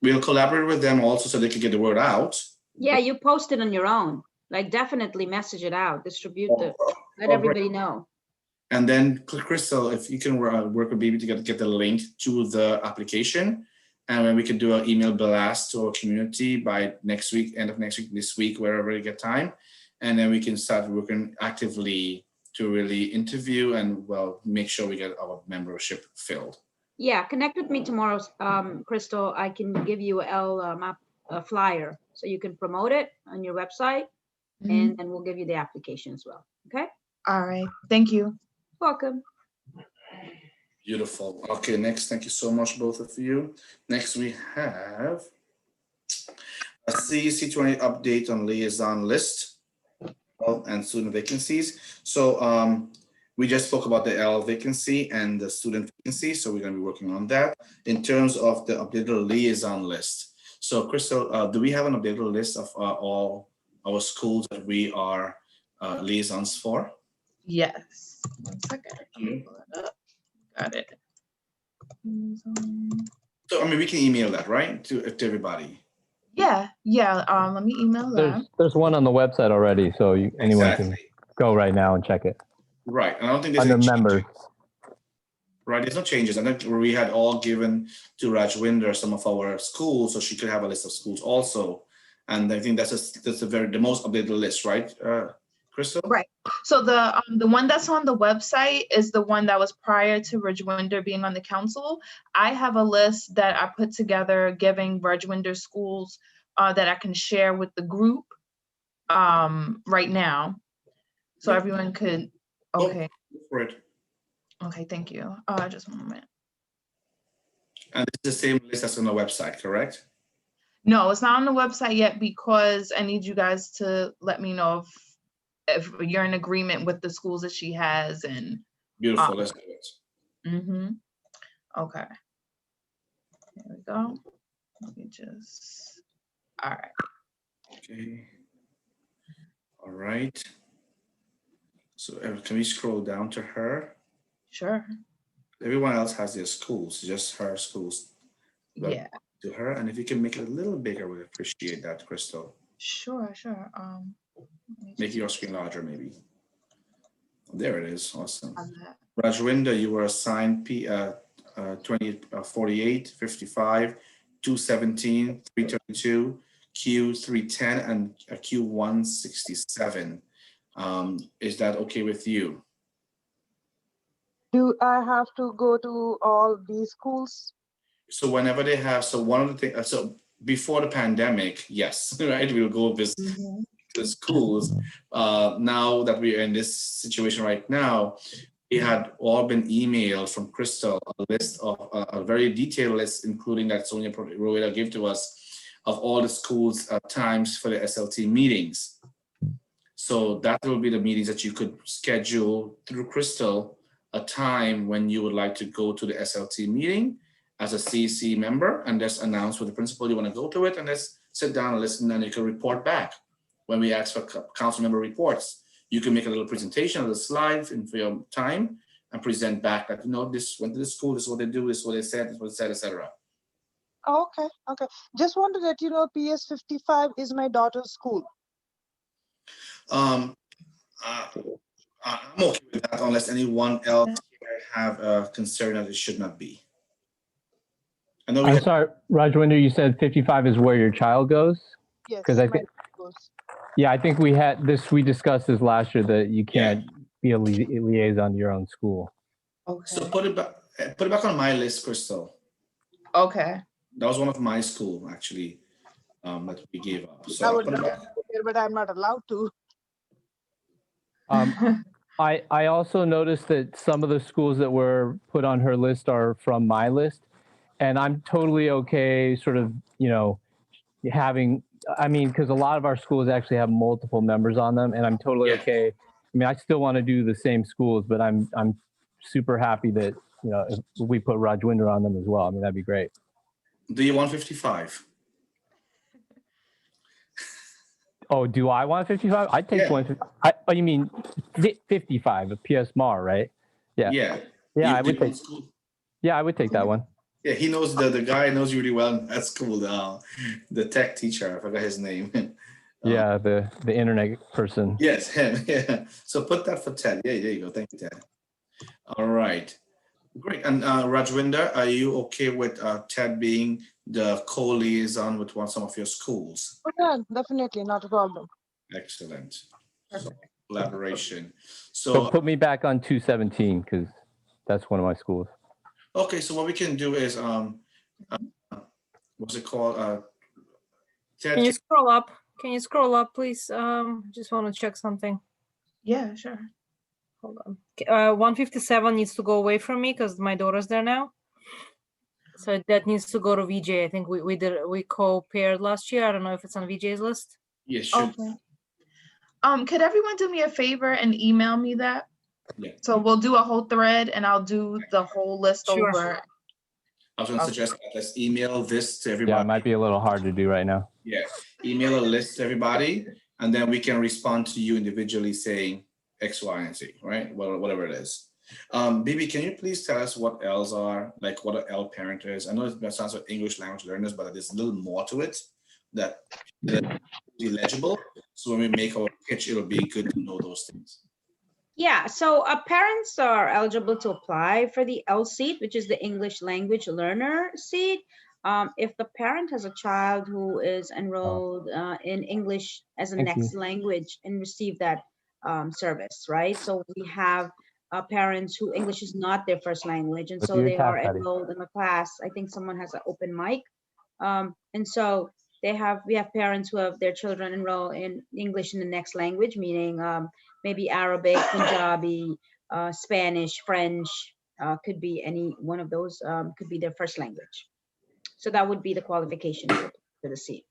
we'll collaborate with them also so they can get the word out. Yeah, you post it on your own, definitely message it out, distribute let everybody know. And then Crystal, if you can work with Bibi to get the link to the application, and then we can do an email blast to our community by next week, end of next week, this week, wherever you get time. And then we can start working actively to really interview and make sure we get our membership filled. Yeah, connect with me tomorrow, Crystal. I can give you a flyer so you can promote it on your website, and then we'll give you the application as well. Okay. All right. Thank you. Welcome. Beautiful. Okay, next, thank you so much, both of you. Next, we have a CEC28 update on liaison list and student vacancies. So we just spoke about the L vacancy and the student vacancy, so we're going to be working on that. In terms of the updated liaison list, so Crystal, do we have an updated list of all our schools that we are liaisons for? Yes. 1 second. Pull it up. Got it. So I mean, we can email that, right, to everybody. Yeah. Let me email that. There's one on the website already, so anyone can go right now and check it. Right. I don't think there's under any members. Right, there's no changes. I think we had all given to Rajwinder some of our schools, so she could have a list of schools also. And I think that's the most updated list, right, Crystal? Right. So the one that's on the website is the one that was prior to Rajwinder being on the council. I have a list that I put together giving Rajwinder schools that I can share with the group right now. So everyone could, okay. Go for it. Okay, thank you. Just one moment. And it's the same list that's on the website, correct? No, it's not on the website yet because I need you guys to let me know if you're in agreement with the schools that she has and. Beautiful, let's do it. Mm-hmm. Okay. There we go. Let me just, all right. Okay. All right. So can we scroll down to her? Sure. Everyone else has their schools, just her schools. Yeah. To her, and if you can make it a little bigger, we'd appreciate that, Crystal. Sure. Make your screen larger, maybe. There it is. Awesome. Rajwinder, you were assigned 48, 55, 217, 332, Q310, and Q167. Is that okay with you? Do I have to go to all these schools? So whenever they have, so one of the things, so before the pandemic, yes, right, we'll go visit the schools. Now that we're in this situation right now, we had all been emailed from Crystal, a list of a very detailed list, including that Sonia Roweda gave to us, of all the schools' times for the SLT meetings. So that will be the meetings that you could schedule through Crystal, a time when you would like to go to the SLT meeting as a CEC member, and just announce with the principal you want to go to it, and just sit down and listen, and you can report back. When we ask for council member reports, you can make a little presentation of the slides in for your time and present back that, you know, this went to the school, this is what they do, this is what they said, this is what they said, etc. Okay. Just wanted to let you know, PS55 is my daughter's school. I'm okay with that unless anyone else here have a concern that it should not be. I'm sorry, Rajwinder, you said 55 is where your child goes? Yes. Because I think, yeah, I think we discussed this last year that you can't be a liaison to your own school. Okay. So put it back on my list, Crystal. Okay. That was one of my school actually that we gave up. So I would love to go there, but I'm not allowed to. I also noticed that some of the schools that were put on her list are from my list, and I'm totally okay sort of, you know, having, I mean, because a lot of our schools actually have multiple members on them, and I'm totally okay. I mean, I still want to do the same schools, but I'm super happy that, you know, if we put Rajwinder on them as well. I mean, that'd be great. Do you want 55? Oh, do I want 55? I'd take 150. Oh, you mean 55, a PS Mar, right? Yeah. Yeah. Yeah, I would take. Yeah, I would take that one. Yeah, he knows the guy knows you really well at school. The tech teacher, I forgot his name. Yeah, the internet person. Yes, him. Yeah. So put that for Ted. Yeah, there you go. Thank you, Ted. All right. Great. And Rajwinder, are you okay with Ted being the co-liaison with some of your schools? Yeah, definitely, not a problem. Excellent. So, collaboration. So put me back on 217 because that's one of my schools. Okay, so what we can do is what's it called? Ted, Can you scroll up? Can you scroll up, please? Just want to check something. Yeah, sure. Hold on. 157 needs to go away from me because my daughter's there now. So that needs to go to VJ. I think we co-paired last year. I don't know if it's on VJ's list. Yes, sure. Okay. Could everyone do me a favor and email me that? Yeah. So we'll do a whole thread and I'll do the whole list over. I was going to suggest that let's email this to everybody. Yeah, it might be a little hard to do right now. Yeah, email a list to everybody, and then we can respond to you individually saying X, Y, and Z, right? Well, whatever it is. Bibi, can you please tell us what L's are, like what an L parent is? I know it sounds like English language learners, but there's a little more to it that is legible. So when we make our pitch, it'll be good to know those things. Yeah, so parents are eligible to apply for the L seat, which is the English language learner seat. If the parent has a child who is enrolled in English as a Thank you. next language and receive that service, right? So we have parents who English is not their first language, and With so your they are tap, Patty. enrolled in the class. I think someone has an open mic. And so we have parents who have their children enroll in English in the next language, meaning maybe Arabic, Punjabi, Spanish, French, could be any one of those, could be their first language. So that would be the qualification for the seat.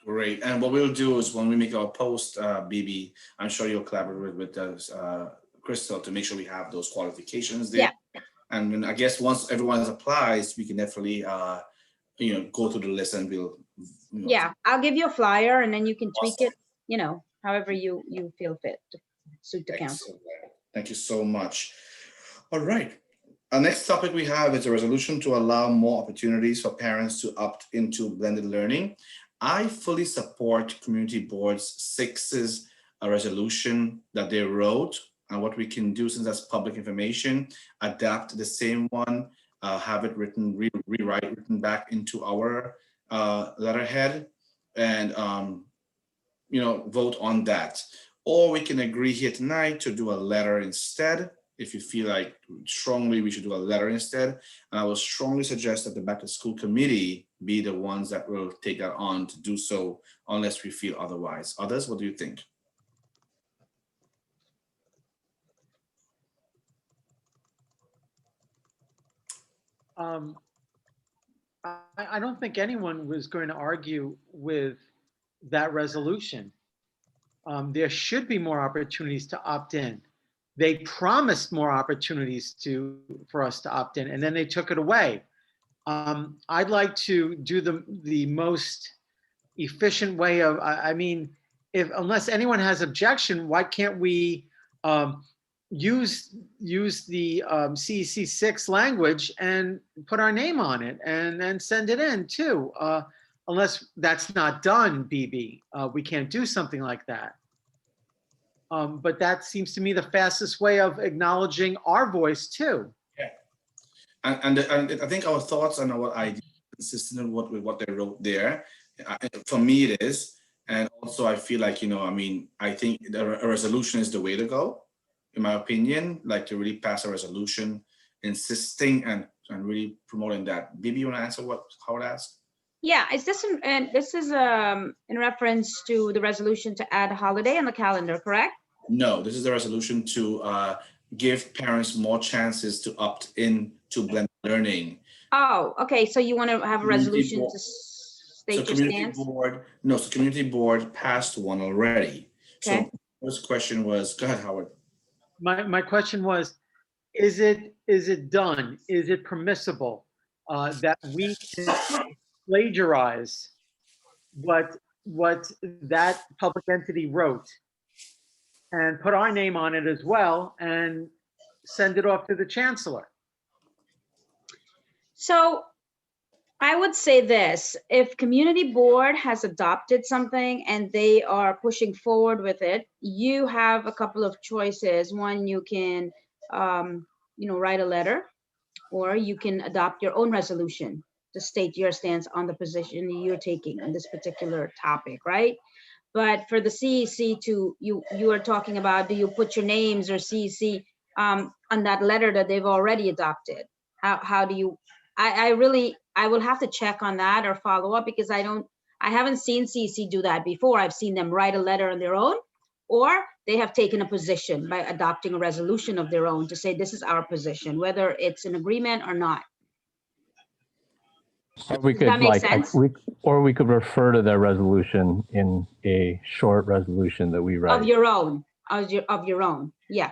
Great. And what we'll do is when we make our post, BB, I'm sure you'll collaborate with us, Crystal, to make sure we have those qualifications there. Yeah. And then I guess once everyone applies, we can definitely, go through the list and we'll. Yeah, I'll give you a flyer and then you can tweak it, however you feel fit to suit the council. Thank you so much. All right. Our next topic we have is a resolution to allow more opportunities for parents to opt into blended learning. I fully support Community Board's 6's resolution that they wrote, and what we can do, since that's public information, adapt the same one, have it written, written back into our letterhead, and vote on that. Or we can agree here tonight to do a letter instead. If you feel like strongly we should do a letter instead. And I will strongly suggest that the Back to School Committee be the ones that will take that on to do so, unless we feel otherwise. Others, what do you think? I don't think anyone was going to argue with that resolution. There should be more opportunities to opt in. They promised more opportunities for us to opt in, and then they took it away. I'd like to do the most efficient way of, unless anyone has objection, why can't we use the CEC6 language and put our name on it and then send it in too? Unless that's not done, BB, we can't do something like that. But that seems to me the fastest way of acknowledging our voice too. Yeah, and I think our thoughts and our ideas are consistent with what they wrote there. For me, it is, and also I feel like I think a resolution is the way to go, in my opinion. Like to really pass a resolution, insisting and really promoting that. Bibi, you want to answer what Howard asked? Yeah, this is in reference to the resolution to add a holiday on the calendar, correct? No, this is the resolution to give parents more chances to opt in to blended learning. Oh, okay. So you want to have a resolution to state your stance? So Community Board passed one already. Okay. So first question was, go ahead, Howard. My question was, is it done? Is it permissible that we can plagiarize what that public entity wrote and put our name on it as well and send it off to the chancellor? So I would say this: if Community Board has adopted something and they are pushing forward with it, you have a couple of choices. One, you can write a letter, or you can adopt your own resolution to state your stance on the position you're taking on this particular topic, right? But for the CEC you are talking about, do you put your names or CEC on that letter that they've already adopted? How do you, I will have to check on that or follow up, because I haven't seen CEC do that before. I've seen them write a letter on their own, or they have taken a position by adopting a resolution of their own to say, this is our position, whether it's an agreement or not. Or we could we could refer to their resolution in a short resolution that we write. Of your own, yeah.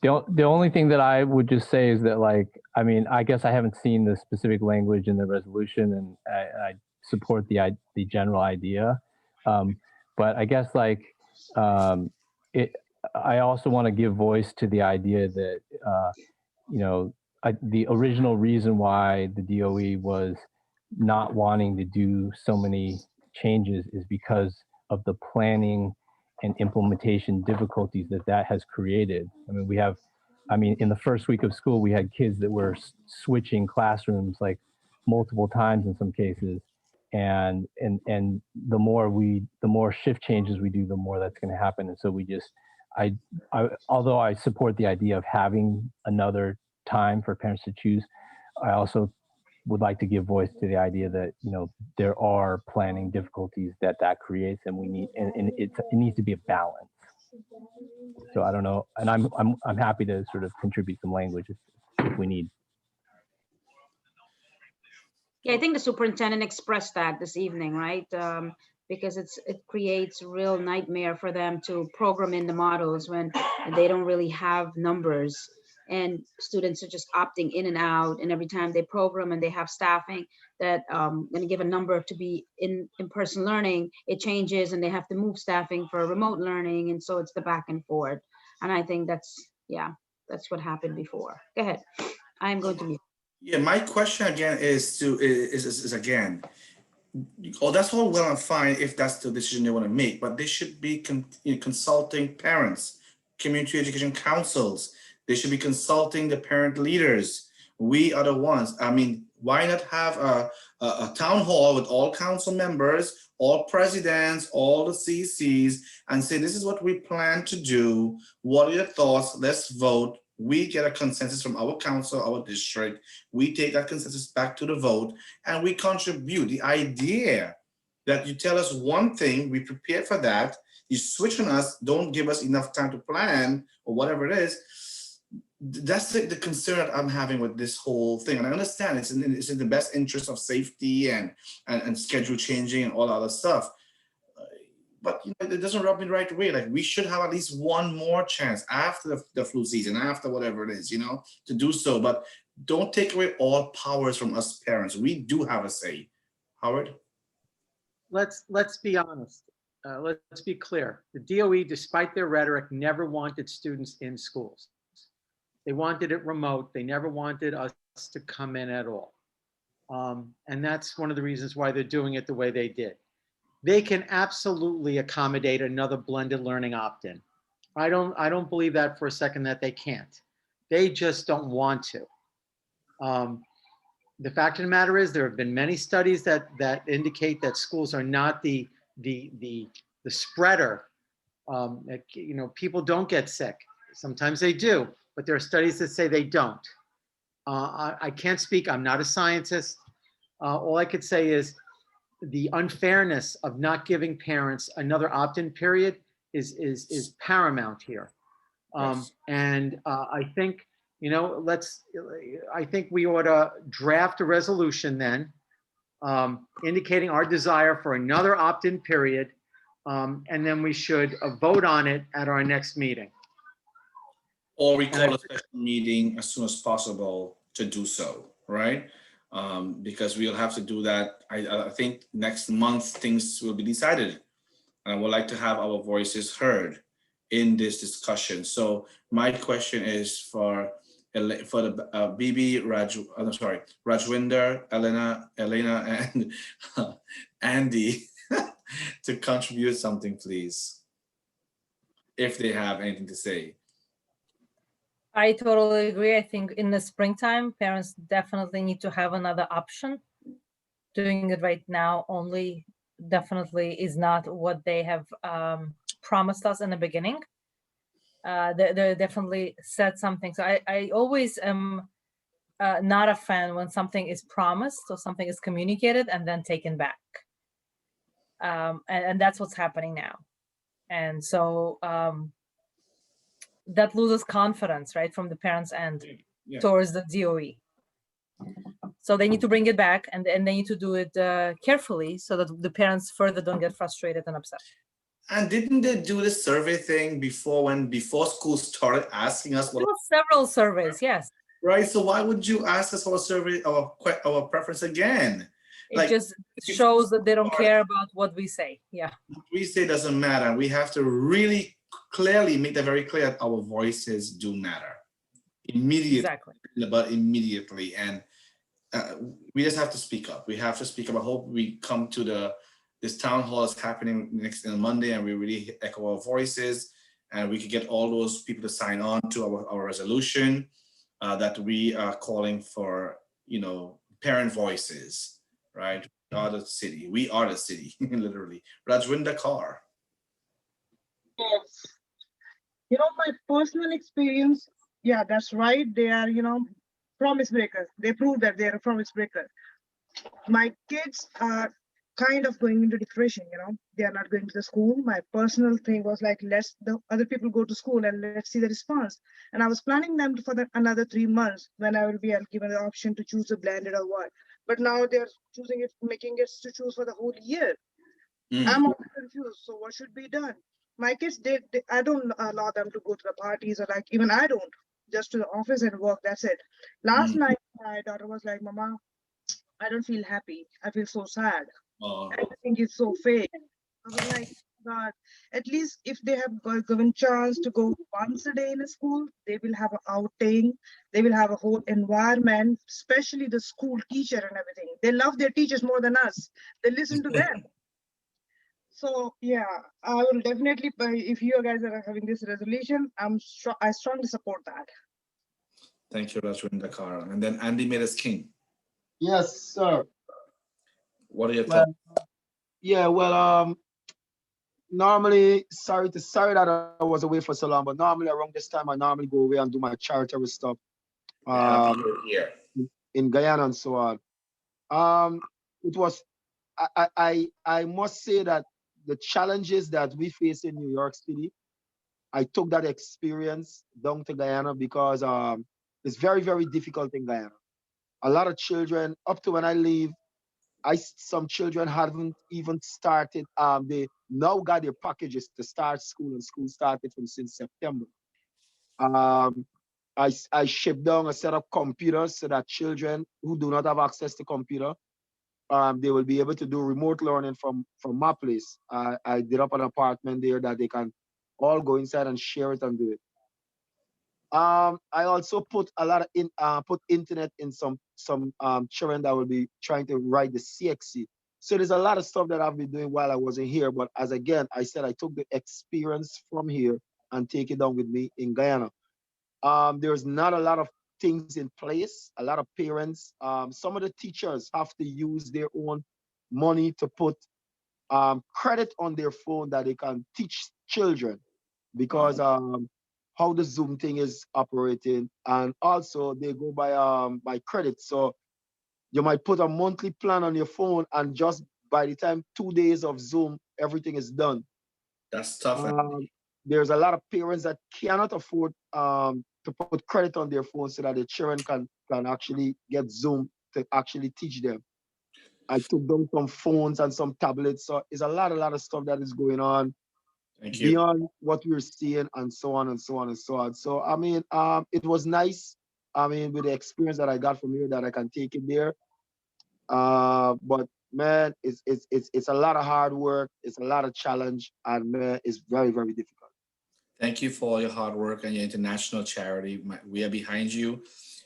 The only thing that I would just say is that, I guess I haven't seen the specific language in the resolution, and I support the general idea. But I guess I also want to give voice to the idea that, the original reason why the DOE was not wanting to do so many changes is because of the planning and implementation difficulties that has created. I mean, in the first week of school, we had kids that were switching classrooms like multiple times in some cases. And the more shift changes we do, the more that's going to happen. And so although I support the idea of having another time for parents to choose, I also would like to give voice to the idea that, you know, there are planning difficulties that creates, and it needs to be a balance. So I don't know, and I'm happy to sort of contribute some language if we need. Yeah, I think the superintendent expressed that this evening, right? Because it creates a real nightmare for them to program in the models when they don't really have numbers, and students are just opting in and out. And every time they program and they have staffing that going to give a number to be in-person learning, it changes and they have to move staffing for remote learning. And so it's the back and forth. And I think that's what happened before. Go ahead. I'm going to mute. Yeah, my question again is again, that's all well and fine if that's the decision they want to make, but they should be consulting parents, community education councils. They should be consulting the parent leaders. We are the ones. I mean, why not have a town hall with all council members, all presidents, all the CCs, and say, this is what we plan to do. What are your thoughts? Let's vote. We get a consensus from our council, our district. We take that consensus back to the vote and we contribute. The idea that you tell us one thing, we prepare for that, you switch on us, don't give us enough time to plan or whatever it is. That's the concern that I'm having with this whole thing. And I understand it's in the best interest of safety and schedule changing and all that other stuff. But you know, it doesn't rub me the right way. Like, we should have at least one more chance after the flu season, after whatever it is, you know, to do so. But don't take away all powers from us parents. We do have a say. Howard? Let's be honest. Let's be clear. The DOE, despite their rhetoric, never wanted students in schools. They wanted it remote. They never wanted us to come in at all. And that's one of the reasons why they're doing it the way they did. They can absolutely accommodate another blended learning opt-in. I don't believe that for a second that they can't. They just don't want to. The fact of the matter is, there have been many studies that indicate that schools are not the spreader. You know, people don't get sick. Sometimes they do, but there are studies that say they don't. I can't speak. I'm not a scientist. All I could say is, the unfairness of not giving parents another opt-in period is paramount here. Yes. And I think, you know, I think we ought to draft a resolution then indicating our desire for another opt-in period. And then we should vote on it at our next meeting. Or we call a special meeting as soon as possible to do so, right? Because we'll have to do that. I think next month things will be decided, and I would like to have our voices heard in this discussion. So my question is for the Bibi, Rajwinder, Elena, and Andy to contribute something, please, if they have anything to say. I totally agree. I think in the springtime, parents definitely need to have another option. Doing it right now only definitely is not what they have promised us in the beginning. They definitely said something. So I always am not a fan when something is promised or something is communicated and then taken back. And that's what's happening now. And so that loses confidence, right, from the parents' end towards the DOE. So they need to bring it back, and they need to do it carefully so that the parents further don't get frustrated and upset. And didn't they do the survey thing before school started, asking us? There were several surveys, yes. Right. So why would you ask us for a survey, our preference again? It just shows that they don't care about what we say. Yeah. What we say doesn't matter. We have to really clearly make that very clear that our voices do matter immediately. Exactly. But immediately, and we just have to speak up. We have to speak up. I hope we come to this town hall is happening next Monday, and we really echo our voices, and we could get all those people to sign on to our resolution that we are calling for, parent voices, right? We are the city. We are the city, literally. Rajwinder Kaur. Yes. My personal experience, yeah, that's right. They are, promise breakers. They prove that they are a promise breaker. My kids are kind of going into depression, they are not going to the school. My personal thing was like, let's the other people go to school and let's see the response. And I was planning them for another 3 months when I will be given the option to choose a blended or what. But now they're choosing it, making it to choose for the whole year. I'm also confused. So what should be done? My kids, I don't allow them to go to the parties, or like, even I don't, just to the office and work. That's it. Last night, my daughter was like, Mama, I don't feel happy. I feel so sad. Everything is so fake. I was like, God, at least if they have given chance to go once a day in a school, they will have an outing. They will have a whole environment, especially the school teacher and everything. They love their teachers more than us. They listen to them. So yeah, I will definitely, if you guys are having this resolution, I strongly support that. Thank you, Rajwinder Kaur. And then Andy Meadows-King. Yes, sir. What are your thoughts? Yeah, well, normally, sorry that I was away for so long, but normally around this time, I normally go away and do my charitable stuff in Guyana and so on. It was, I must say that the challenges that we face in New York City, I took that experience down to Guyana because it's very, very difficult in Guyana. A lot of children, up to when I leave, some children haven't even started. They now got their packages to start school, and school started since September. I shipped down a set of computers so that children who do not have access to computer, they will be able to do remote learning from my place. I did up an apartment there that they can all go inside and share it and do it. I also put a lot of put internet in some children that will be trying to write the CXC. So there's a lot of stuff that I've been doing while I wasn't here. But as again, I said, I took the experience from here and take it down with me in Guyana. There's not a lot of things in place. A lot of parents, some of the teachers have to use their own money to put credit on their phone that they can teach children, because how the Zoom thing is operating, and also they go by credit. So you might put a monthly plan on your phone, and just by the time 2 days of Zoom, everything is done. That's tough. There's a lot of parents that cannot afford to put credit on their phone so that the children can actually get Zoom to actually teach them. I took down some phones and some tablets. So it's a lot of stuff that is going on. Thank you. Beyond what we're seeing, and so on and so on and so on. So I mean, it was nice. I mean, with the experience that I got from here, that I can take it there. But man, it's a lot of hard work. It's a lot of challenge, and man, it's very, very difficult. Thank you for all your hard work and your international charity. We are behind you.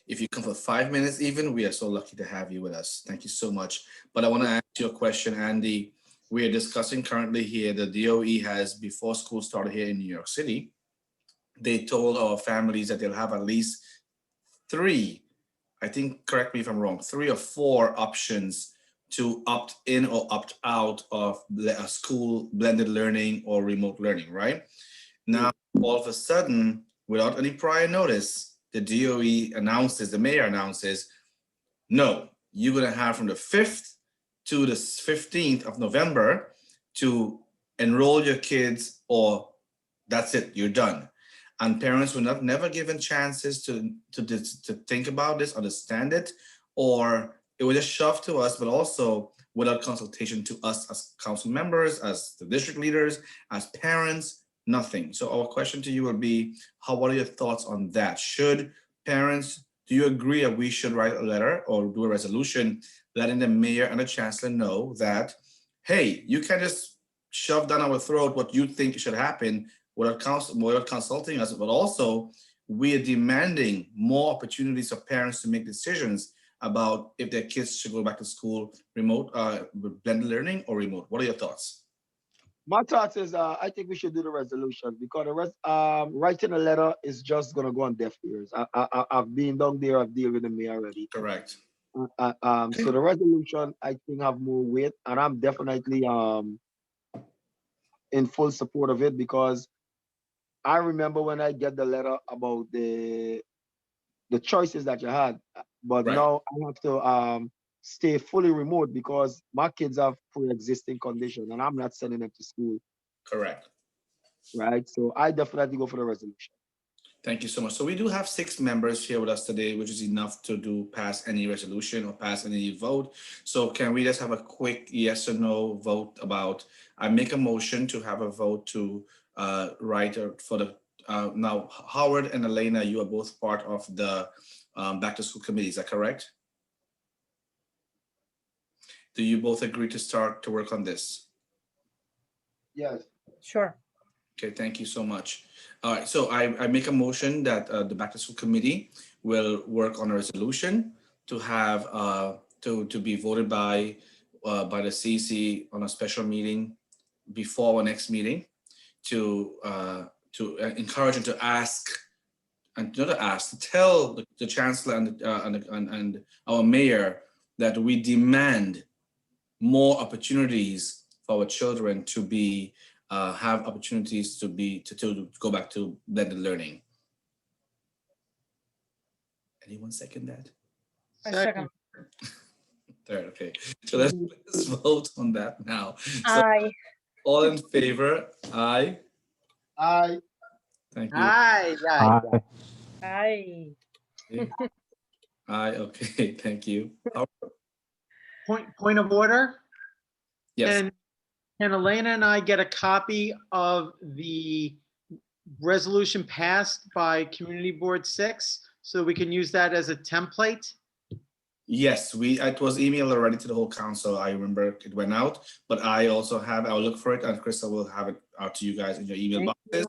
If you come for 5 minutes even, we are so lucky to have you with us. Thank you so much. But I want to ask you a question, Andy. We are discussing currently here, the DOE has, before school started here in New York City, they told our families that they'll have at least 3, I think, correct me if I'm wrong, 3 or 4 options to opt in or opt out of a school blended learning or remote learning, right? Now, all of a sudden, without any prior notice, the DOE announces, the mayor announces, no, you're gonna have from the 5th to the 15th of November to enroll your kids, or that's it, you're done. And parents were never given chances to think about this, understand it, or it was just shoved to us, but also without consultation to us as council members, as the district leaders, as parents, nothing. So our question to you would be, what are your thoughts on that? Should parents, do you agree that we should write a letter or do a resolution letting the mayor and the chancellor know that, hey, you can't just shove down our throat what you think should happen without consulting us, but also we are demanding more opportunities for parents to make decisions about if their kids should go back to school remote, with blended learning or remote. What are your thoughts? My thoughts is I think we should do the resolution because the rest writing a letter is just gonna go on deaf ears. I've been down there, I've dealt with the mayor already. Correct. So the resolution I think have more weight, and I'm definitely in full support of it because I remember when I get the letter about the choices that you had, but Right. now I have to stay fully remote because my kids have pre-existing condition and I'm not sending them to school. Correct. Right. So I definitely go for the resolution. Thank you so much. So we do have 6 members here with us today, which is enough to pass any resolution or pass any vote. So can we just have a quick yes or no vote about, I make a motion to have a vote to write for the, now Howard and Elena, you are both part of the back to school committee, is that correct? Do you both agree to start to work on this? Yes. Sure. Okay, thank you so much. All right, so I make a motion that the back to school committee will work on a resolution to have to be voted by the CEC on a special meeting before our next meeting to encourage and to ask and not to ask, to tell the chancellor and our mayor that we demand more opportunities for our children to be have opportunities to go back to blended learning. Anyone second that? I second. Third, okay. So let's vote on that now. So Aye. all in favor? Aye. Aye. Thank you. Aye. Aye. Aye. Okay. Thank you. Point of order. Yes. Can Elena and I get a copy of the resolution passed by Community Board 6 so we can use that as a template? Yes, it was emailed already to the whole council. I remember it went out, but I also have, I'll look for it and Crystal will have it out to you guys in your email boxes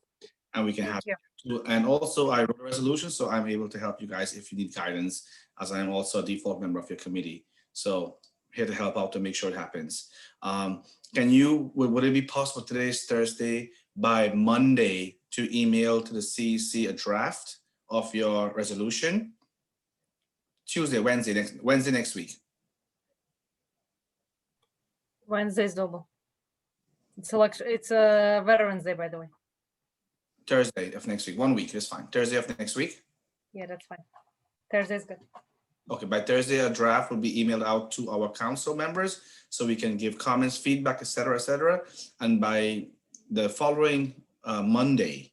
and we can have it too. And also I wrote a resolution, so I'm able to help you guys if you need guidance, as I am also a default member of your committee. So here to help out to make sure it happens. Would it be possible, today is Thursday, by Monday to email to the CEC a draft of your resolution? Tuesday, Wednesday next week. Wednesday's double. It's election. It's a Veterans Day, by the way. Thursday of next week, 1 week is fine. Thursday of next week? Yeah, that's fine. Thursday's good. Okay, by Thursday, a draft will be emailed out to our council members so we can give comments, feedback, etc., etc. And by the following Monday,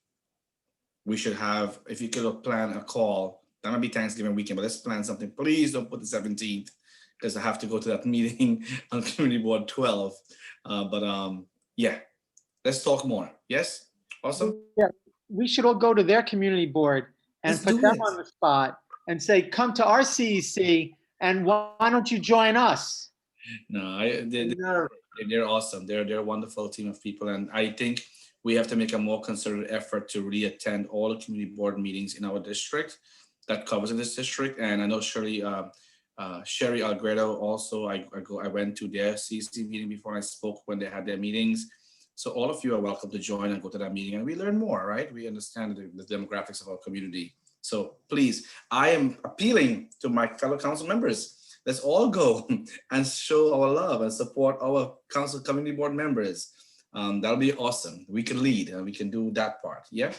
we should have, if you could plan a call, that might be Thanksgiving weekend, but let's plan something. Please don't put the 17th because I have to go to that meeting on Community Board 12. Yeah, let's talk more. Yes, awesome. Yeah, we should all go to their community board and put them on the spot and say, come to our CEC and why don't you join us? No, they're awesome. They're a wonderful team of people. And I think we have to make a more concerted effort to really attend all the community board meetings in our district that covers in this district. And I know Sherry Algredo also, I went to their CEC meeting before, and I spoke when they had their meetings. So all of you are welcome to join and go to that meeting and we learn more, right? We understand the demographics of our community. So please, I am appealing to my fellow council members. Let's all go and show our love and support our council community board members. That'll be awesome. We can lead and we can do that part. Yeah,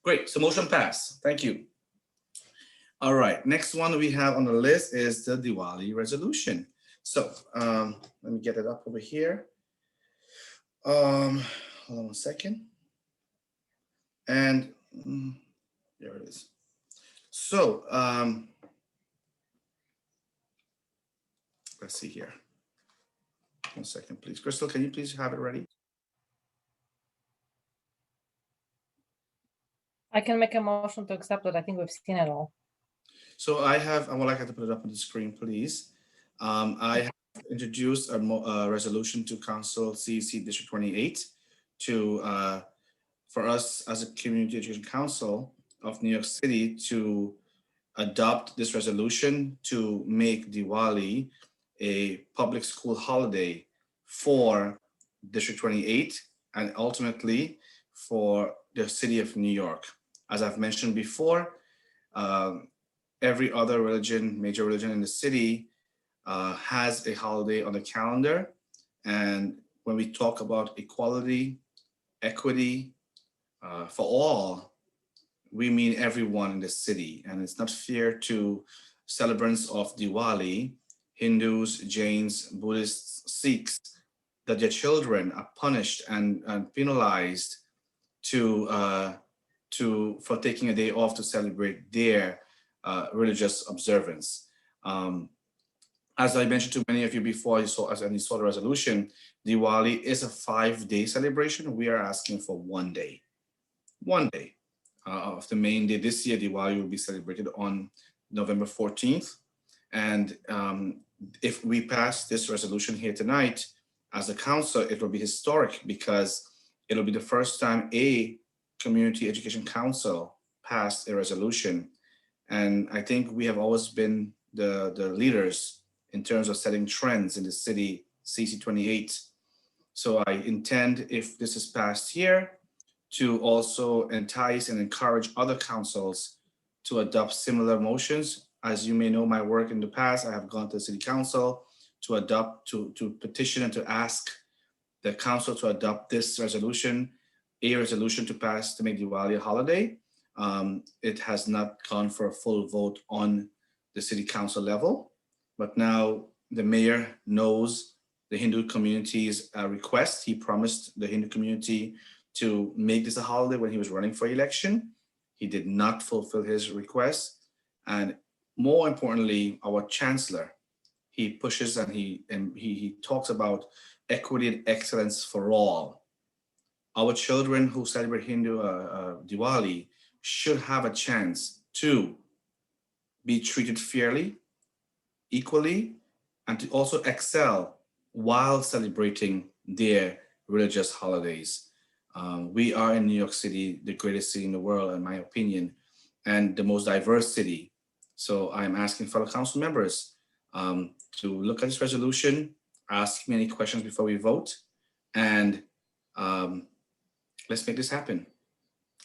great. So motion passed. Thank you. All right, next one we have on the list is the Diwali resolution. So let me get it up over here. Hold on a second. And there it is. So let's see here. 1 second, please. Crystal, can you please have it ready? I can make a motion to accept it. I think we've seen it all. So I would like to put it up on the screen, please. I have introduced a resolution to Council CEC District 28 for us as a Community Education Council of New York City to adopt this resolution to make Diwali a public school holiday for District 28 and ultimately for the city of New York. As I've mentioned before, every other religion, major religion in the city has a holiday on the calendar. And when we talk about equality, equity for all, we mean everyone in the city. And it's not fair to celebrants of Diwali, Hindus, Jains, Buddhists, Sikhs, that their children are punished and penalized for taking a day off to celebrate their religious observance. As I mentioned to many of you before, you saw the resolution, Diwali is a 5-day celebration. We are asking for 1 day. 1 day of the main day. This year, Diwali will be celebrated on November 14th. And if we pass this resolution here tonight, as a council, it will be historic because it'll be the first time a community education council passed a resolution. And I think we have always been the leaders in terms of setting trends in the city, CEC28. So I intend, if this is passed here, to also entice and encourage other councils to adopt similar motions. As you may know, my work in the past, I have gone to the city council to adopt, to petition and to ask the council to adopt this resolution, a resolution to pass to make Diwali a holiday. It has not gone for a full vote on the city council level, but now the mayor knows the Hindu community's request. He promised the Hindu community to make this a holiday when he was running for election. He did not fulfill his request. And more importantly, our chancellor, he pushes and he talks about equity and excellence for all. Our children who celebrate Hindu Diwali should have a chance to be treated fairly, equally, and to also excel while celebrating their religious holidays. We are in New York City, the greatest city in the world, in my opinion, and the most diverse city. So I'm asking fellow council members to look at this resolution, ask me any questions before we vote, and let's make this happen.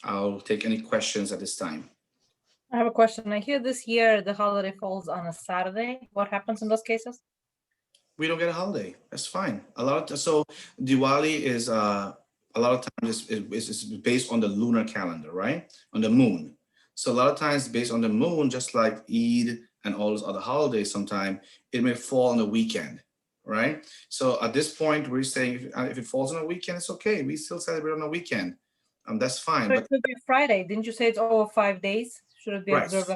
I'll take any questions at this time. I have a question. I hear this year the holiday falls on a Saturday. What happens in those cases? We don't get a holiday. That's fine. So Diwali is a lot of times it's based on the lunar calendar, right? On the moon. So a lot of times based on the moon, just like Eid and all those other holidays, sometimes it may fall on the weekend, right? So at this point, we're saying if it falls on a weekend, it's okay. We still celebrate on a weekend. That's fine. So it could be Friday. Didn't you say it's over 5 days? Should it be observed?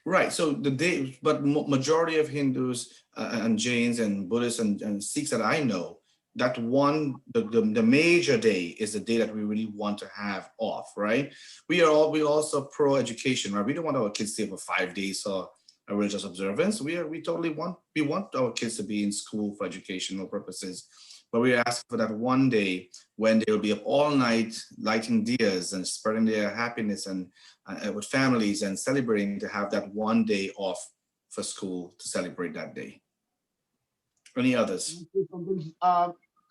Right. So the day, but majority of Hindus and Jains and Buddhists and Sikhs that I know, that the major day is the day that we really want to have off, right? We also pro education, right? We don't want our kids to stay for 5 days for a religious observance. We want our kids to be in school for educational purposes, but we ask for that 1 day when they will be up all night lighting diyas and spreading their happiness and with families and celebrating, to have that 1 day off for school to celebrate that day. Any others?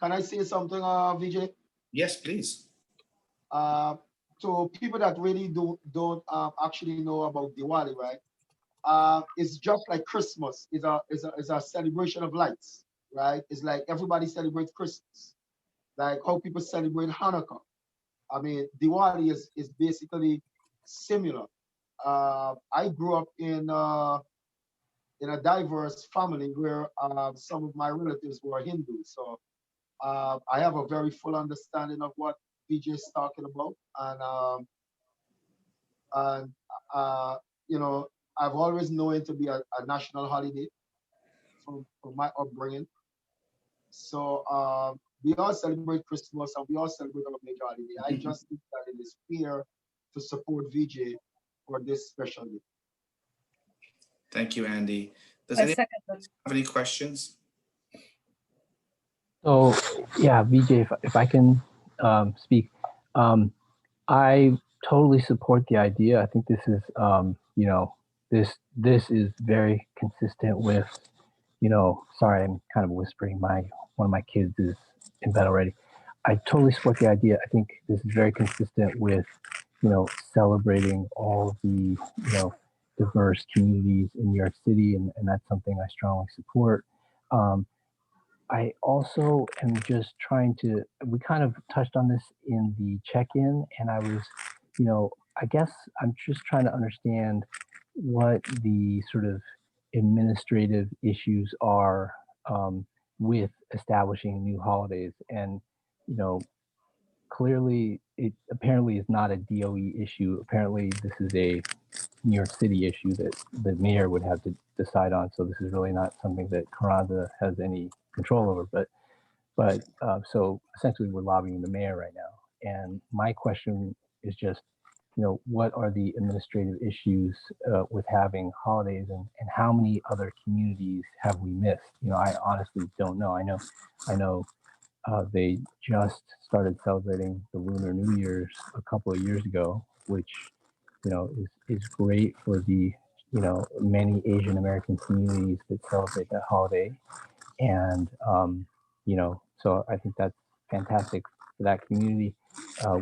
Can I say something, Vijay? Yes, please. So people that really don't actually know about Diwali, right? It's just like Christmas. It's a celebration of lights, right? It's like everybody celebrates Christmas, like how people celebrate Hanukkah. I mean, Diwali is basically similar. I grew up in a diverse family where some of my relatives were Hindu. So I have a very full understanding of what Vijay is talking about. And you know, I've always known it to be a national holiday from my upbringing. So we all celebrate Christmas and we all celebrate our major holiday. I just think that it is fair to support Vijay for this special day. Thank you, Andy. Does anyone have any questions? So yeah, Vijay, if I can speak, I totally support the idea. I think this is, this is very consistent with, sorry, I'm kind of whispering. One of my kids is in bed already. I totally support the idea. I think this is very consistent with, celebrating all the, diverse communities in New York City, and that's something I strongly support. I also am just trying to, we kind of touched on this in the check-in, and I was, I guess I'm just trying to understand what the sort of administrative issues are with establishing new holidays. And, clearly it apparently is not a DOE issue. Apparently this is a New York City issue that the mayor would have to decide on. So this is really not something that Carranza has any control over. But so essentially we're lobbying the mayor right now. And my question is just, what are the administrative issues with having holidays, and how many other communities have we missed? I honestly don't know. I know they just started celebrating the Lunar New Year's a couple of years ago, which, is great for the, many Asian American communities that celebrate that holiday. And, so I think that's fantastic for that community.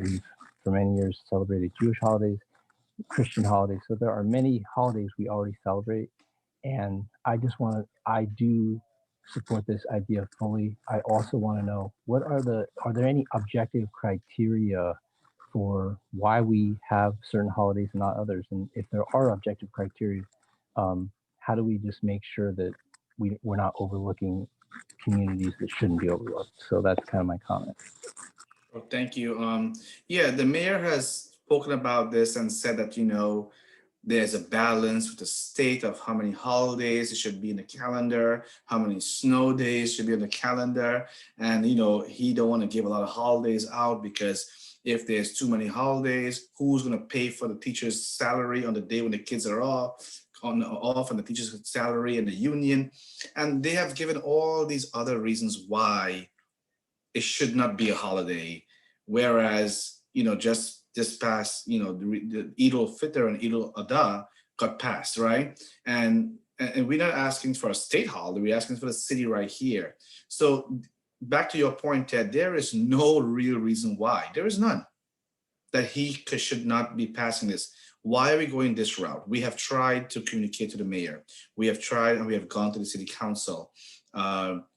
We've for many years celebrated Jewish holidays, Christian holidays. So there are many holidays we already celebrate. And I do support this idea fully. I also want to know, are there any objective criteria for why we have certain holidays and not others? And if there are objective criteria, how do we just make sure that we're not overlooking communities that shouldn't be overlooked? So that's kind of my comment. Well, thank you. Yeah, the mayor has spoken about this and said that, there's a balance with the state of how many holidays it should be in the calendar, how many snow days should be on the calendar. And, he don't want to give a lot of holidays out, because if there's too many holidays, who's going to pay for the teacher's salary on the day when the kids are off on the teacher's salary and the union? And they have given all these other reasons why it should not be a holiday. Whereas, just this past, the Eid al-Fitr and Eid al-Adha got passed, right? And we're not asking for a state holiday, we're asking for the city right here. So back to your point, Ted, there is no real reason why. There is none that he should not be passing this. Why are we going this route? We have tried to communicate to the mayor. We have tried, and we have gone to the city council.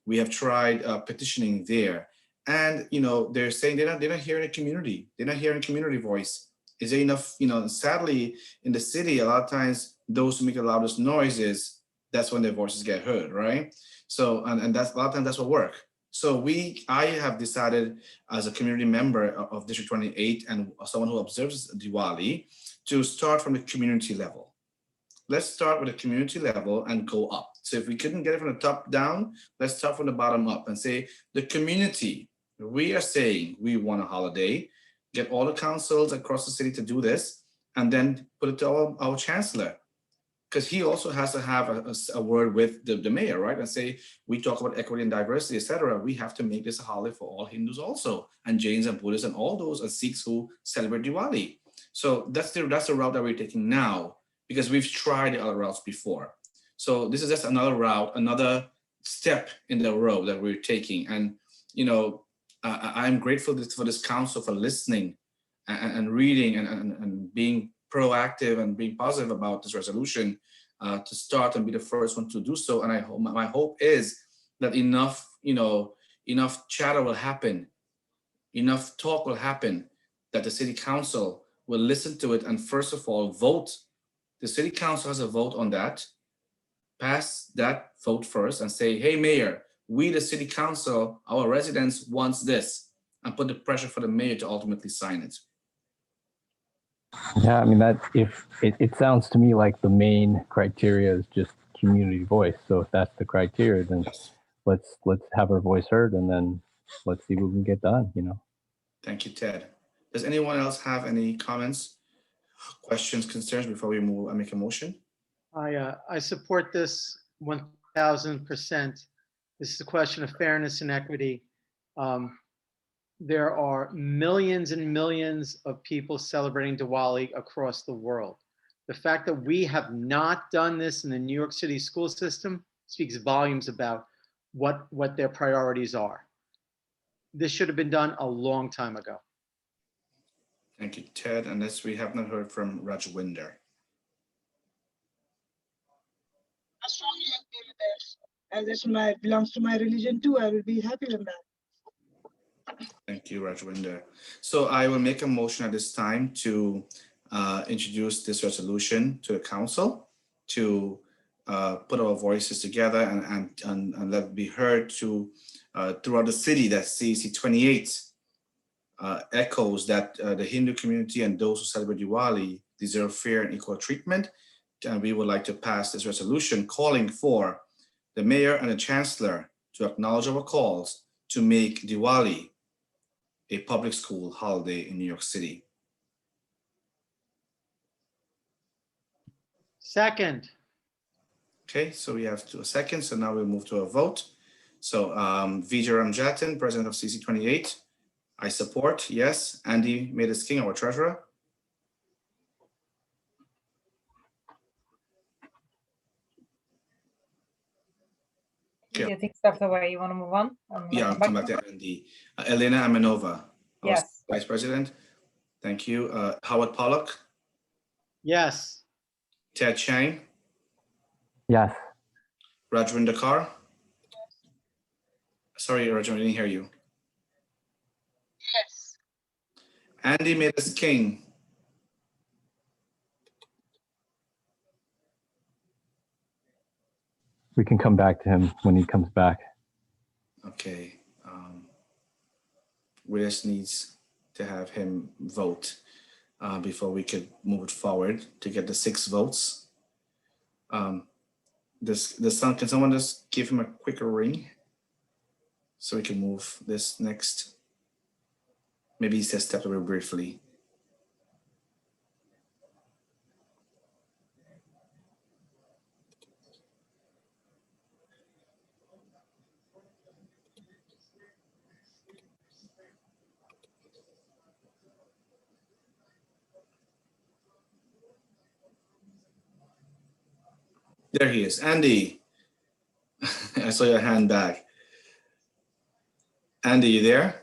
We have tried petitioning there. And, they're saying they're not hearing a community. They're not hearing community voice. Is there enough, sadly, in the city, a lot of times, those who make the loudest noises, that's when their voices get heard, right? So, and that's a lot of times that's what work. So I have decided as a community member of District 28 and someone who observes Diwali to start from the community level. Let's start with the community level and go up. So if we couldn't get it from the top down, let's start from the bottom up and say the community, we are saying we want a holiday, get all the councils across the city to do this, and then put it to our chancellor. Because he also has to have a word with the mayor, right? And say, we talk about equity and diversity, etc. We have to make this a holiday for all Hindus also, and Jains and Buddhists and all those and Sikhs who celebrate Diwali. So that's the route that we're taking now, because we've tried the other routes before. So this is just another route, another step in the road that we're taking. And, I'm grateful for this council for listening and reading and being proactive and being positive about this resolution to start and be the first one to do so. And my hope is that enough chatter will happen, enough talk will happen, that the city council will listen to it and first of all vote. The city council has a vote on that. Pass that vote first and say, hey, mayor, we, the city council, our residents wants this, and put the pressure for the mayor to ultimately sign it. Yeah, I mean, it sounds to me like the main criteria is just community voice. So if that's the criteria, then let's have our voice heard, and then let's see what we can get done, Thank you, Ted. Does anyone else have any comments, questions, concerns before we move and make a motion? I support this 1000%. This is a question of fairness and equity. There are millions and millions of people celebrating Diwali across the world. The fact that we have not done this in the New York City school system speaks volumes about what their priorities are. This should have been done a long time ago. Thank you, Ted. Unless we have not heard from Rajwinder. I strongly agree with that. As this belongs to my religion too, I will be happy with that. Thank you, Rajwinder. So I will make a motion at this time to introduce this resolution to the council to put our voices together and let it be heard to throughout the city that CEC28 echoes that the Hindu community and those who celebrate Diwali deserve fair and equal treatment. And we would like to pass this resolution calling for the mayor and the chancellor to acknowledge our calls to make Diwali a public school holiday in New York City. Second. Okay, so we have a second. So now we'll move to a vote. So Vijay Ramjatan, president of CEC28. I support, yes. Andy Mavis King, our treasurer. Do you think that's the way you want to move on? Yeah, I'll come back to Andy. Elena Amenova, our Yes. vice president. Thank you. Howard Pollock. Yes. Ted Chang. Yes. Rajwinder Kaur. Sorry, Rajwinder, I didn't hear you. Yes. Andy Mavis King. We can come back to him when he comes back. Okay. We just needs to have him vote before we could move it forward to get the 6 votes. Can someone just give him a quicker ring so we can move this next? Maybe he says step away briefly. There he is. Andy, I saw your hand back. Andy, you there?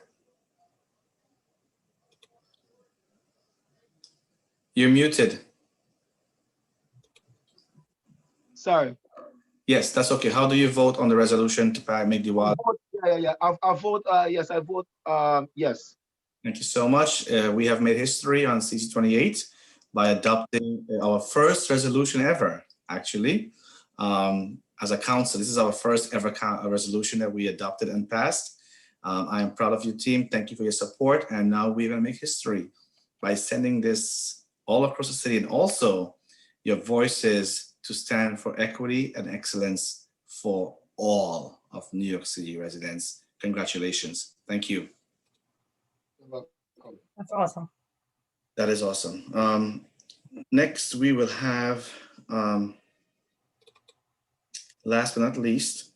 You're muted. Sorry. Yes, that's okay. How do you vote on the resolution to make Diwali? Yeah. I vote, yes, I vote, yes. Thank you so much. We have made history on CEC28 by adopting our first resolution ever, actually. As a council, this is our first ever resolution that we adopted and passed. I am proud of you, team. Thank you for your support. And now we're going to make history by sending this all across the city, and also your voices to stand for equity and excellence for all of New York City residents. Congratulations. Thank you. That's awesome. That is awesome. Next, we will have, last but not least,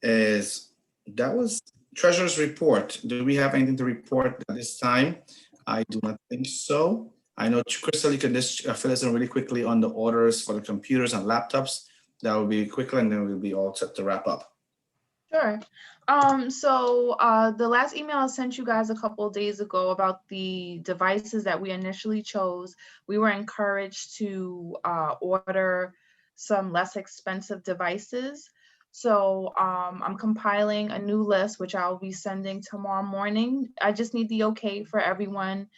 that was Treasurer's report. Do we have anything to report at this time? I do not think so. I know, Crystal, you can just fill us in really quickly on the orders for the computers and laptops. That will be quicker, and then we'll be all set to wrap up. Sure. So the last email I sent you guys a couple of days ago about the devices that we initially chose, we were encouraged to order some less expensive devices. So I'm compiling a new list, which I'll be sending tomorrow morning. I just need the okay for everyone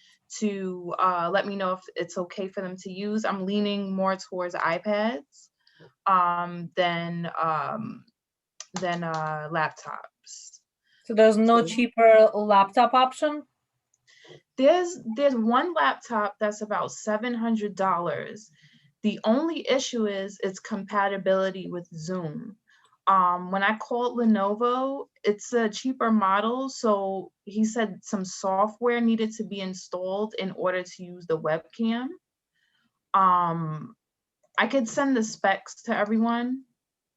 to let me know if it's okay for them to use. I'm leaning more towards iPads than laptops. So there's no cheaper laptop option? There's one laptop that's about $700. The only issue is its compatibility with Zoom. When I called Lenovo, it's a cheaper model. So he said some software needed to be installed in order to use the webcam. I could send the specs to everyone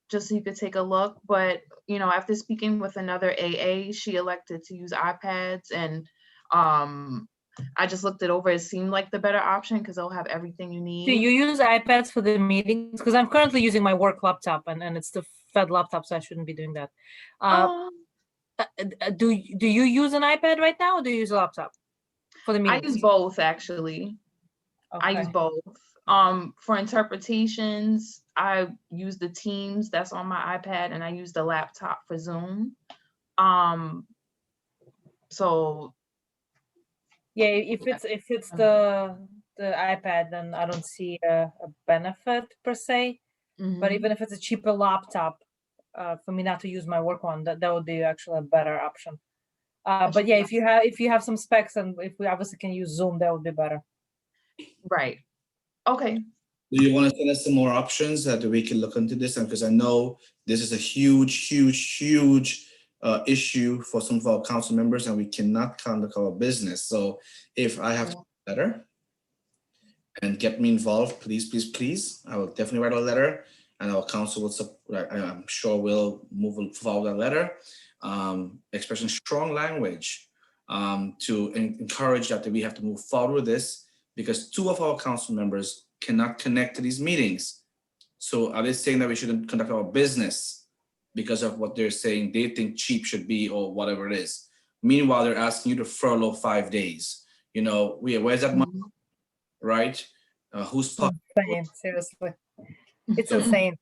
just so you could take a look. But, you know, after speaking with another AA, she elected to use iPads, and I just looked it over. It seemed like the better option because it'll have everything you Do need. you use iPads for the meetings? Because I'm currently using my work laptop and it's the Fed laptop, so I shouldn't be doing that. Do you use an iPad right now, or do you use a laptop for the I meetings? use both actually. I use Okay. both. For interpretations, I use the Teams that's on my iPad, and I use the laptop for Zoom. So Yeah, if it's the iPad, then I don't see a benefit per se. But even if it's a cheaper laptop, for me not to use my work one, that would be actually a better option. But yeah, if you have some specs and if we obviously can use Zoom, that would be better. Right. Okay. Do you want to send us some more options that we can look into this? And because I know this is a huge issue for some of our council members, and we cannot conduct our business. So if I have to write a letter and get me involved, please, I will definitely write a letter, and our council will, I'm sure will move forward that letter, expressing strong language to encourage that we have to move forward with this, because 2 of our council members cannot connect to these meetings. So are they saying that we shouldn't conduct our business because of what they're saying they think cheap should be or whatever it is? Meanwhile, they're asking you to furlough 5 days. You know, where's that money, right? Who's insane, seriously. It's so insane.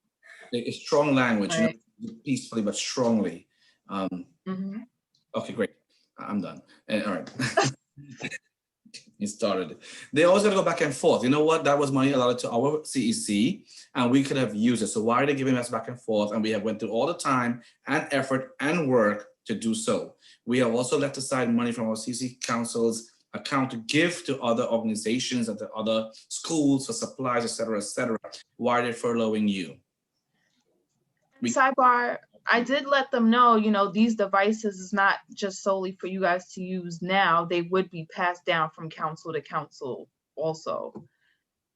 it's strong language, Right. you know, peacefully but strongly. Okay, great. I'm done. And all right. He started. They always got to go back and forth. You know what? That was money allotted to our CEC, and we could have used it. So why are they giving us back and forth? And we have went through all the time and effort and work to do so. We have also left aside money from our CEC Council's account to give to other organizations and to other schools for supplies, et cetera, et cetera. Why are they furloughing you? Sidebar, I did let them know, you know, these devices is not just solely for you guys to use now. They would be passed down from council to council also.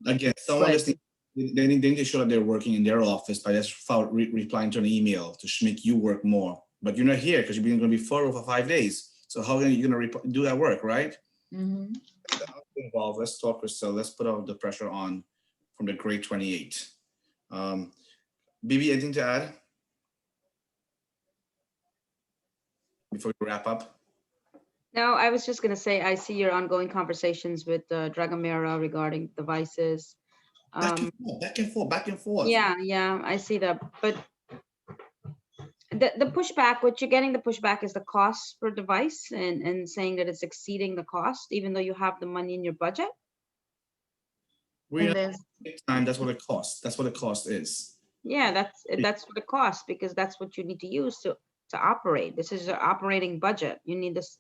Again, someone listening, they need to show that they're working in their office by just replying to an email to make you work more. But you're not here because you're going to be furloughed for 5 days. So how are you going to do that work, right? Involved. Let's talk, Crystal. Let's put out the pressure on from the grade 28. Bibi, anything to add before we wrap up? No, I was just going to say, I see your ongoing conversations with Dragamira regarding devices. Back and forth. Yeah, I see that. But the pushback, what you're getting the pushback is the cost per device and saying that it's exceeding the cost, even though you have the money in your budget. That's what it costs. That's what the cost is. Yeah, that's what it costs, because that's what you need to use to operate. This is your operating budget. You need this.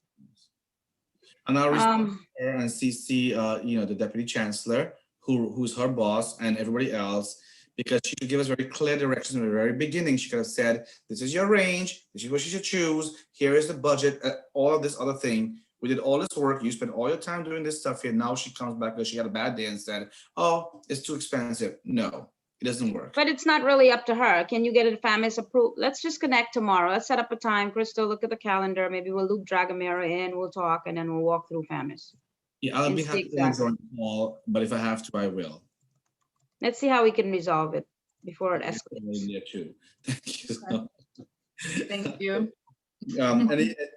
And I'll respond to her and CC, you know, the deputy chancellor, who's her boss, and everybody else, because she should give us very clear directions in the very beginning. She could have said, this is your range, this is what you should choose, here is the budget, all of this other thing. We did all this work, you spent all your time doing this stuff here. Now she comes back because she had a bad day and said, oh, it's too expensive. No, it doesn't work. But it's not really up to her. Can you get it FAMIS approved? Let's just connect tomorrow. Let's set up a time. Crystal, look at the calendar. Maybe we'll loop Dragamira in, we'll talk, and then we'll walk through FAMIS. Yeah, I'll be happy to join the call, but if I have to, I will. Let's see how we can resolve it before it escalates. There too. Thank you. Thank you.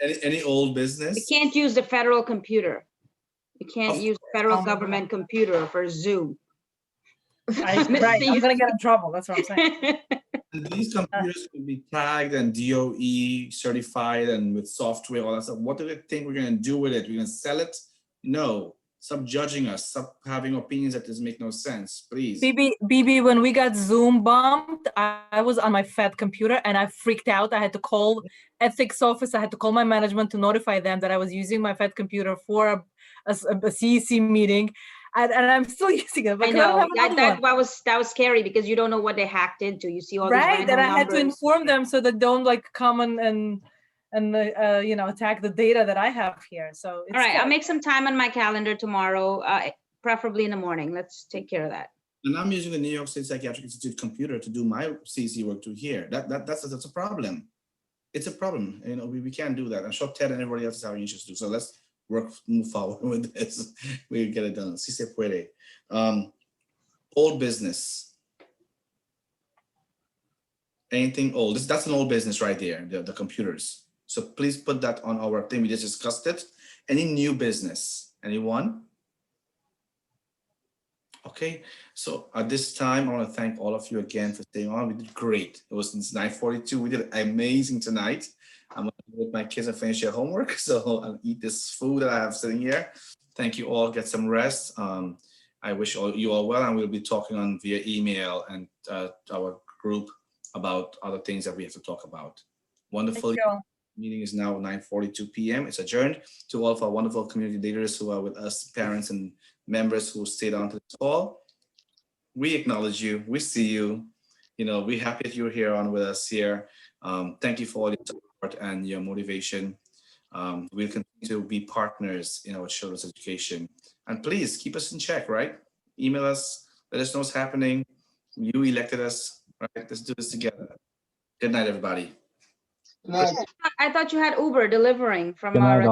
Any old business? You can't use the federal computer. You can't use the federal government computer for Zoom. Right, I'm gonna get in trouble. That's what I'm saying. These computers can be tagged and DOE certified and with software, all that stuff. What do they think we're gonna do with it? We're gonna sell it? No. Stop judging us. Stop having opinions that doesn't make no sense, please. BB, when we got Zoom bombed, I was on my Fed computer and I freaked out. I had to call ethics office. I had to call my management to notify them that I was using my Fed computer for a CEC meeting. And I'm still using it. But I know that was scary because you don't know what they hacked into. You see all these right, and I had to numbers. inform them so that don't like come and you know, attack the data that I have here. So it's all right, scary. I'll make some time on my calendar tomorrow, preferably in the morning. Let's take care of that. And I'm using the New York State Psychiatric Institute computer to do my CEC work to here. That's a problem. It's a problem. You know, we can't do that. I'm sure Ted and everybody else is having issues too. So let's move forward with this. We get it done. Si se puede. Old business. Anything old? That's an old business right there, the computers. So please put that on our thing. We just discussed it. Any new business? Anyone? Okay, so at this time, I want to thank all of you again for staying on. We did great. It was since 9:42. We did amazing tonight. I'm going to be with my kids and finish their homework. So I'll eat this food that I have sitting here. Thank you all. Get some rest. I wish you all well, and we'll be talking on via email and our group about other things that we have to talk about. Wonderful. Meeting is now 9:42 p.m. It's adjourned. To all of our wonderful community leaders who are with us, parents and members who stayed on to this call, we acknowledge you. We see you. We're happy that you're here on with us here. Thank you for all your support and your motivation. We'll continue to be partners in our children's education. And please keep us in check, right? Email us, let us know what's happening. You elected us, right? Let's do this together. Good night, everybody. I thought you had Uber delivering from Good night, our all.